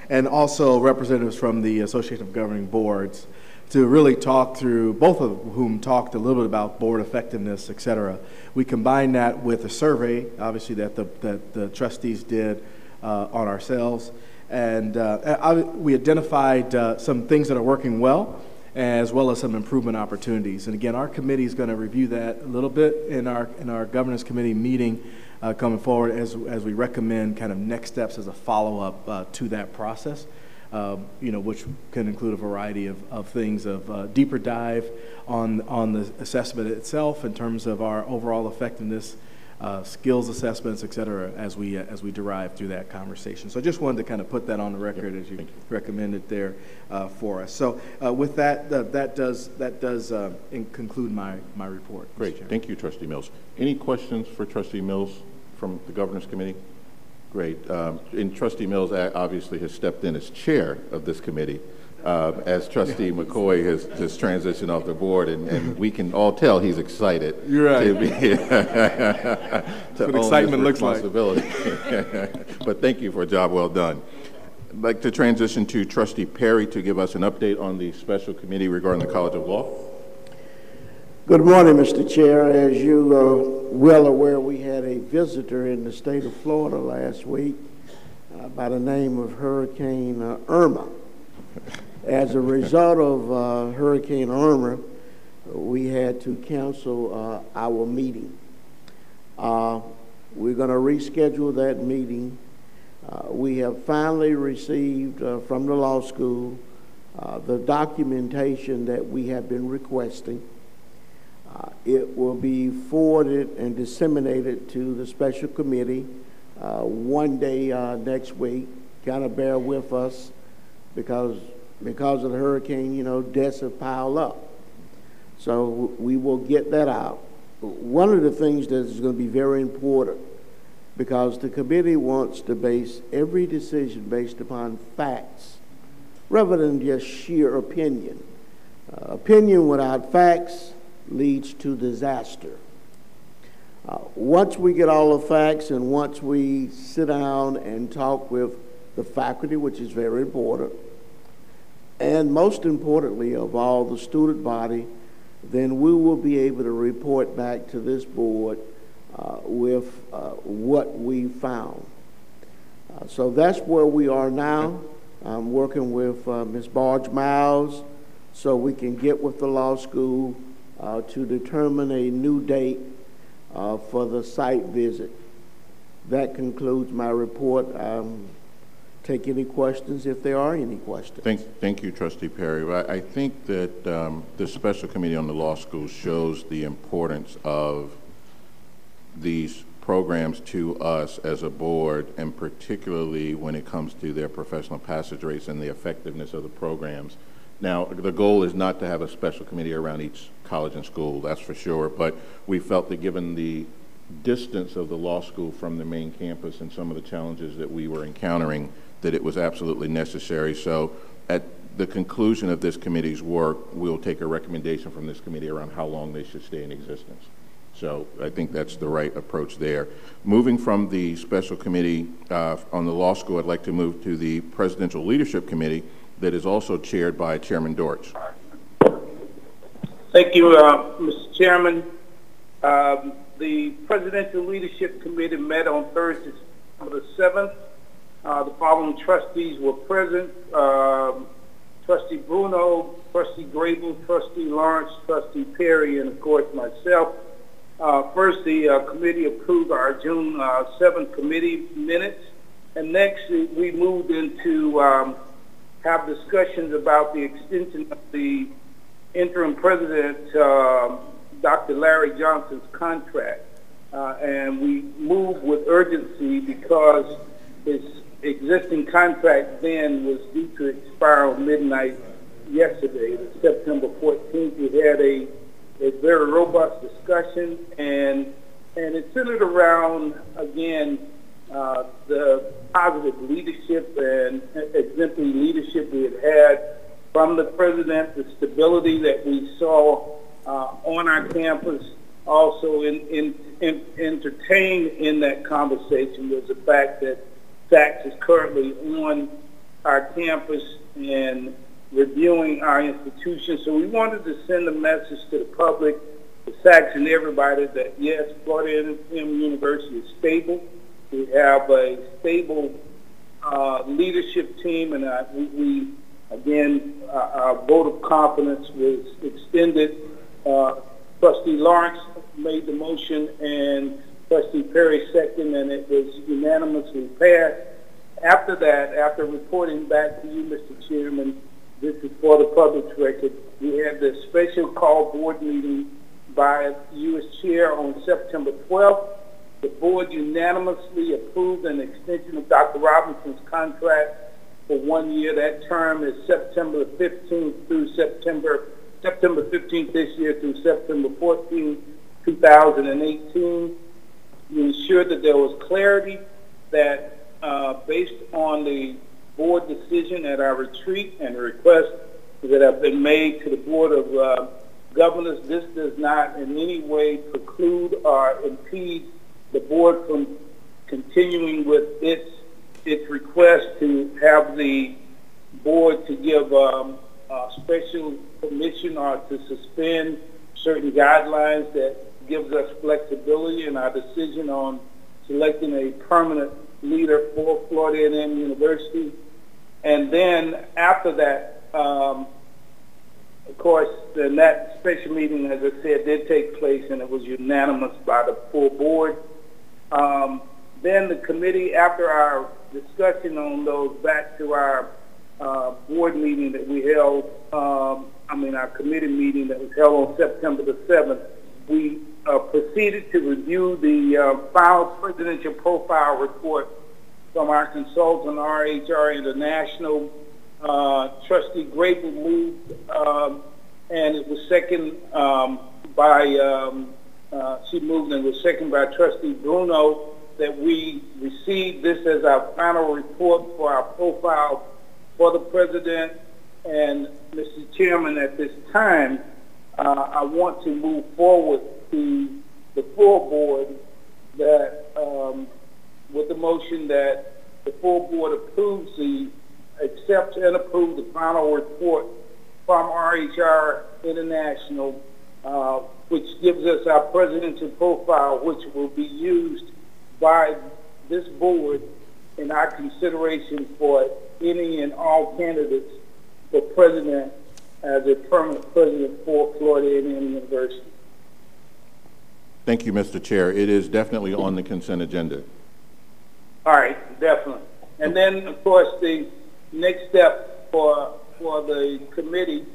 And also representatives from the Association of Governing Boards to really talk through, both of whom talked a little bit about board effectiveness, et cetera. We combined that with a survey, obviously, that the trustees did on ourselves. And we identified some things that are working well, as well as some improvement opportunities. And again, our committee is going to review that a little bit in our governance committee meeting coming forward as we recommend kind of next steps as a follow-up to that process, which can include a variety of things, of deeper dive on the assessment itself in terms of our overall effectiveness, skills assessments, et cetera, as we derive through that conversation. So I just wanted to kind of put that on the record as you recommended there for us. So with that, that does conclude my report. Great. Thank you, Trustee Mills. Any questions for Trustee Mills from the Governance Committee? Great. And Trustee Mills obviously has stepped in as chair of this committee. As Trustee McCoy has transitioned off the board, and we can all tell he's excited. You're right. To be to own excitement this responsibility. But thank you for a job well done. I'd like to transition to Trustee Perry to give us an update on the special committee regarding the College of Law. Good morning, Mr. Chair. As you are well aware, we had a visitor in the state of Florida last week by the name of Hurricane Irma. As a result of Hurricane Irma, we had to cancel our meeting. We're going to reschedule that meeting. We have finally received from the law school the documentation that we have been requesting. It will be forwarded and disseminated to the special committee one day next week. Kind of bear with us because of the hurricane, deaths have piled up. So we will get that out. One of the things that is going to be very important, because the committee wants to base every decision based upon facts rather than just sheer opinion. Opinion without facts leads to disaster. Once we get all the facts and once we sit down and talk with the faculty, which is very important, and most importantly of all, the student body, then we will be able to report back to this board with what we found. So that's where we are now. I'm working with Ms. Barge-Miles so we can get with the law school to determine a new date for the site visit. That concludes my report. Take any questions if there are any questions. Thank you, Trustee Perry. I think that the Special Committee on the Law School shows the importance of these programs to us as a board, and particularly when it comes to their professional passage rates and the effectiveness of the programs. Now, the goal is not to have a special committee around each college and school, that's for sure, but we felt that given the distance of the law school from the main campus and some of the challenges that we were encountering, that it was absolutely necessary. So at the conclusion of this committee's work, we'll take a recommendation from this committee around how long they should stay in existence. So I think that's the right approach there. Moving from the special committee on the law school, I'd like to move to the Presidential Leadership Committee that is also chaired by Chairman Dortch. Thank you, Mr. Chairman. The Presidential Leadership Committee met on Thursday, September the 7th. The following trustees were present: Trustee Bruno, Trustee Grable, Trustee Lawrence, Trustee Perry, and of course myself. First, the committee approved our June 7th committee minutes, and next we moved into have discussions about the extension of the interim president, Dr. Larry Johnson's contract. And we moved with urgency because his existing contract then was due to expire on midnight yesterday, September 14th. We had a very robust discussion, and it centered around, again, the positive leadership and exemplary leadership we had from the president, the stability that we saw on our campus. Also entertained in that conversation was the fact that SACS is currently on our campus and reviewing our institution. So we wanted to send a message to the public, the SACS and everybody, that yes, Florida A&M University is stable. We have a stable leadership team, and we again, our vote of confidence was extended. Trustee Lawrence made the motion, and Trustee Perry seconded, and it was unanimously passed. After that, after reporting back to you, Mr. Chairman, this is for the public's record, we had the special call board meeting by you as chair on September 12th. The board unanimously approved an extension of Dr. Robinson's contract for 1 year. That term is September 15th through September 15th this year through September 14th, 2018. We ensured that there was clarity that based on the board decision at our retreat and the requests that have been made to the Board of Governors, this does not in any way preclude or impede the board from continuing with its request to have the board to give special permission or to suspend certain guidelines that gives us flexibility in our decision on selecting a permanent leader for Florida A&M University. And then after that, of course, then that special meeting, as I said, did take place, and it was unanimous by the full board. Then the committee, after our discussion on those, back to our board meeting that we held, our committee meeting that was held on September the 7th, we proceeded to review the final presidential profile report from our consultant, RHR International. Trustee Grable moved, and it was second by, she moved and was second by Trustee Bruno, that we received this as our final report for our profile for the president. And Mr. Chairman, at this time, I want to move forward to the full board that with the motion that the full board accepts and approves the final report from RHR International, which gives us our presidential profile, which will be used by this board in our consideration for any and all candidates for president as a permanent president for Florida A&M University. Thank you, Mr. Chair. It is definitely on the consent agenda. All right, definitely. And then, of course, the next step for the committee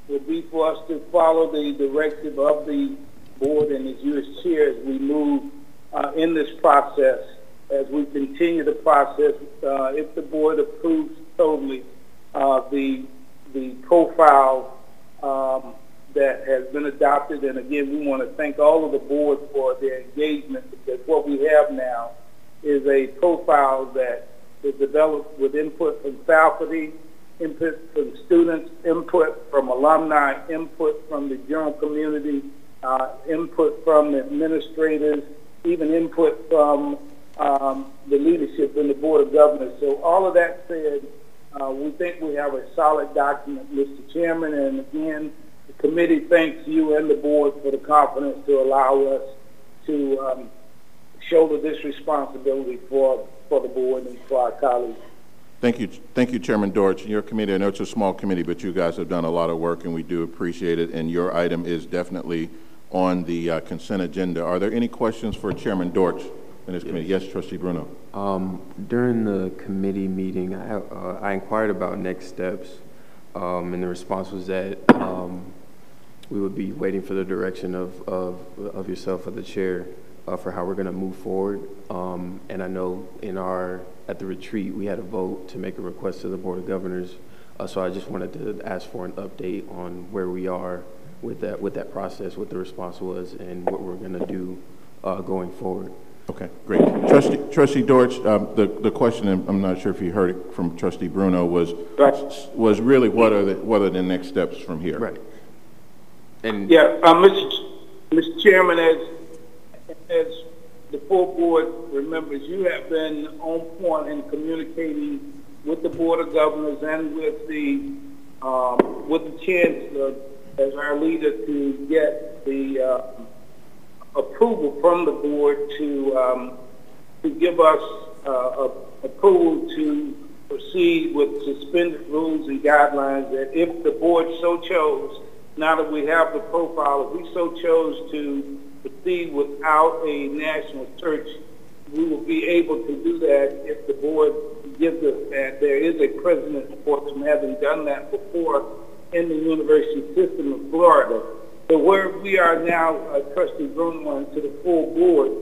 would be for us to follow the directive of the board and as you as chair as we move in this process, as we continue the process. If the board approves totally the profile that has been adopted, and again, we want to thank all of the board for their engagement, because what we have now is a profile that is developed with input from faculty, input from students, input from alumni, input from the general community, input from the administrators, even input from the leadership in the Board of Governors. So all of that said, we think we have a solid document, Mr. Chairman, and again, the committee thanks you and the board for the confidence to allow us to shoulder this responsibility for the board and for our colleagues. Thank you, Chairman Dortch. Your committee, I know it's a small committee, but you guys have done a lot of work, and we do appreciate it, and your item is definitely on the consent agenda. Are there any questions for Chairman Dortch in this committee? Yes, Trustee Bruno. During the committee meeting, I inquired about next steps, and the response was that we would be waiting for the direction of yourself, of the chair, for how we're going to move forward. And I know at the retreat, we had a vote to make a request to the Board of Governors. So I just wanted to ask for an update on where we are with that process, what the response was, and what we're going to do going forward. Okay, great. Trustee Dortch, the question, I'm not sure if you heard it from Trustee Bruno, was really what are the next steps from here? Right. And yeah, Mr. Chairman, as the full board remembers, you have been on point in communicating with the Board of Governors and with the Chancellor as our leader to get the approval from the board to give us approval to proceed with suspended rules and guidelines that if the board so chose, now that we have the profile, if we so chose to proceed without a national search, we will be able to do that if the board gives us that. There is a precedent for them having done that before in the university system of Florida. So where we are now, Trustee Bruno, and to the full board,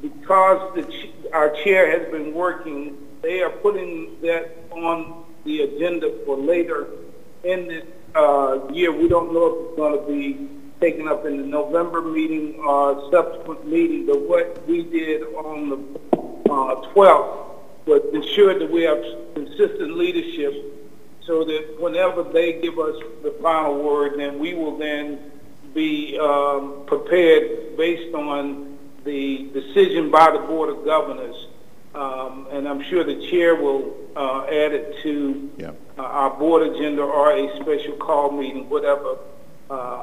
because our chair has been working, they are putting that on the agenda for later in this year. We don't know if it's going to be taken up in the November meeting or subsequent meeting, but what we did on the 12th was ensure that we have consistent leadership so that whenever they give us the final word, then we will then be prepared based on the decision by the Board of Governors. And I'm sure the chair will add it to our board agenda or a special call meeting, whatever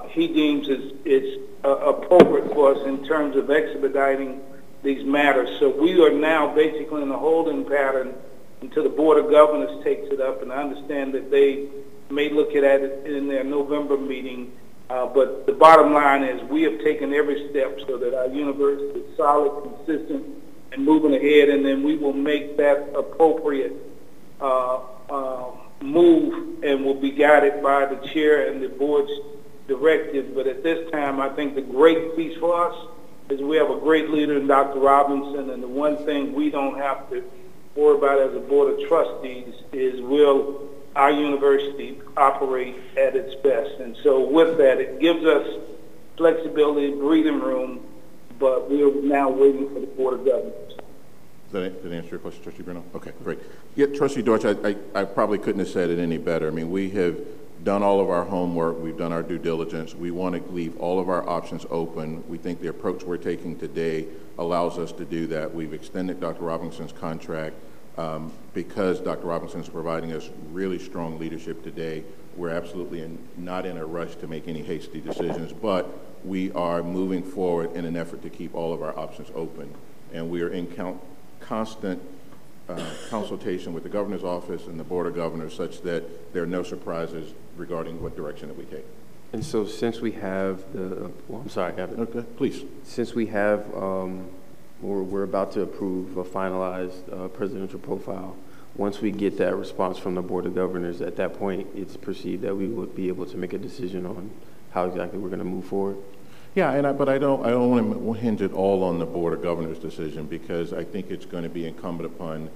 he deems is appropriate for us in terms of expediting these matters. So we are now basically in a holding pattern until the Board of Governors takes it up, and I understand that they may look at it in their November meeting. But the bottom line is we have taken every step so that our university is solid, consistent, and moving ahead, and then we will make that appropriate move and will be guided by the chair and the board's directive. But at this time, I think the great piece for us is we have a great leader in Dr. Robinson, and the one thing we don't have to worry about as a board of trustees is will our university operate at its best. And so with that, it gives us flexibility, breathing room, but we're now waiting for the Board of Governors. Did that answer your question, Trustee Bruno? Okay, great. Yeah, Trustee Deutsch, I probably couldn't have said it any better. I mean, we have done all of our homework. We've done our due diligence. We want to leave all of our options open. We think the approach we're taking today allows us to do that. We've extended Dr. Robinson's contract because Dr. Robinson is providing us really strong leadership today. We're absolutely not in a rush to make any hasty decisions, but we are moving forward in an effort to keep all of our options open. And we are in constant consultation with the governor's office and the Board of Governors such that there are no surprises regarding what direction that we take. And so since we have the, well, I'm sorry, have it. Okay, please. Since we have, we're about to approve a finalized presidential profile. Once we get that response from the Board of Governors, at that point, it's perceived that we would be able to make a decision on how exactly we're going to move forward. Yeah, but I don't want to hinge it all on the Board of Governors' decision, because I think it's going to be incumbent upon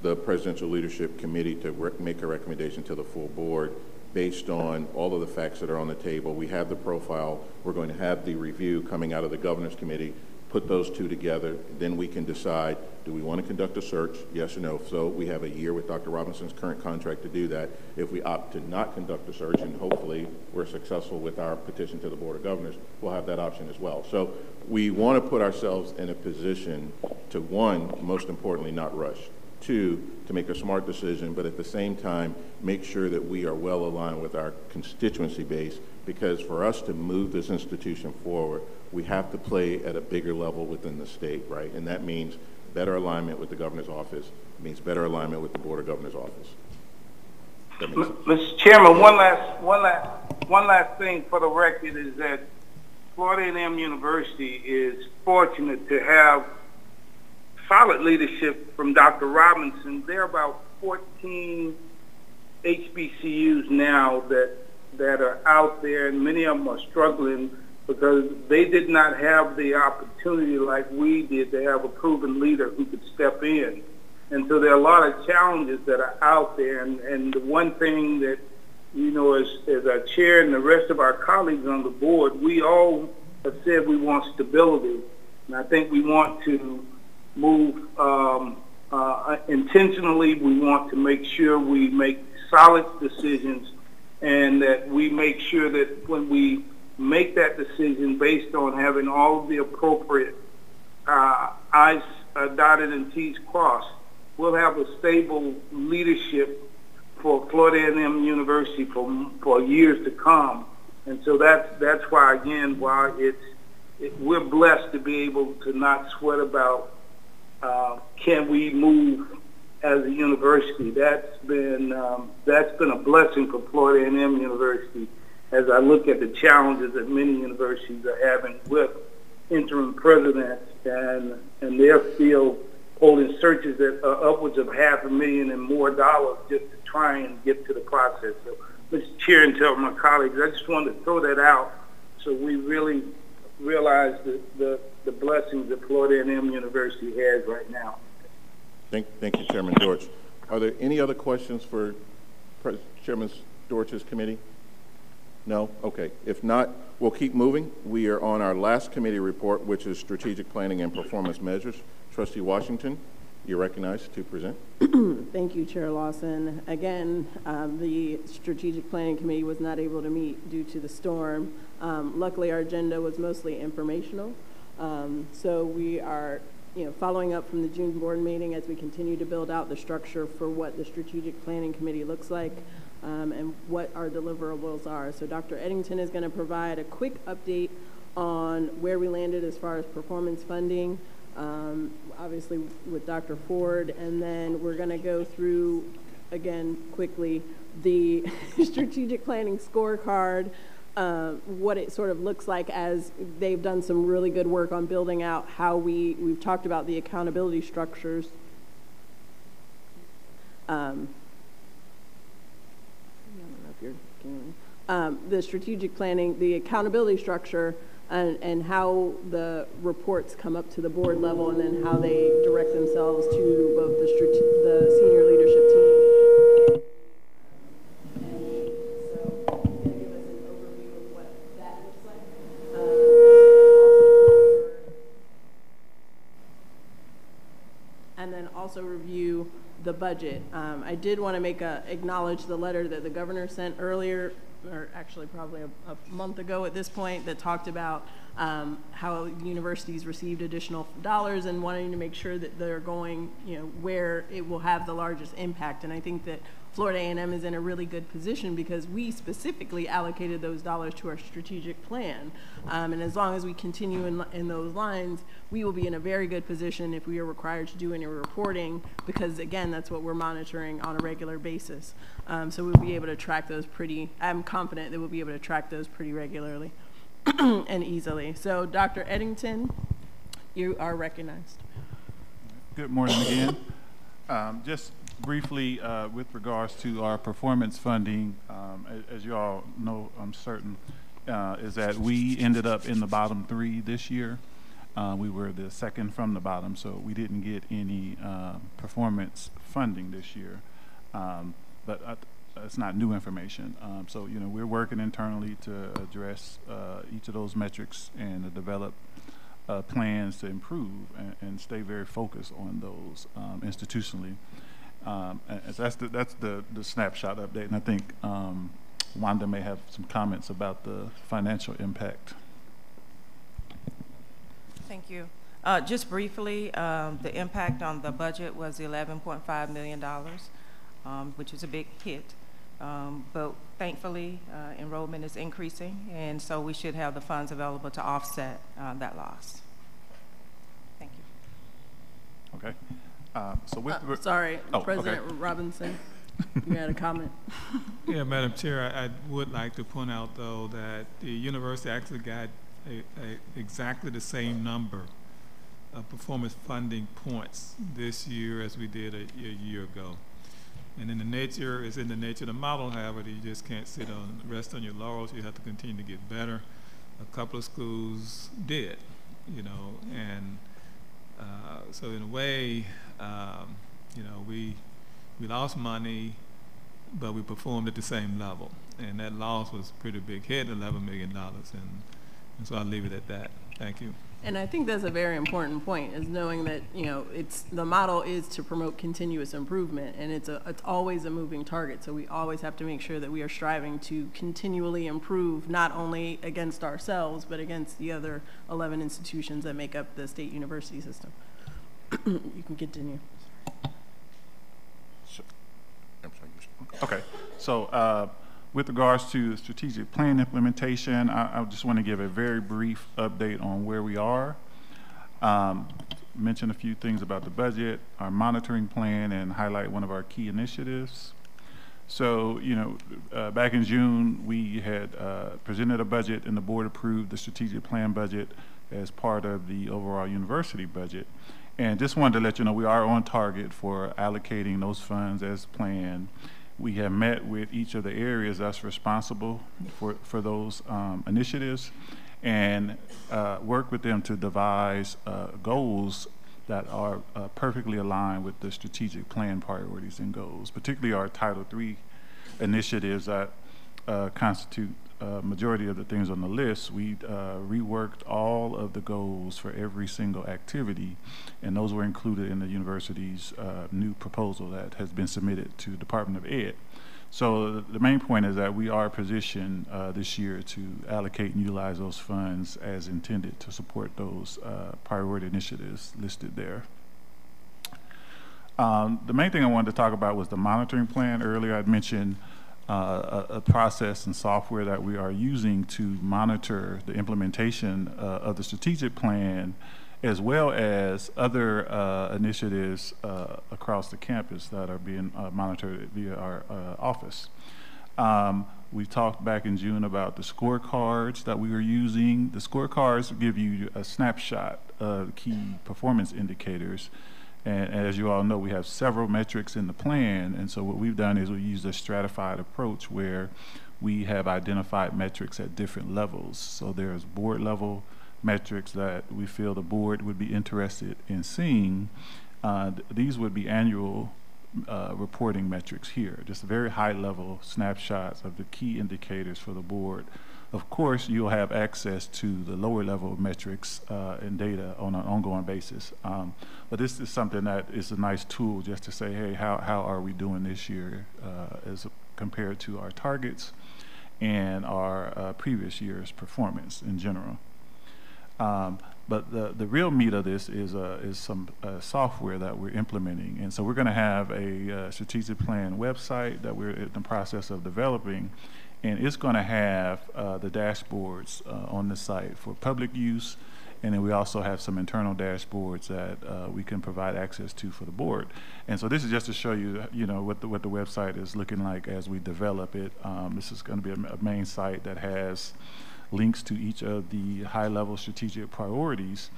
the Presidential Leadership Committee to make a recommendation to the full board based on all of the facts that are on the table. We have the profile. We're going to have the review coming out of the Governor's Committee, put those two together, then we can decide, do we want to conduct a search, yes or no? So we have a year with Dr. Robinson's current contract to do that. If we opt to not conduct a search, and hopefully we're successful with our petition to the Board of Governors, we'll have that option as well. So we want to put ourselves in a position to, one, most importantly, not rush. Two, to make a smart decision, but at the same time, make sure that we are well aligned with our constituency base, because for us to move this institution forward, we have to play at a bigger level within the state, right? And that means better alignment with the governor's office. It means better alignment with the Board of Governors' office. Mr. Chairman, one last thing for the record is that Florida A&M University is fortunate to have solid leadership from Dr. Robinson. There are about 14 HBCUs now that are out there, and many of them are struggling because they did not have the opportunity like we did to have a proven leader who could step in. And so there are a lot of challenges that are out there. And the one thing that, you know, as our chair and the rest of our colleagues on the board, we all have said we want stability. And I think we want to move intentionally. We want to make sure we make solid decisions, and that we make sure that when we make that decision based on having all of the appropriate I's dotted and T's crossed, we'll have a stable leadership for Florida A&M University for years to come. And so that's why, again, while we're blessed to be able to not sweat about can we move as a university. That's been a blessing for Florida A&M University as I look at the challenges that many universities are having with interim presidents and their field holding searches that are upwards of $500,000 and more dollars just to try and get to the process. So, Mr. Chair, and tell my colleagues, I just wanted to throw that out so we really realize the blessings that Florida A&M University has right now. Thank you, Chairman Dortch. Are there any other questions for Chairman Dortch's committee? No? Okay. If not, we'll keep moving. We are on our last committee report, which is Strategic Planning and Performance Measures. Trustee Washington, you're recognized to present. Thank you, Chair Lawson. Again, the Strategic Planning Committee was not able to meet due to the storm. Luckily, our agenda was mostly informational. So we are following up from the June board meeting as we continue to build out the structure for what the Strategic Planning Committee looks like and what our deliverables are. So Dr. Eddington is going to provide a quick update on where we landed as far as performance funding, obviously with Dr. Ford, and then we're going to go through, again, quickly, the strategic planning scorecard, what it sort of looks like as they've done some really good work on building out how we've talked about the accountability structures. I don't know if you're the strategic planning, the accountability structure, and how the reports come up to the board level, and then how they direct themselves to both the senior leadership team. And then also review the budget. I did want to acknowledge the letter that the governor sent earlier, or actually probably a month ago at this point, that talked about how universities received additional dollars and wanting to make sure that they're going, where it will have the largest impact. And I think that Florida A&M is in a really good position because we specifically allocated those dollars to our strategic plan. And as long as we continue in those lines, we will be in a very good position if we are required to do any reporting, because again, that's what we're monitoring on a regular basis. So we'll be able to track those I'm confident that we'll be able to track those pretty regularly and easily. So Dr. Eddington, you are recognized. Good morning again. Just briefly, with regards to our performance funding, as you all know, I'm certain, is that we ended up in the bottom 3 this year. We were the second from the bottom, so we didn't get any performance funding this year. But it's not new information. So, we're working internally to address each of those metrics and to develop plans to improve and stay very focused on those institutionally. That's the snapshot update, and I think Wanda may have some comments about the financial impact. Thank you. Just briefly, the impact on the budget was $11.5 million, which is a big hit. But thankfully, enrollment is increasing, and so we should have the funds available to offset that loss. Thank you. Okay. So with sorry, President Robinson, you had a comment. Yeah, Madam Chair, I would like to point out, though, that the university actually got exactly the same number of performance funding points this year as we did a year ago. And in the nature of the model, however, that you just can't rest on your laurels. You have to continue to get better. A couple of schools did, and so in a way, we lost money, but we performed at the same level. And that loss was a pretty big hit, $11 million. And so I'll leave it at that. Thank you. And I think that's a very important point, is knowing that the model is to promote continuous improvement, and it's always a moving target. So we always have to make sure that we are striving to continually improve, not only against ourselves but against the other 11 institutions that make up the state university system. You can continue. Okay. So with regards to strategic plan implementation, I just want to give a very brief update on where we are. mention a few things about the budget, our monitoring plan, and highlight one of our key initiatives. So, you know, back in June, we had presented a budget and the board approved the strategic plan budget as part of the overall university budget. And just wanted to let you know we are on target for allocating those funds as planned. We have met with each of the areas that's responsible for those initiatives and work with them to devise goals that are perfectly aligned with the strategic plan priorities and goals, particularly our Title III initiatives that constitute majority of the things on the list. We reworked all of the goals for every single activity, and those were included in the university's new proposal that has been submitted to the Department of Ed. So the main point is that we are positioned this year to allocate and utilize those funds as intended to support those priority initiatives listed there. The main thing I wanted to talk about was the monitoring plan. Earlier I'd mentioned a process and software that we are using to monitor the implementation of the strategic plan, as well as other initiatives across the campus that are being monitored via our office. We talked back in June about the scorecards that we were using. The scorecards give you a snapshot of key performance indicators. And as you all know, we have several metrics in the plan, and so what we've done is we use a stratified approach where we have identified metrics at different levels. So there's board level metrics that we feel the board would be interested in seeing. These would be annual reporting metrics here, just very high level snapshots of the key indicators for the board. Of course, you'll have access to the lower level metrics and data on an ongoing basis. But this is something that is a nice tool just to say, hey, how are we doing this year as compared to our targets and our previous year's performance in general. But the real meat of this is some software that we're implementing. And so we're going to have a strategic plan website that we're in the process of developing. And it's going to have the dashboards on the site for public use, and then we also have some internal dashboards that we can provide access to for the board. And so this is just to show you, you know, what the website is looking like as we develop it. This is going to be a main site that has links to each of the high-level strategic priorities.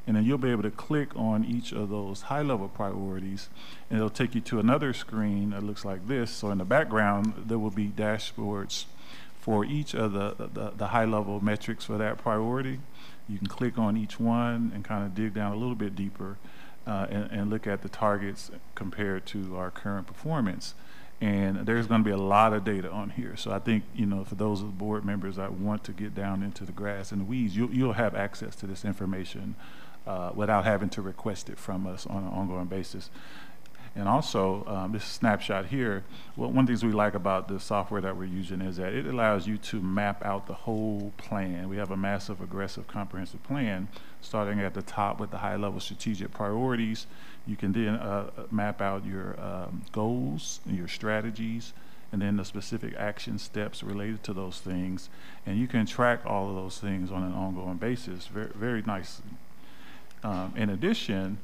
And then you'll be able to click on each of those high-level priorities, and it'll take you to another screen that looks like this. So in the background, there will be dashboards for each of the high-level metrics for that priority. You can click on each one and kind of dig down a little bit deeper and look at the targets compared to our current performance. And there's going to be a lot of data on here. So I think, you know, for those of the board members that want to get down into the grass and the weeds, you'll have access to this information without having to request it from us on an ongoing basis. And also, this snapshot here, well, one of the things we like about the software that we're using is that it allows you to map out the whole plan. We have a massive, aggressive, comprehensive plan, starting at the top with the high-level strategic priorities. You can then map out your goals and your strategies, and then the specific action steps related to those things. And you can track all of those things on an ongoing basis, very, very nicely. In addition,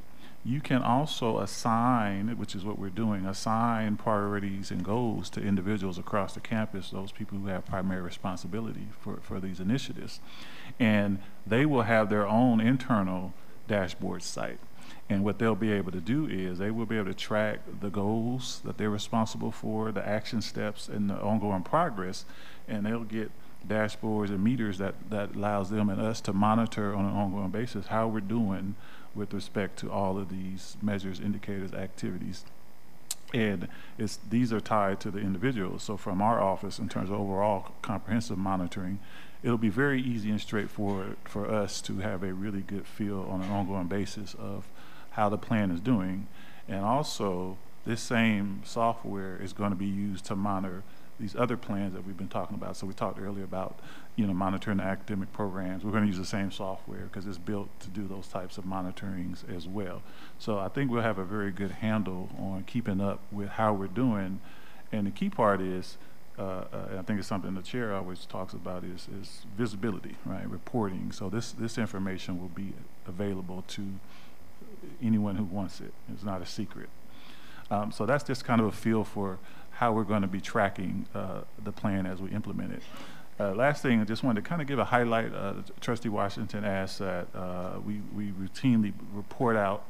you can also assign, which is what we're doing, assign priorities and goals to individuals across the campus, those people who have primary responsibility for these initiatives. And they will have their own internal dashboard site. And what they'll be able to do is they will be able to track the goals that they're responsible for, the action steps, and the ongoing progress, and they'll get dashboards and meters that allows them and us to monitor on an ongoing basis how we're doing with respect to all of these measures, indicators, activities. And these are tied to the individuals. So from our office, in terms of overall comprehensive monitoring, it'll be very easy and straightforward for us to have a really good feel on an ongoing basis of how the plan is doing. And also, this same software is going to be used to monitor these other plans that we've been talking about. So we talked earlier about, you know, monitoring the academic programs. We're going to use the same software because it's built to do those types of monitorings as well. So I think we'll have a very good handle on keeping up with how we're doing. And the key part is, I think it's something the chair always talks about, is visibility, right? Reporting. So this information will be available to anyone who wants it. It's not a secret. So that's just kind of a feel for how we're going to be tracking the plan as we implement it. Last thing, I just wanted to kind of give a highlight. Trustee Washington asked that we routinely report out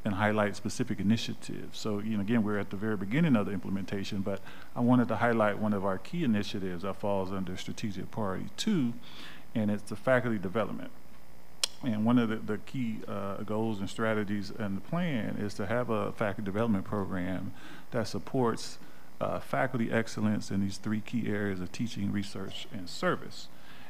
and highlight specific initiatives. So, again, we're at the very beginning of the implementation, but I wanted to highlight one of our key initiatives that falls under Strategic Priority 2, and it's the faculty development. And one of the key goals and strategies in the plan is to have a faculty development program that supports faculty excellence in these 3 key areas of teaching, research, and service.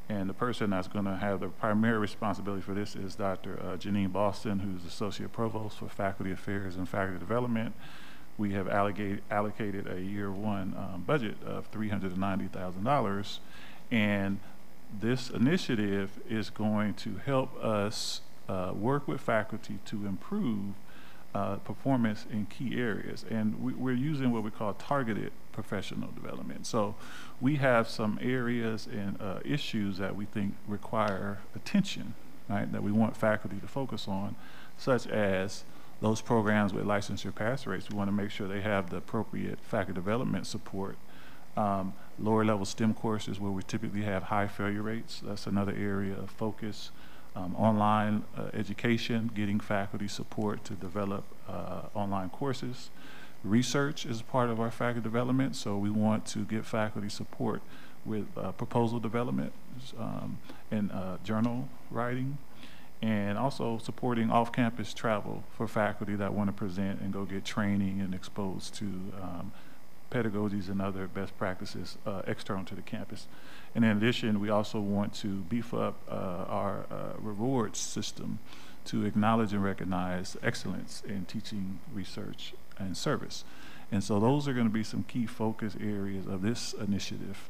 And the person that's going to have the primary responsibility for this is Dr. Janine Boston, who's Associate Provost for Faculty Affairs and Faculty Development. We have allocated a year 1 budget of $390,000. And this initiative is going to help us work with faculty to improve performance in key areas. And we're using what we call targeted professional development. So we have some areas and issues that we think require attention, right, that we want faculty to focus on, such as those programs with licensure pass rates. We want to make sure they have the appropriate faculty development support. Lower level STEM courses where we typically have high failure rates, that's another area of focus. Online education, getting faculty support to develop online courses. Research is part of our faculty development, so we want to get faculty support with proposal development and journal writing, and also supporting off-campus travel for faculty that want to present and go get training and exposed to pedagogies and other best practices external to the campus. And in addition, we also want to beef up our rewards system to acknowledge and recognize excellence in teaching, research, and service. And so those are going to be some key focus areas of this initiative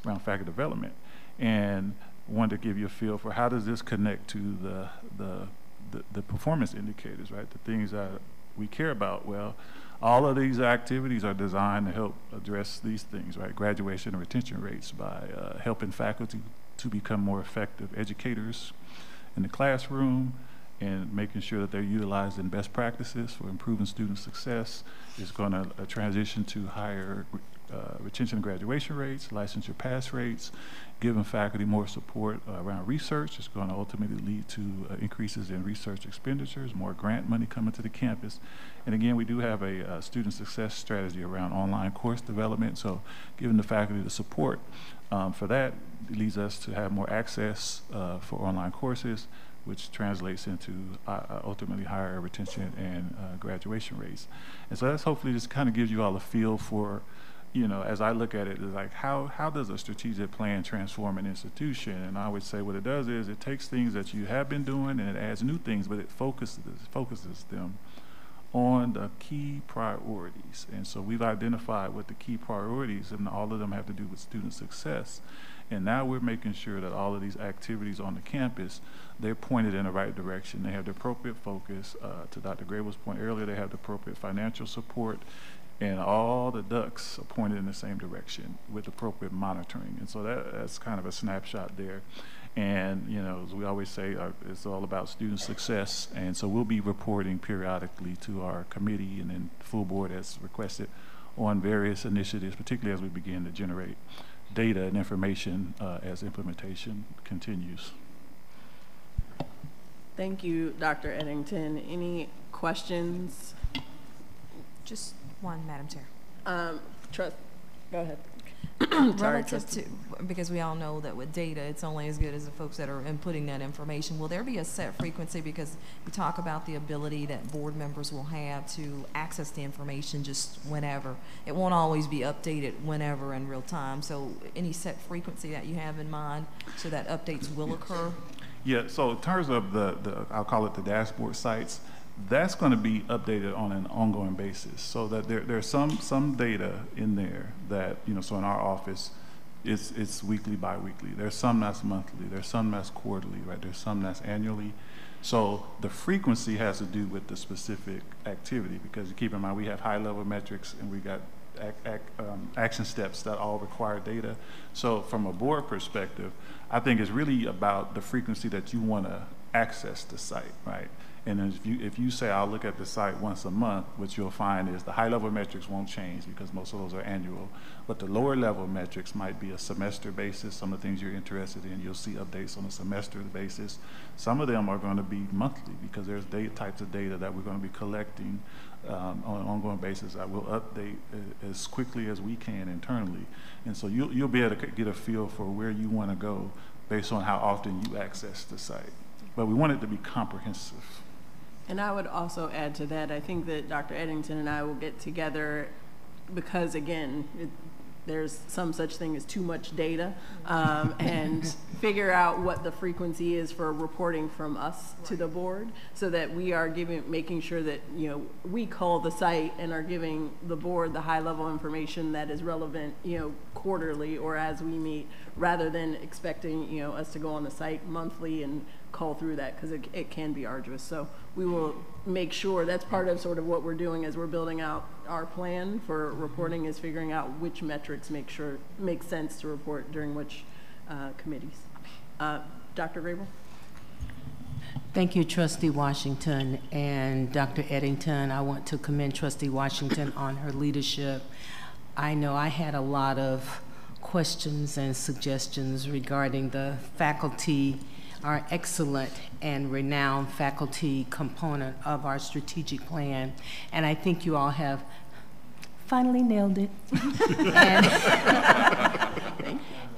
around faculty development. And wanted to give you a feel for how does this connect to the performance indicators, right? The things that we care about. Well, all of these activities are designed to help address these things, right? Graduation and retention rates by helping faculty to become more effective educators in the classroom and making sure that they're utilizing best practices for improving student success. Is going to transition to higher retention and graduation rates, licensure pass rates, giving faculty more support around research. It's going to ultimately lead to increases in research expenditures, more grant money coming to the campus. And again, we do have a student success strategy around online course development. So giving the faculty the support for that leads us to have more access for online courses, which translates into ultimately higher retention and graduation rates. And so that's hopefully just kind of gives you all a feel for, as I look at it, is like how does a strategic plan transform an institution? And I would say what it does is it takes things that you have been doing and it adds new things, but it focuses them on the key priorities. And so we've identified what the key priorities, and all of them have to do with student success. And now we're making sure that all of these activities on the campus, they're pointed in the right direction. They have the appropriate focus. To Dr. Grable's point earlier, they have the appropriate financial support, and all the ducks are pointed in the same direction with appropriate monitoring. And so that's kind of a snapshot there. And, as we always say, it's all about student success. And so we'll be reporting periodically to our committee and then full board as requested on various initiatives, particularly as we begin to generate data and information as implementation continues. Thank you, Dr. Eddington. Any questions? Just one, Madam Chair. Go ahead. Relative to, because we all know that with data, it's only as good as the folks that are inputting that information. Will there be a set frequency? Because we talk about the ability that board members will have to access the information just whenever. It won't always be updated whenever in real time. So any set frequency that you have in mind so that updates will occur? Yeah, so in terms of I'll call it the dashboard sites, that's going to be updated on an ongoing basis, so that there's some data in there that, so in our office, it's weekly, bi-weekly. There's some that's monthly. There's some that's quarterly, right? There's some that's annually. So the frequency has to do with the specific activity, because keep in mind we have high-level metrics and we got action steps that all require data. So from a board perspective, I think it's really about the frequency that you want to access the site, right? And if you say, I'll look at the site once a month, what you'll find is the high-level metrics won't change because most of those are annual. But the lower-level metrics might be a semester basis. Some of the things you're interested in, you'll see updates on a semester basis. Some of them are going to be monthly because there's types of data that we're going to be collecting on an ongoing basis. I will update as quickly as we can internally. And so you'll be able to get a feel for where you want to go based on how often you access the site. But we want it to be comprehensive. And I would also add to that, I think that Dr. Eddington and I will get together because, again, there's some such thing as too much data, and figure out what the frequency is for reporting from us to the board so that we are making sure that, you know, we call the site and are giving the board the high level information that is relevant, you know, quarterly or as we meet, rather than expecting, you know, us to go on the site monthly and call through that, because it can be arduous. So we will make sure that's part of sort of what we're doing as we're building out our plan for reporting, is figuring out which metrics make sense to report during which committees. Dr. Grable? Thank you, Trustee Washington and Dr. Eddington. I want to commend Trustee Washington on her leadership. I know I had a lot of questions and suggestions regarding the faculty, our excellent and renowned faculty component of our strategic plan. And I think you all have finally nailed it.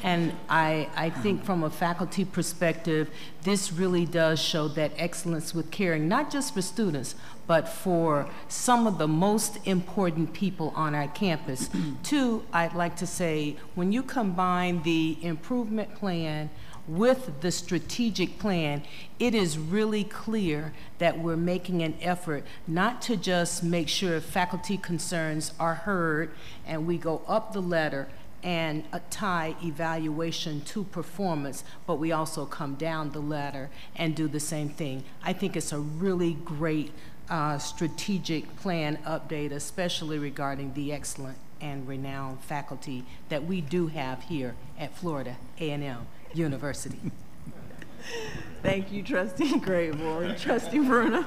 And I think from a faculty perspective, this really does show that excellence with caring, not just for students, but for some of the most important people on our campus. Two, I'd like to say, when you combine the improvement plan with the strategic plan, it is really clear that we're making an effort not to just make sure faculty concerns are heard and we go up the ladder and tie evaluation to performance, but we also come down the ladder and do the same thing. I think it's a really great strategic plan update, especially regarding the excellent and renowned faculty that we do have here at Florida A&M University. Thank you, Trustee Grable. Trustee Bruno.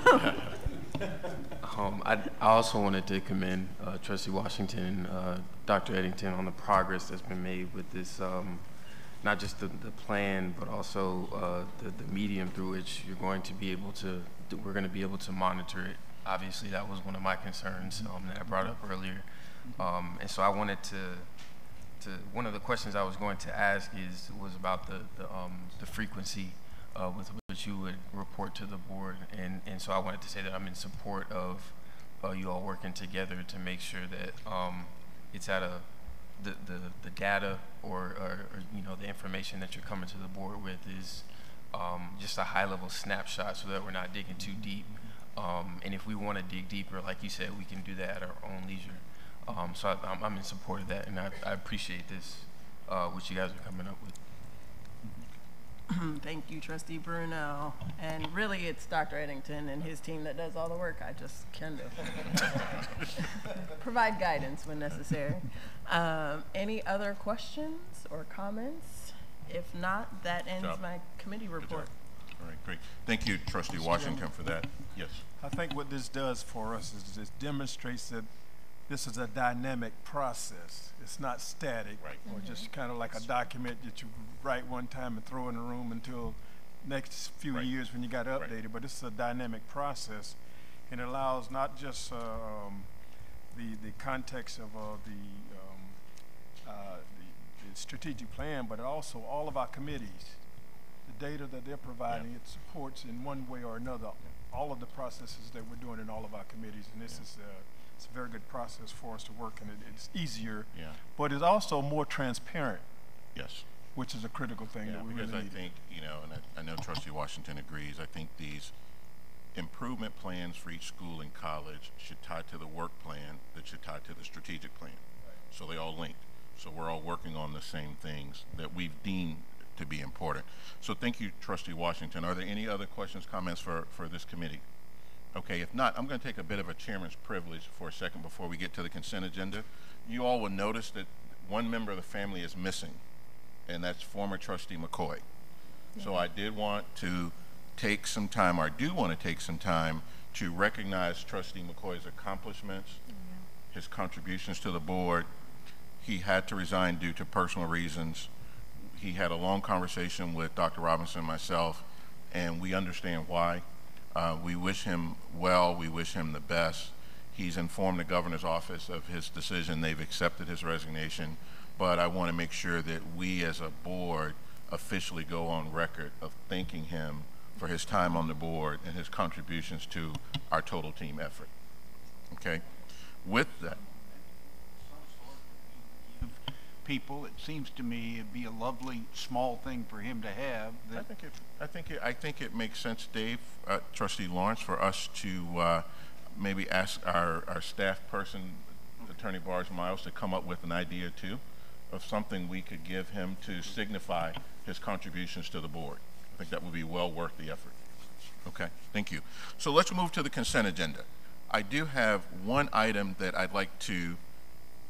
I also wanted to commend Trustee Washington and Dr. Eddington on the progress that's been made with this, not just the plan, but also the medium through which you're going to be able to, we're going to be able to monitor it. Obviously, that was one of my concerns that I brought up earlier. And so I wanted to one of the questions I was going to ask was about the frequency with which you would report to the board, and so I wanted to say that I'm in support of you all working together to make sure that it's at the data or you know, the information that you're coming to the board with is just a high-level snapshot, so that we're not digging too deep. And if we want to dig deeper, like you said, we can do that at our own leisure. So I'm in support of that, and I appreciate this, what you guys are coming up with. Thank you, Trustee Bruno. And really, it's Dr. Eddington and his team that does all the work. I just kind of provide guidance when necessary. Any other questions or comments? If not, that ends my committee report. All right, great. Thank you, Trustee Washington, for that. Yes. I think what this does for us is it demonstrates that this is a dynamic process. It's not static, right, or just kind of like a document that you write one time and throw in a room until next few years when you got to update it. But this is a dynamic process, and it allows not just the context of the strategic plan, but also all of our committees. The data that they're providing, it supports in one way or another all of the processes that we're doing in all of our committees, and this is it's a very good process for us to work, and it's easier, but it's also more transparent. Yes. Which is a critical thing that we really need. Because I think, you know, and I know Trustee Washington agrees, I think these improvement plans for each school and college should tie to the work plan that should tie to the strategic plan. Right. So they all link. So we're all working on the same things that we've deemed to be important. So thank you, Trustee Washington. Are there any other questions, comments for this committee? Okay, if not, I'm going to take a bit of a chairman's privilege for a second before we get to the consent agenda. You all will notice that one member of the family is missing, and that's former Trustee McCoy. Yeah. So I did want to take some time, or I do want to take some time to recognize Trustee McCoy's accomplishments, his contributions to the board. He had to resign due to personal reasons. He had a long conversation with Dr. Robinson and myself, and we understand why. We wish him well. We wish him the best. He's informed the governor's office of his decision. They've accepted his resignation, but I want to make sure that we as a board officially go on record of thanking him for his time on the board and his contributions to our total team effort. Okay? With that, people, it seems to me it'd be a lovely small thing for him to have. I think it makes sense, Dave, Trustee Lawrence, for us to maybe ask our staff person, Attorney Barnes-Miles, to come up with an idea too of something we could give him to signify his contributions to the board. I think that would be well worth the effort. Okay, thank you. So let's move to the consent agenda. I do have one item that I'd like to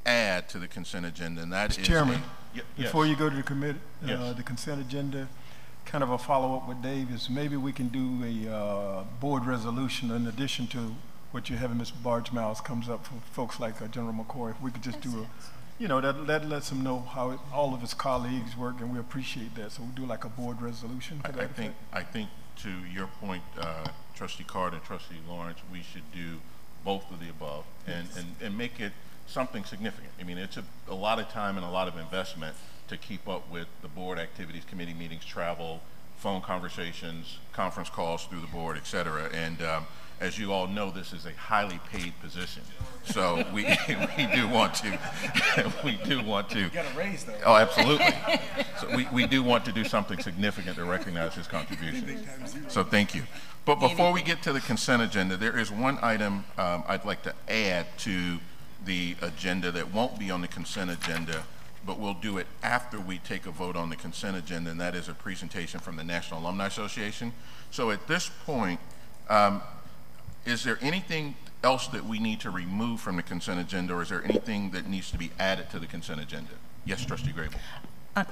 add to the consent agenda, and that is Chairman, yes. Before you go to the committee, Yes. the consent agenda, kind of a follow-up with Dave is maybe we can do a board resolution in addition to what you're having Mr. Barge-Miles comes up for folks like General McCoy. If we could just do a, you know, that lets him know how all of his colleagues work, and we appreciate that. So we'll do like a board resolution. I think to your point, Trustee Carter and Trustee Lawrence, we should do both of the above and make it something significant. I mean, it's a lot of time and a lot of investment to keep up with the board activities, committee meetings, travel, phone conversations, conference calls through the board, et cetera. And as you all know, this is a highly paid position. So we do want to, You got a raise though. Oh, absolutely. So we do want to do something significant to recognize his contribution. So thank you. But before we get to the consent agenda, there is one item I'd like to add to the agenda that won't be on the consent agenda, but we'll do it after we take a vote on the consent agenda, and that is a presentation from the National Alumni Association. So at this point, is there anything else that we need to remove from the consent agenda, or is there anything that needs to be added to the consent agenda? Yes, Trustee Grable.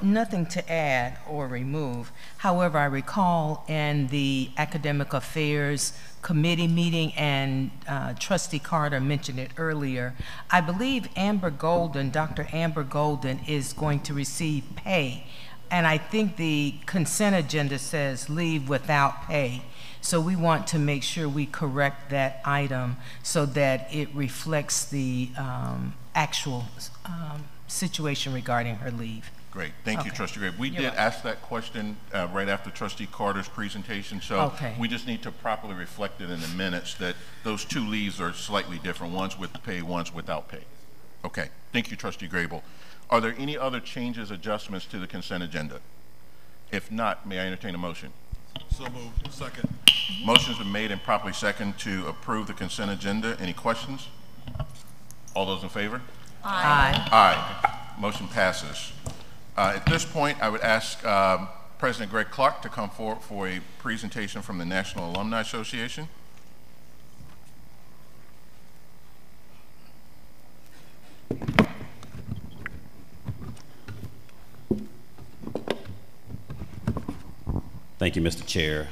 Nothing to add or remove. However, I recall in the Academic Affairs Committee meeting, and Trustee Carter mentioned it earlier, I believe Dr. Amber Golden is going to receive pay. And I think the consent agenda says leave without pay. So we want to make sure we correct that item so that it reflects the actual situation regarding her leave. Great, thank you, Trustee Grable. We did ask that question right after Trustee Carter's presentation, so we just need to properly reflect it in the minutes that those two leaves are slightly different, one's with pay, one's without pay. Okay, thank you, Trustee Grable. Are there any other changes, adjustments to the consent agenda? If not, may I entertain a motion? So moved. Second. Motion's been made and properly second to approve the consent agenda. Any questions? All those in favor? Aye. Aye. Motion passes. At this point, I would ask President Greg Clark to come forward for a presentation from the National Alumni Association. Thank you, Mr. Chair.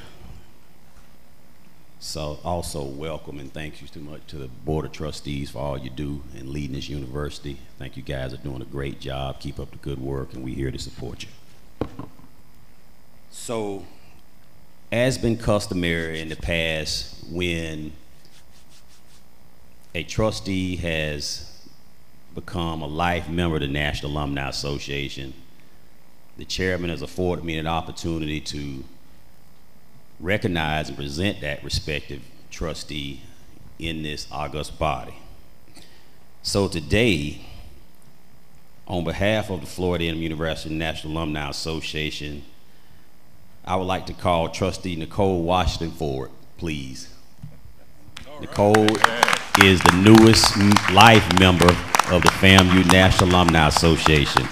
So also welcome and thank you so much to the Board of Trustees for all you do in leading this university. Thank you guys are doing a great job. Keep up the good work, and we're here to support you. So, as been customary in the past, when a trustee has become a life member of the National Alumni Association, the chairman has afforded me an opportunity to recognize and present that respective trustee in this august body. So today, on behalf of the Florida A&M University National Alumni Association, I would like to call Trustee Nicole Washington forward, please. Nicole is the newest life member of the FAMU National Alumni Association.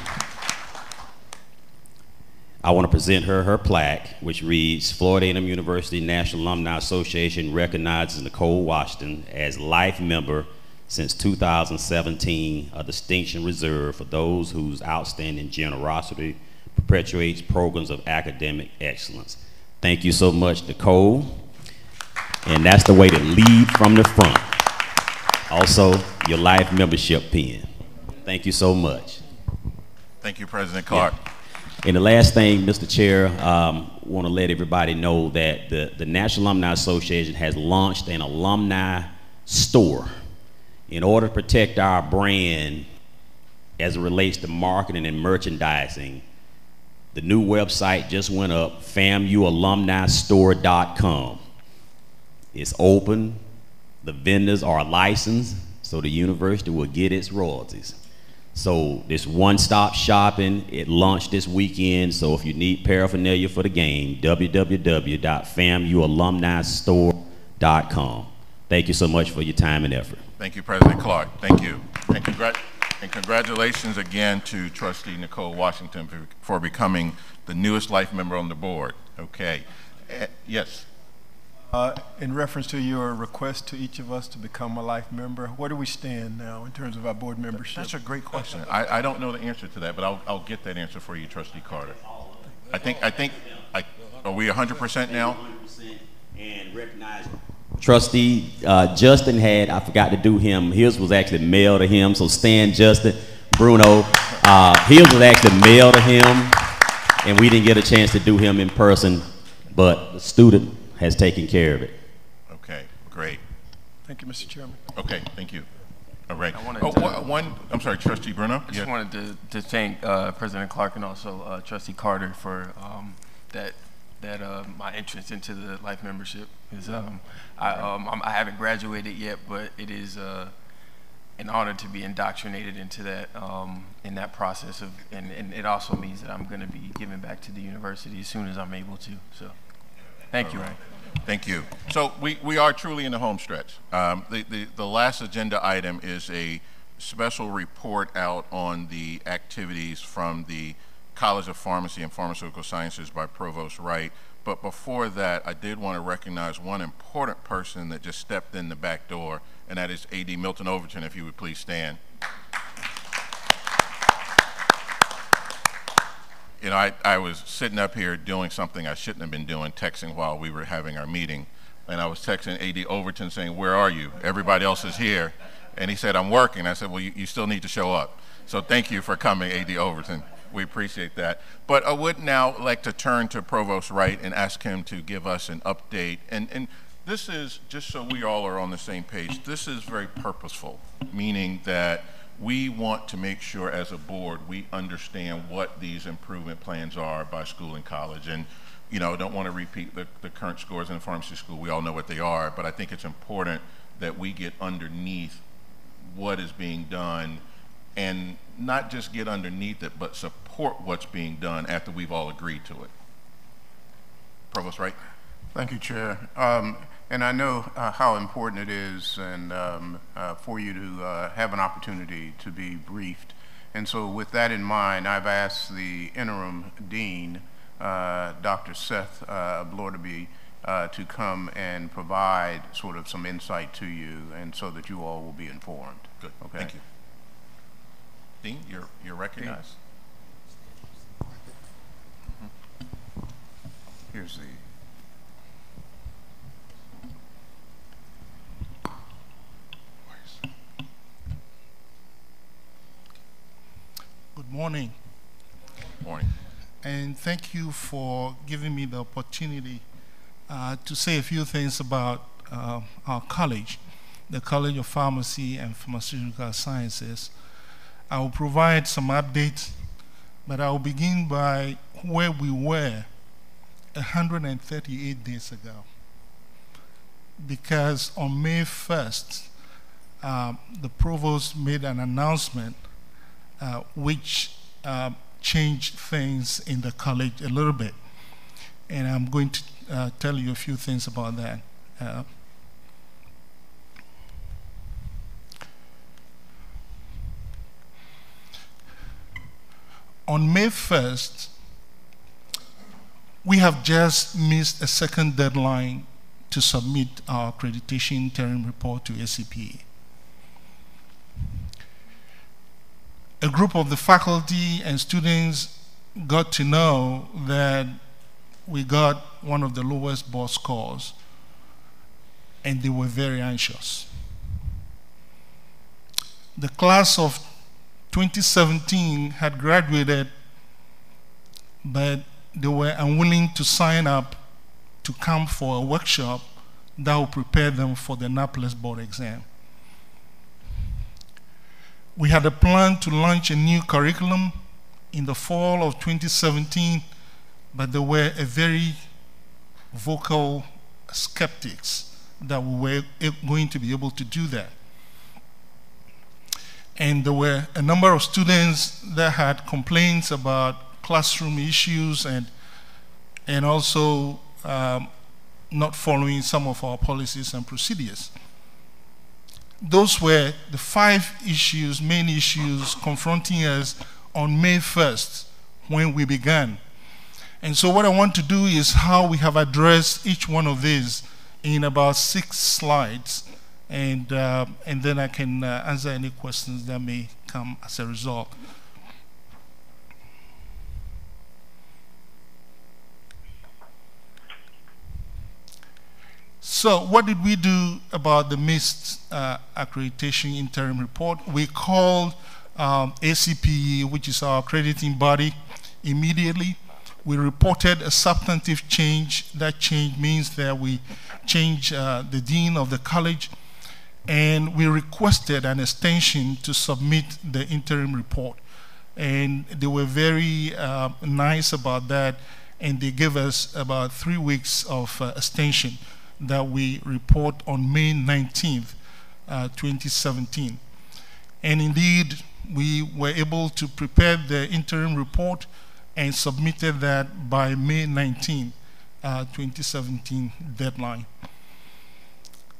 I want to present her plaque, which reads, Florida A&M University National Alumni Association recognizes Nicole Washington as life member since 2017, a distinction reserved for those whose outstanding generosity perpetuates programs of academic excellence. Thank you so much, Nicole. And that's the way to lead from the front. Also, your life membership pin. Thank you so much. Thank you, President Clark. Yeah. And the last thing, Mr. Chair, want to let everybody know that the National Alumni Association has launched an alumni store in order to protect our brand as it relates to marketing and merchandising. The new website just went up, FAMUalumnistore.com. It's open, the vendors are licensed, so the university will get its royalties. So this one-stop shopping, it launched this weekend, so if you need paraphernalia for the game, www.famualumnistore.com. Thank you so much for your time and effort. Thank you, President Clark. Thank you. And congratulations again to Trustee Nicole Washington for becoming the newest life member on the board. Okay. Yes. In reference to your request to each of us to become a life member, where do we stand now in terms of our board membership? That's a great question. I don't know the answer to that, but I'll get that answer for you, Trustee Carter. Are we 100% now? And recognize Trustee Justin had, I forgot to do him, his was actually mailed to him, so Stan, Justin, Bruno, his was actually mailed to him, and we didn't get a chance to do him in person, but the student has taken care of it. Okay, great. Thank you, Mr. Chairman. Okay, thank you. All right. I'm sorry, Trustee Bruno. I just wanted to thank President Clark and also Trustee Carter for my entrance into the life membership. Is I haven't graduated yet, but it is an honor to be indoctrinated into that in that process of, and it also means that I'm going to be giving back to the university as soon as I'm able to. So. Thank you. Right. Thank you. So we are truly in the home stretch. The last agenda item is a special report out on the activities from the College of Pharmacy and Pharmaceutical Sciences by Provost Wright. But before that, I did want to recognize one important person that just stepped in the back door, and that is A.D. Milton Overton, if you would please stand. You know, I was sitting up here doing something I shouldn't have been doing, texting while we were having our meeting. And I was texting A.D. Overton saying, where are you? Everybody else is here. And he said, I'm working. I said, well, you still need to show up. So thank you for coming, A.D. Overton. We appreciate that. But I would now like to turn to Provost Wright and ask him to give us an update. And this is, just so we all are on the same page, this is very purposeful, meaning that we want to make sure as a board we understand what these improvement plans are by school and college. And, you know, don't want to repeat the current scores in the pharmacy school. We all know what they are, but I think it's important that we get underneath what is being done and not just get underneath it, but support what's being done after we've all agreed to it. Provost Wright. Thank you, Chair. And I know how important it is and for you to have an opportunity to be briefed. And so with that in mind, I've asked the interim dean, Dr. Seth Blorderby, to come and provide sort of some insight to you, and so that you all will be informed. Good. Okay. Thank you. Dean, you're recognized. Here's the. Good morning. Morning. And thank you for giving me the opportunity to say a few things about our college, the College of Pharmacy and Pharmaceutical Sciences. I will provide some updates, but I will begin by where we were 138 days ago. Because on May 1st, the provost made an announcement which changed things in the college a little bit. And I'm going to tell you a few things about that. On May 1st, we have just missed a second deadline to submit our accreditation interim report to ACPA. A group of the faculty and students got to know that we got one of the lowest board scores, and they were very anxious. The class of 2017 had graduated, but they were unwilling to sign up to come for a workshop that will prepare them for the NAPLES board exam. We had a plan to launch a new curriculum in the fall of 2017, but there were a very vocal skeptics that we were going to be able to do that. And there were a number of students that had complaints about classroom issues and also not following some of our policies and procedures. Those were the 5 issues, main issues confronting us on May 1st when we began. And so what I want to do is how we have addressed each one of these in about 6 slides, and then I can answer any questions that may come as a result. So what did we do about the missed accreditation interim report? We called ACPE, which is our accrediting body, immediately. We reported a substantive change. That change means that we changed the dean of the college, and we requested an extension to submit the interim report. And they were very nice about that, and they gave us about 3 weeks of extension that we report on May 19th, 2017. And indeed, we were able to prepare the interim report and submitted that by May 19, 2017 deadline.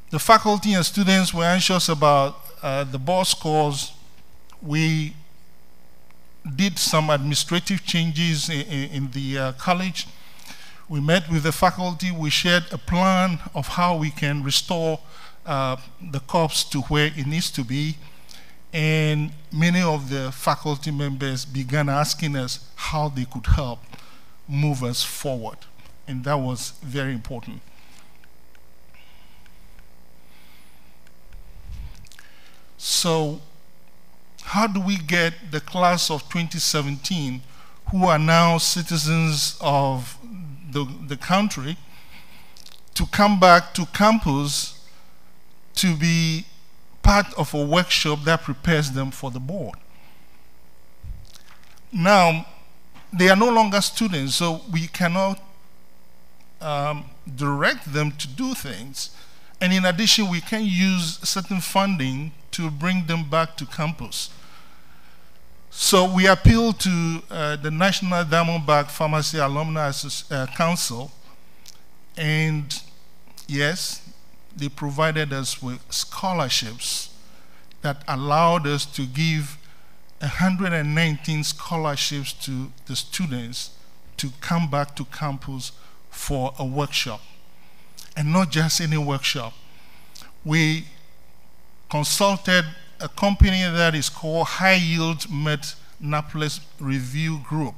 The faculty and students were anxious about the board scores. We did some administrative changes in the college. We met with the faculty. We shared a plan of how we can restore the corps to where it needs to be. And many of the faculty members began asking us how they could help move us forward. And that was very important. So how do we get the class of 2017, who are now citizens of the country, to come back to campus to be part of a workshop that prepares them for the board? Now, they are no longer students, so we cannot direct them to do things. And in addition, we can use certain funding to bring them back to campus. So we appealed to the National Diamondback Pharmacy Alumni Council, and yes, they provided us with scholarships that allowed us to give 119 scholarships to the students to come back to campus for a workshop. And not just any workshop. We consulted a company that is called High Yield Met NAPLES Review Group.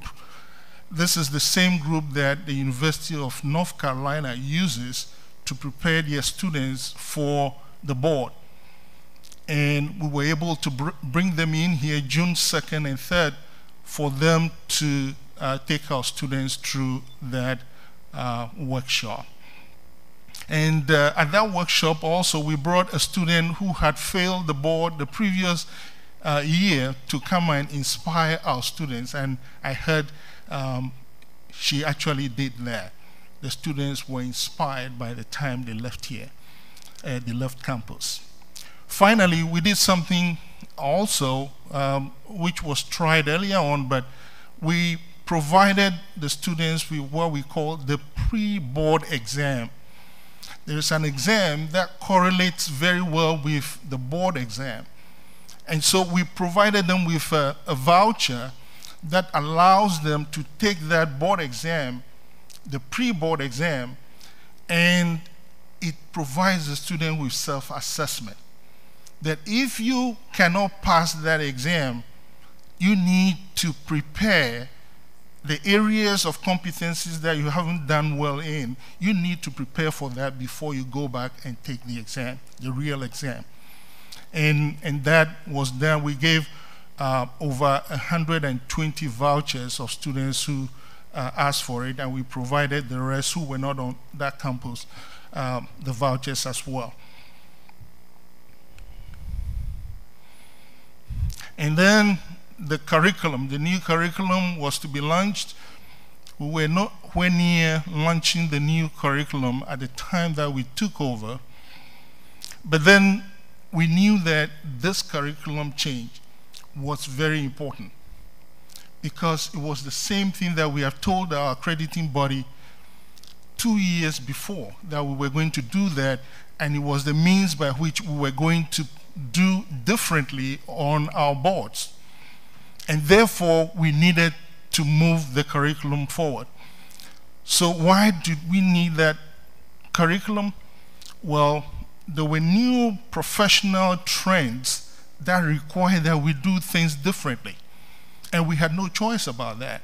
This is the same group that the University of North Carolina uses to prepare their students for the board. And we were able to bring them in here June 2nd and 3rd for them to take our students through that workshop. And at that workshop also, we brought a student who had failed the board the previous year to come and inspire our students. And I heard she actually did that. The students were inspired by the time they left here, they left campus. Finally, we did something also which was tried earlier on, but we provided the students with what we call the pre-board exam. There is an exam that correlates very well with the board exam. And so we provided them with a voucher that allows them to take that board exam, the pre-board exam, and it provides the student with self-assessment. That if you cannot pass that exam, you need to prepare the areas of competencies that you haven't done well in, you need to prepare for that before you go back and take the exam, the real exam. And that was done. We gave over 120 vouchers of students who asked for it, and we provided the rest who were not on that campus the vouchers as well. And then the curriculum, the new curriculum was to be launched. We were nowhere near launching the new curriculum at the time that we took over. But then we knew that this curriculum change was very important because it was the same thing that we have told our accrediting body 2 years before, that we were going to do that, and it was the means by which we were going to do differently on our boards. And therefore, we needed to move the curriculum forward. So why did we need that curriculum? Well, there were new professional trends that required that we do things differently. And we had no choice about that.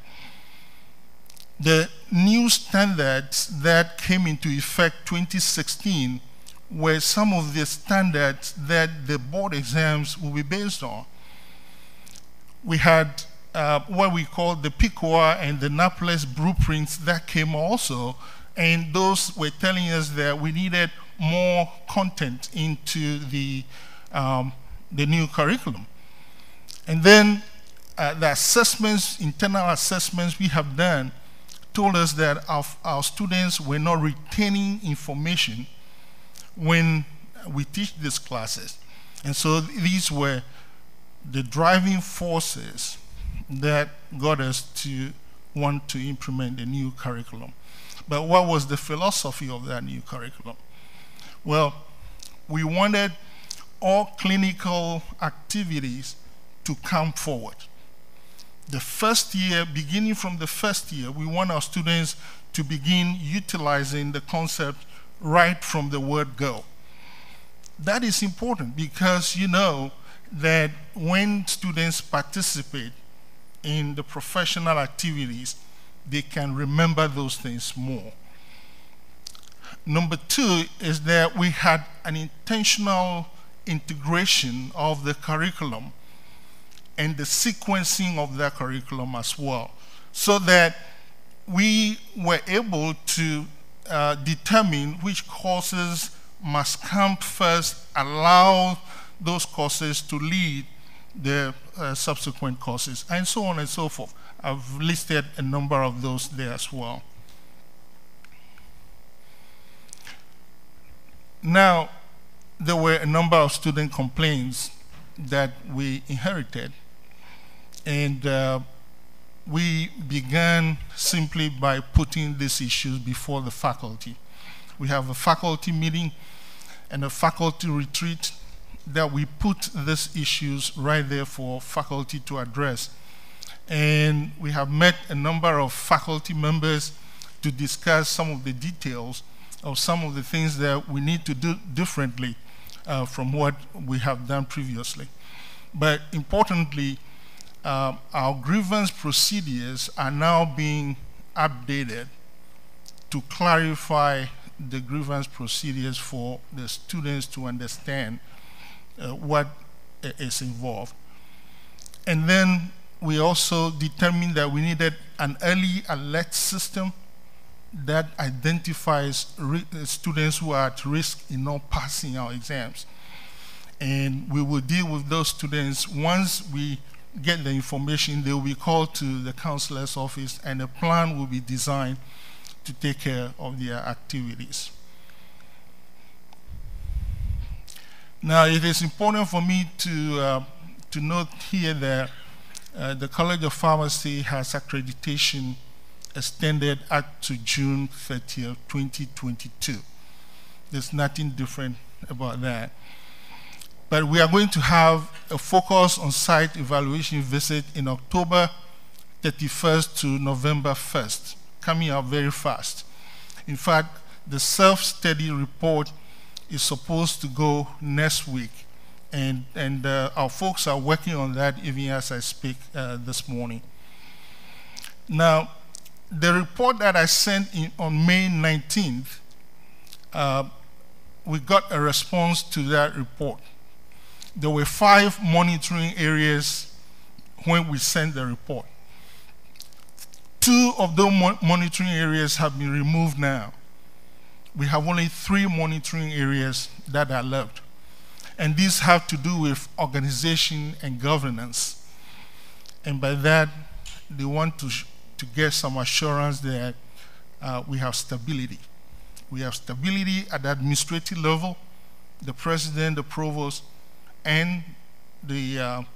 The new standards that came into effect 2016 were some of the standards that the board exams will be based on. We had what we call the PICOA and the NAPLES blueprints that came also, and those were telling us that we needed more content into the new curriculum. And then the assessments, internal assessments we have done, told us that our students were not retaining information when we teach these classes. And so these were the driving forces that got us to want to implement the new curriculum. But what was the philosophy of that new curriculum? Well, we wanted all clinical activities to come forward. The first year, beginning from the first year, we want our students to begin utilizing the concept right from the word go. That is important because you know that when students participate in the professional activities, they can remember those things more. Number two is that we had an intentional integration of the curriculum and the sequencing of that curriculum as well, so that we were able to determine which courses must come first, allow those courses to lead the subsequent courses, and so on and so forth. I've listed a number of those there as well. Now, there were a number of student complaints that we inherited, and we began simply by putting these issues before the faculty. We have a faculty meeting and a faculty retreat that we put these issues right there for faculty to address. And we have met a number of faculty members to discuss some of the details of some of the things that we need to do differently from what we have done previously. But importantly, our grievance procedures are now being updated to clarify the grievance procedures for the students to understand what is involved. And then we also determined that we needed an early alert system that identifies students who are at risk in not passing our exams. And we will deal with those students. Once we get the information, they will be called to the counselor's office, and a plan will be designed to take care of their activities. Now, it is important for me to note here that the College of Pharmacy has accreditation extended up to June 30th, 2022. There's nothing different about that. But we are going to have a focus on site evaluation visit in October 31st to November 1st, coming out very fast. In fact, the self-study report is supposed to go next week, and our folks are working on that even as I speak this morning. Now, the report that I sent in on May 19th, we got a response to that report. There were 5 monitoring areas when we sent the report. 2 of those monitoring areas have been removed now. We have only 3 monitoring areas that are left. And these have to do with organization and governance. And by that, they want to get some assurance that we have stability. We have stability at the administrative level, the president, the provost, and the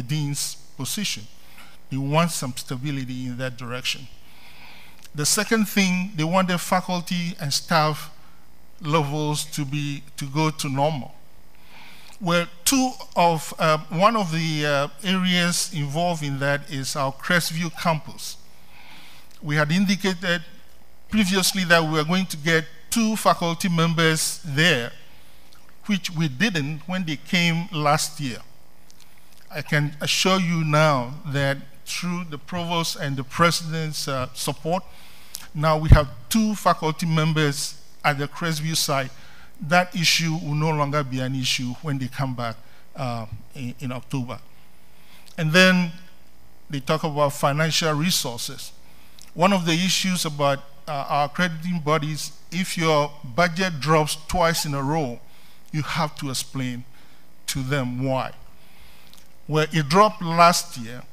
dean's position. They want some stability in that direction. The second thing, they want the faculty and staff levels to go to normal. Well, one of the areas involved in that is our Crestview campus. We had indicated previously that we were going to get 2 faculty members there, which we didn't when they came last year. I can assure you now that through the provost and the president's support, now we have 2 faculty members at the Crestview site. That issue will no longer be an issue when they come back in October. And then they talk about financial resources. One of the issues about our accrediting bodies, if your budget drops twice in a row, you have to explain to them why. Well, it dropped last year,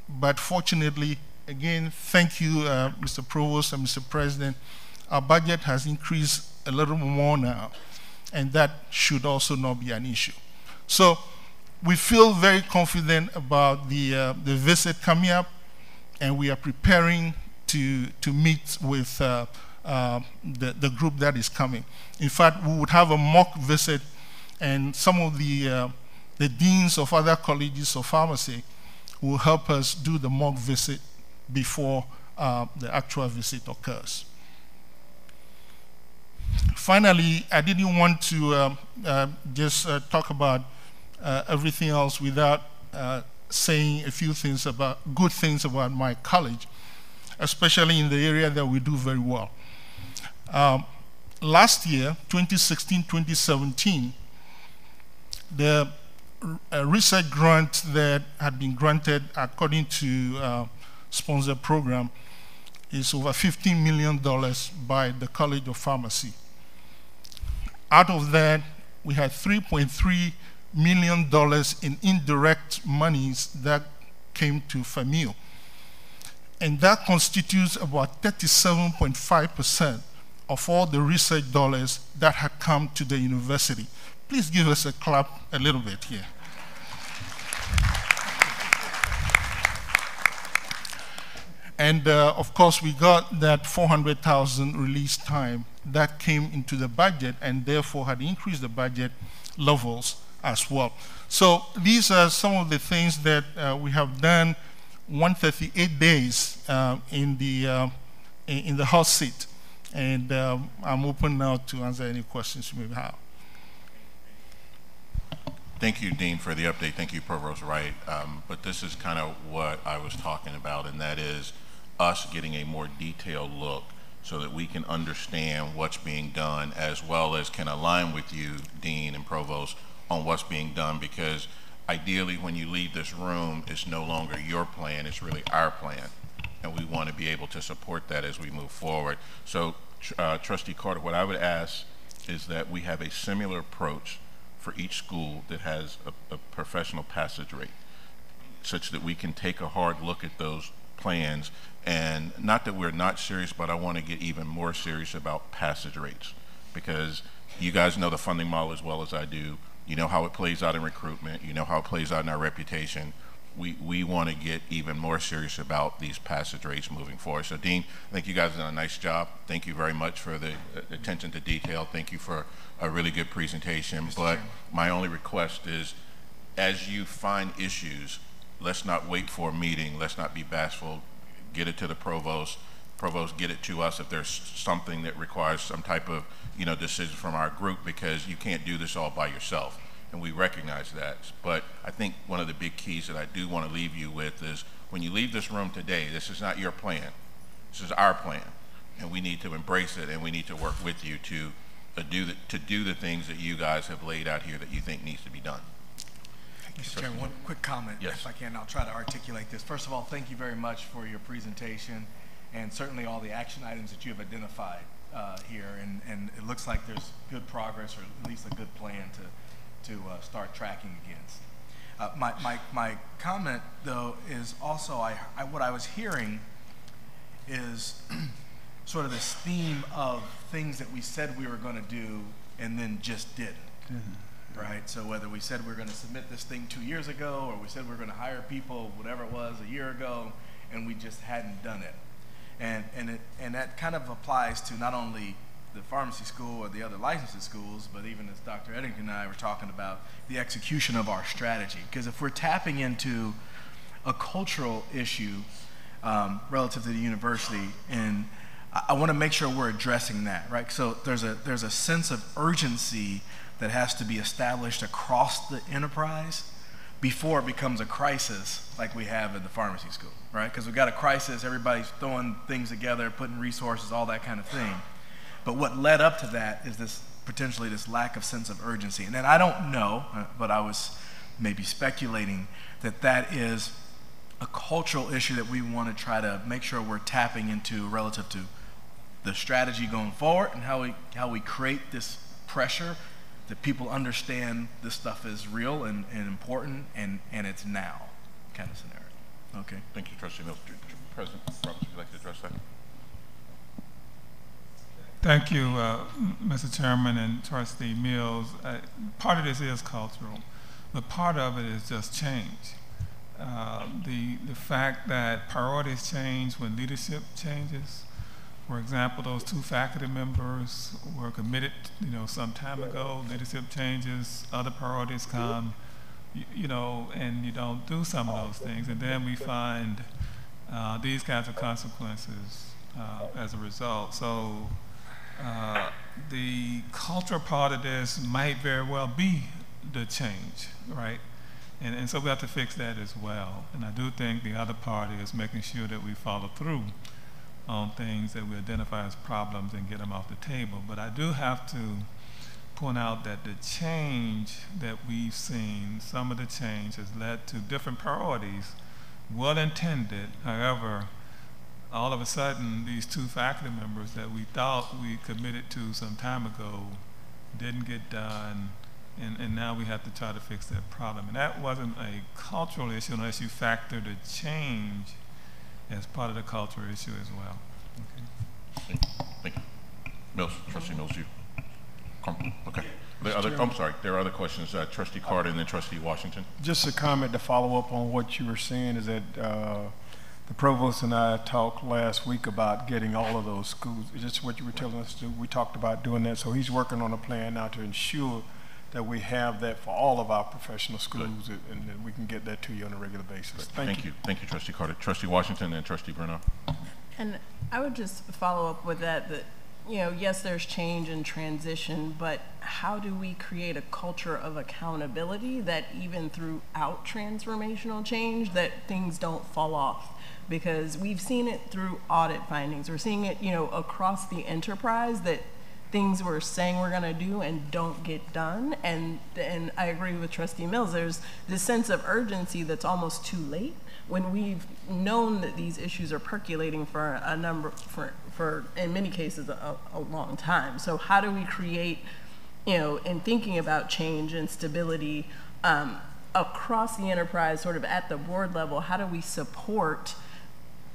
but fortunately, again, thank you, Mr. Provost and Mr. President, our budget has increased a little more now, and that should also not be an issue. So we feel very confident about the visit coming up, and we are preparing to meet with the group that is coming. In fact, we would have a mock visit, and some of the deans of other colleges of pharmacy will help us do the mock visit before the actual visit occurs. Finally, I didn't want to just talk about everything else without saying a few things good things about my college, especially in the area that we do very well. Last year, 2016-2017, the research grant that had been granted according to sponsored program is over $15 million by the College of Pharmacy. Out of that, we had $3.3 million in indirect monies that came to FAMU. And that constitutes about 37.5% of all the research dollars that had come to the university. Please give us a clap a little bit here. And of course, we got that $400,000 release time that came into the budget and therefore had increased the budget levels as well. So these are some of the things that we have done 138 days in the hot seat. And I'm open now to answer any questions you may have. Thank you, Dean, for the update. Thank you, Provost Wright. But this is kind of what I was talking about, and that is us getting a more detailed look so that we can understand what's being done, as well as can align with you, Dean and Provost, on what's being done, because ideally when you leave this room, it's no longer your plan, it's really our plan. And we want to be able to support that as we move forward. So, Trustee Carter, what I would ask is that we have a similar approach for each school that has a professional passage rate, such that we can take a hard look at those plans. And not that we're not serious, but I want to get even more serious about passage rates, because you guys know the funding model as well as I do. You know how it plays out in recruitment. You know how it plays out in our reputation. We want to get even more serious about these passage rates moving forward. So, Dean, I think you guys have done a nice job. Thank you very much for the attention to detail. Thank you for a really good presentation. But my only request is, as you find issues, let's not wait for a meeting. Let's not be bashful. Get it to the provost. Provost, get it to us if there's something that requires some type of decision from our group, because you can't do this all by yourself. And we recognize that. But I think one of the big keys that I do want to leave you with is when you leave this room today, this is not your plan. This is our plan, and we need to embrace it, and we need to work with you to do the things that you guys have laid out here that you think needs to be done. Mr. Chairman, one quick comment, yes, if I can. I'll try to articulate this. First of all, thank you very much for your presentation and certainly all the action items that you have identified here. And it looks like there's good progress, or at least a good plan to start tracking against. My comment, though, is also what I was hearing is sort of this theme of things that we said we were going to do and then just didn't. Mm-hmm. Right? So whether we said we were going to submit this thing 2 years ago, or we said we were going to hire people, whatever it was, a year ago, and we just hadn't done it. And that kind of applies to not only the pharmacy school or the other licensing schools, but even as Dr. Eddington and I were talking about, the execution of our strategy. Because if we're tapping into a cultural issue relative to the university, and I want to make sure we're addressing that, right? So there's a sense of urgency that has to be established across the enterprise before it becomes a crisis like we have in the pharmacy school, right? Because we've got a crisis, everybody's throwing things together, putting resources, all that kind of thing. But what led up to that is this potentially this lack of sense of urgency. And then I don't know, but I was maybe speculating that is a cultural issue that we want to try to make sure we're tapping into relative to the strategy going forward, and how we create this pressure that people understand this stuff is real and important, and it's now kind of scenario. Okay. Thank you, Trustee Mills. President Roberts, would you like to address that? Thank you, Mr. Chairman and Trustee Mills. Part of this is cultural, but part of it is just change. The fact that priorities change when leadership changes. For example, those 2 faculty members were committed, some time ago. Leadership changes, other priorities come, and you don't do some of those things, and then we find these kinds of consequences as a result. So the cultural part of this might very well be the change, right? And so we have to fix that as well. And I do think the other part is making sure that we follow through on things that we identify as problems and get them off the table. But I do have to point out that the change that we've seen, some of the change has led to different priorities, well intended. However, all of a sudden, these 2 faculty members that we thought we committed to some time ago didn't get done, and now we have to try to fix that problem. And that wasn't a cultural issue unless you factor the change as part of the cultural issue as well. Okay. Thank you. Mills, Trustee Mills, you. Okay. I'm sorry, there are other questions. Trustee Carter and then Trustee Washington. Just a comment to follow up on what you were saying is that the provost and I talked last week about getting all of those schools. Just what you were telling us to do. We talked about doing that. So he's working on a plan now to ensure that we have that for all of our professional schools, and that we can get that to you on a regular basis. Thank you. Thank you, Trustee Carter. Trustee Washington and Trustee Bruno. And I would just follow up with that, yes, there's change and transition, but how do we create a culture of accountability that even throughout transformational change, that things don't fall off? Because we've seen it through audit findings. We're seeing it, across the enterprise, that things we're saying we're going to do and don't get done. And I agree with Trustee Mills. There's this sense of urgency that's almost too late when we've known that these issues are percolating for a number, for in many cases, a long time. So how do we create, in thinking about change and stability across the enterprise, sort of at the board level, how do we support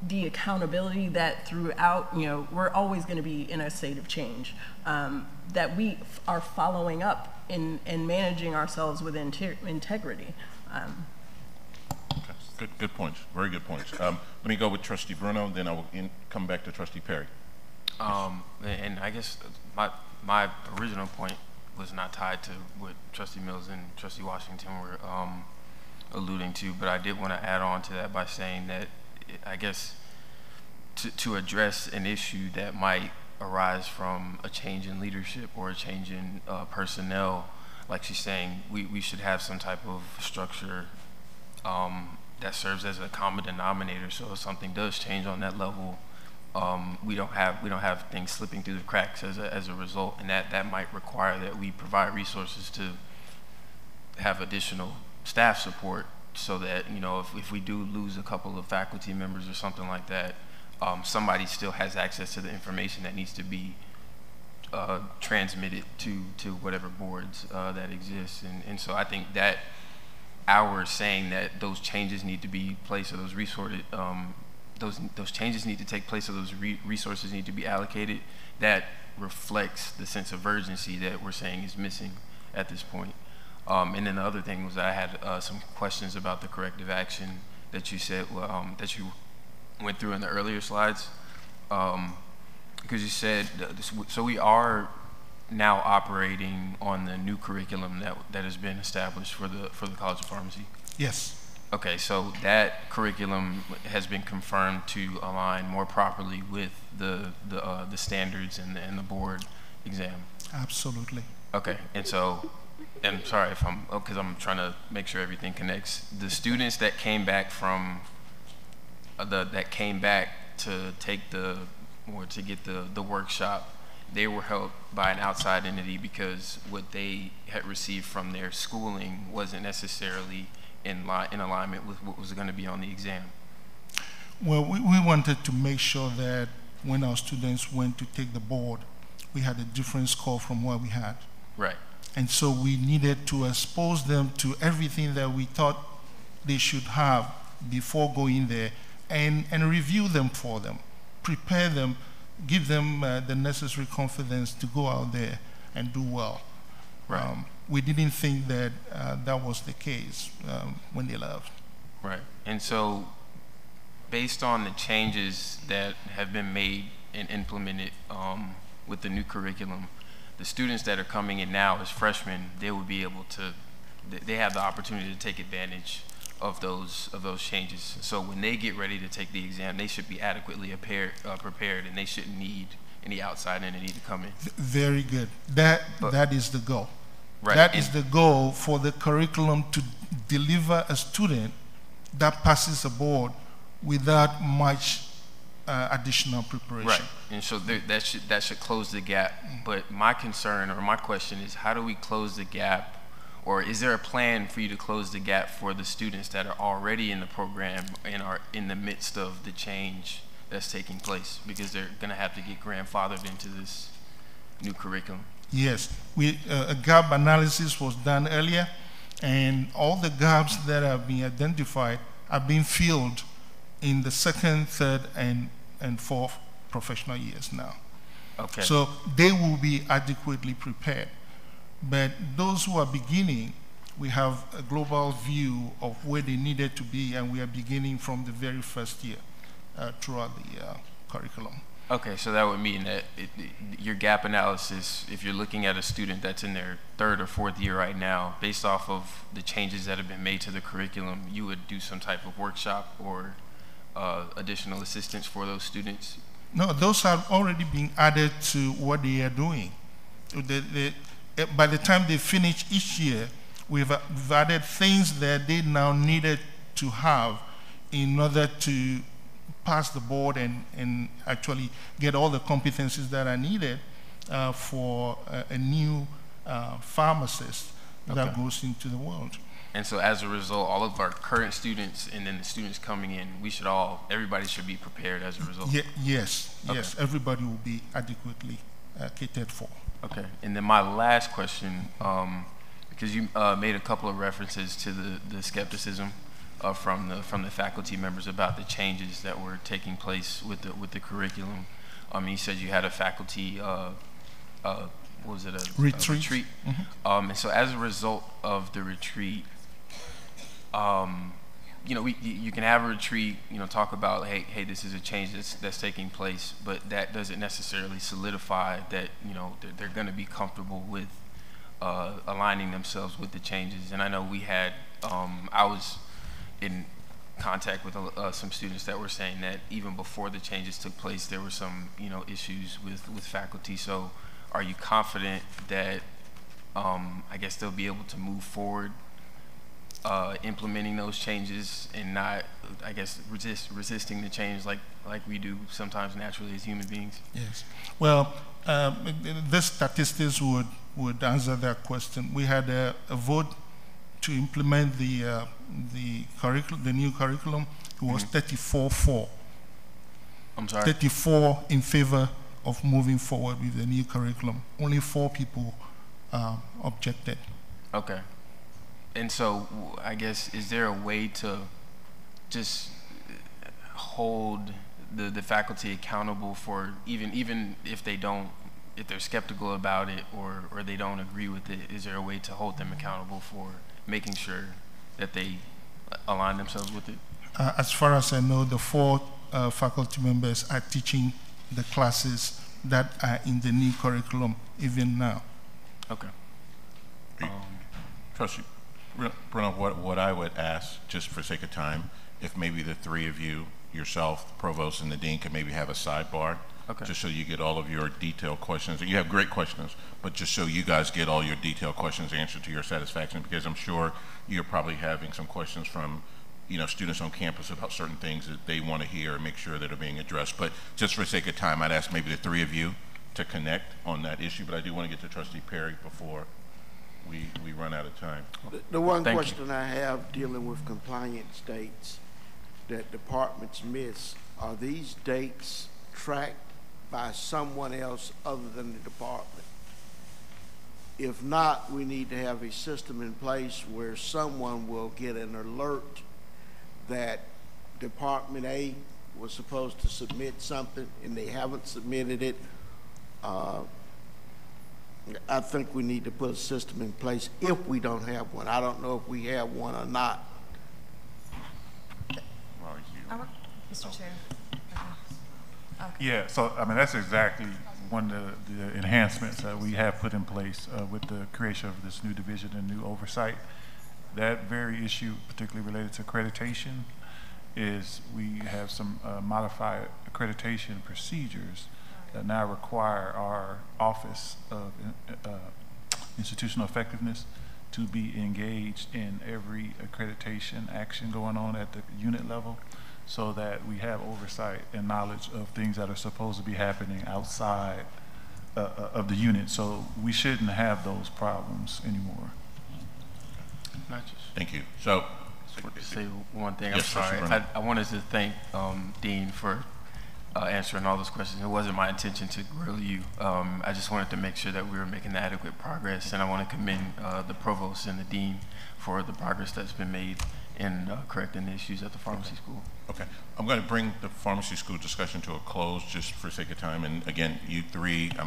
the accountability that throughout, we're always going to be in a state of change, that we are following up in managing ourselves with integrity. Okay. Good points. Very good points. Let me go with Trustee Bruno, then I will come back to Trustee Perry. And I guess my original point was not tied to what Trustee Mills and Trustee Washington were alluding to, but I did want to add on to that by saying that I guess to address an issue that might arise from a change in leadership or a change in personnel, like she's saying, we should have some type of structure that serves as a common denominator. So if something does change on that level, we don't have things slipping through the cracks as a result, and that might require that we provide resources to have additional staff support, so that, you know, if we do lose a couple of faculty members or something like that, somebody still has access to the information that needs to be transmitted to whatever boards that exist. And so I think that our saying that those changes need to be placed, or those resorted, those changes need to take place, or those resources need to be allocated, that reflects the sense of urgency that we're saying is missing at this point. And then the other thing was, I had some questions about the corrective action that you said, that you went through in the earlier slides. Because you said, so we are now operating on the new curriculum that has been established for the College of Pharmacy? Yes. Okay, so that curriculum has been confirmed to align more properly with the standards and the board exam? Absolutely. Okay, and so, and sorry if because I'm trying to make sure everything connects. The students that came back from, that came back to take to get the workshop, they were helped by an outside entity because what they had received from their schooling wasn't necessarily in alignment with what was going to be on the exam. Well, we wanted to make sure that when our students went to take the board, we had a different score from what we had. Right. And so we needed to expose them to everything that we thought they should have before going there, and review them for them, prepare them, give them the necessary confidence to go out there and do well. Right. We didn't think that that was the case when they left. Right. And so, based on the changes that have been made and implemented with the new curriculum, the students that are coming in now as freshmen, they will be able to, they have the opportunity to take advantage of those changes. So when they get ready to take the exam, they should be adequately prepared, and they shouldn't need any outside entity to come in. Very good. That is the goal. Right. That is the goal for the curriculum, to deliver a student that passes the board without much additional preparation. Right. And so that should close the gap. But my concern, or my question, is how do we close the gap? Or is there a plan for you to close the gap for the students that are already in the program and are in the midst of the change that's taking place, because they're going to have to get grandfathered into this new curriculum? Yes, a gap analysis was done earlier, and all the gaps that have been identified are being filled in the second, third, and fourth professional years now. Okay. So they will be adequately prepared. But those who are beginning, we have a global view of where they needed to be, and we are beginning from the very first year throughout the curriculum. Okay, so that would mean that your gap analysis, if you're looking at a student that's in their third or fourth year right now, based off of the changes that have been made to the curriculum, you would do some type of workshop or additional assistance for those students? No, those have already been added to what they are doing. By the time they finish each year, we've added things that they now needed to have in order to pass the board and actually get all the competencies that are needed for a new pharmacist that goes into the world. And so as a result, all of our current students and then the students coming in, everybody should be prepared as a result? Yes, everybody will be adequately catered for. Okay, and then my last question, because you made a couple of references to the skepticism from the faculty members about the changes that were taking place with the curriculum. You said you had a faculty, what was it, a retreat? Mm-hmm. And so as a result of the retreat, you know, you can have a retreat, you know, talk about, hey, this is a change that's taking place, but that doesn't necessarily solidify that, you know, they're going to be comfortable with aligning themselves with the changes. And I know we had, I was in contact with some students that were saying that even before the changes took place, there were some, you know, issues with faculty. So are you confident that, I guess they'll be able to move forward implementing those changes and not, I guess, resisting the change like we do sometimes naturally as human beings? Yes. Well, this statistics would answer that question. We had a vote to implement the new curriculum. It was 34-4. I'm sorry? 34 in favor of moving forward with the new curriculum. Only 4 people objected. Okay. And so, I guess, is there a way to just hold the faculty accountable for even if they don't, if they're skeptical about it or they don't agree with it, is there a way to hold them accountable for making sure that they align themselves with it? As far as I know, the 4 faculty members are teaching the classes that are in the new curriculum even now. Okay. Trustee Bruno, what I would ask, just for sake of time, if maybe the 3 of you, yourself, the provost, and the dean, could maybe have a sidebar, just so you get all of your detailed questions. You have great questions, but just so you guys get all your detailed questions answered to your satisfaction, because I'm sure you're probably having some questions from students on campus about certain things that they want to hear and make sure that are being addressed. But just for sake of time, I'd ask maybe the 3 of you to connect on that issue, but I do want to get to Trustee Perry before we run out of time. The one question I have dealing with compliance dates that departments miss, are these dates tracked by someone else other than the department? If not, we need to have a system in place where someone will get an alert that Department A was supposed to submit something and they haven't submitted it. I think we need to put a system in place if we don't have one. I don't know if we have one or not. Mr. Chair. Okay. Yeah, so I mean that's exactly one of the enhancements that we have put in place with the creation of this new division and new oversight. That very issue, particularly related to accreditation, is we have some modified accreditation procedures that now require our Office of Institutional Effectiveness to be engaged in every accreditation action going on at the unit level, so that we have oversight and knowledge of things that are supposed to be happening outside of the unit. So we shouldn't have those problems anymore. Thank you. So, to say one thing, yes, I'm sorry. I wanted to thank Dean for answering all those questions. It wasn't my intention to grill you. I just wanted to make sure that we were making adequate progress, and I want to commend the provost and the dean for the progress that's been made in correcting the issues at the pharmacy school. Okay, I'm going to bring the pharmacy school discussion to a close just for sake of time. And again, you 3, I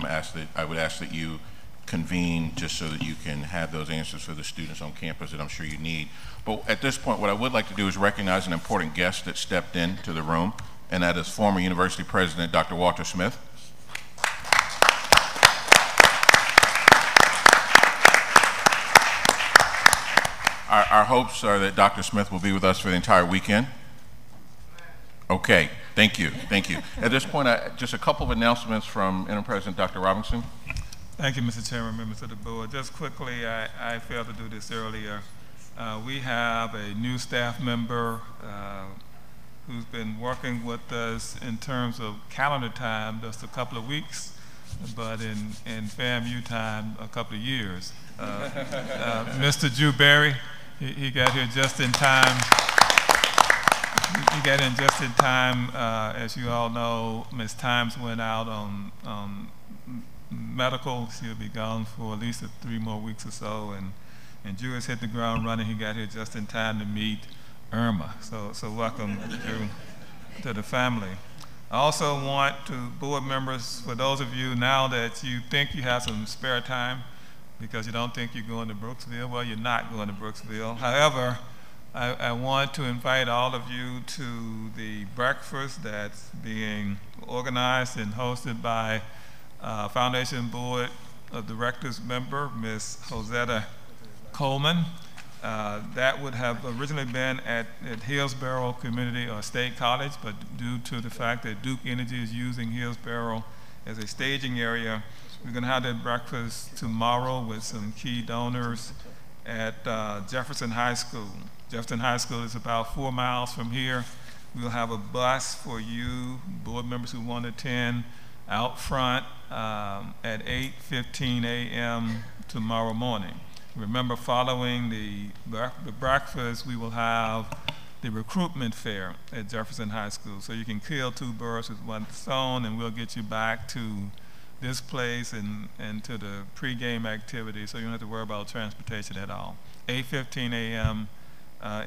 would ask that you convene just so that you can have those answers for the students on campus that I'm sure you need. But at this point, what I would like to do is recognize an important guest that stepped into the room, and that is former university president, Dr. Walter Smith. Our hopes are that Dr. Smith will be with us for the entire weekend. Okay, thank you, thank you. At this point, just a couple of announcements from Interim President Dr. Robinson. Thank you, Mr. Chairman, members of the board. Just quickly, I failed to do this earlier. We have a new staff member who's been working with us in terms of calendar time, just a couple of weeks, but in FAMU time, a couple of years. Mr. Drew Berry, he got here just in time. He got in just in time. As you all know, Ms. Times went out on medical. She'll be gone for at least 3 more weeks or so, and Drew has hit the ground running. He got here just in time to meet IRMA. So welcome, Drew, to the family. I also want to board members, for those of you now that you think you have some spare time because you don't think you're going to Brooksville, well, you're not going to Brooksville. However, I want to invite all of you to the breakfast that's being organized and hosted by Foundation Board of Directors member, Ms. Josetta Coleman. That would have originally been at Hillsborough Community or State College, but due to the fact that Duke Energy is using Hillsborough as a staging area, we're going to have that breakfast tomorrow with some key donors at Jefferson High School. Jefferson High School is about 4 miles from here. We'll have a bus for you, board members who want to attend, out front at 8:15 a.m. tomorrow morning. Remember, following the breakfast, we will have the recruitment fair at Jefferson High School. So you can kill 2 birds with 1 stone, and we'll get you back to this place and to the pregame activity, so you don't have to worry about transportation at all. 8:15 a.m.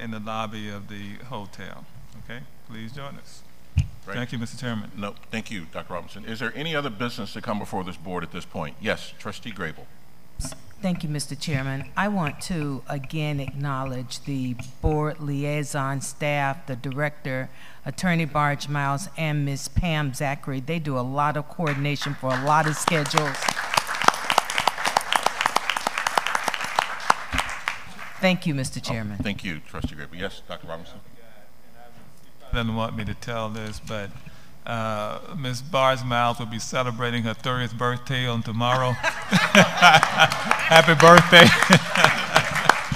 In the lobby of the hotel. Okay, please join us. Right. Thank you, Mr. Chairman. No, thank you, Dr. Robinson. Is there any other business to come before this board at this point? Yes, Trustee Grable. Thank you, Mr. Chairman. I want to again acknowledge the board liaison staff, the director, Attorney Barge Miles, and Ms. Pam Zachary. They do a lot of coordination for a lot of schedules. Thank you, Mr. Chairman. Thank you, Trustee Grable. Yes, Dr. Robinson. Doesn't want me to tell this, but Ms. Barge Miles will be celebrating her 30th birthday on tomorrow. Happy birthday.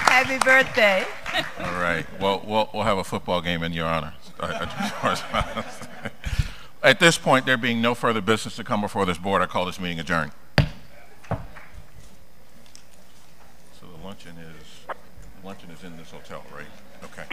Happy birthday. All right. Well, we'll have a football game in your honor. At this point, there being no further business to come before this board, I call this meeting adjourned. So the luncheon is in this hotel, right? Okay.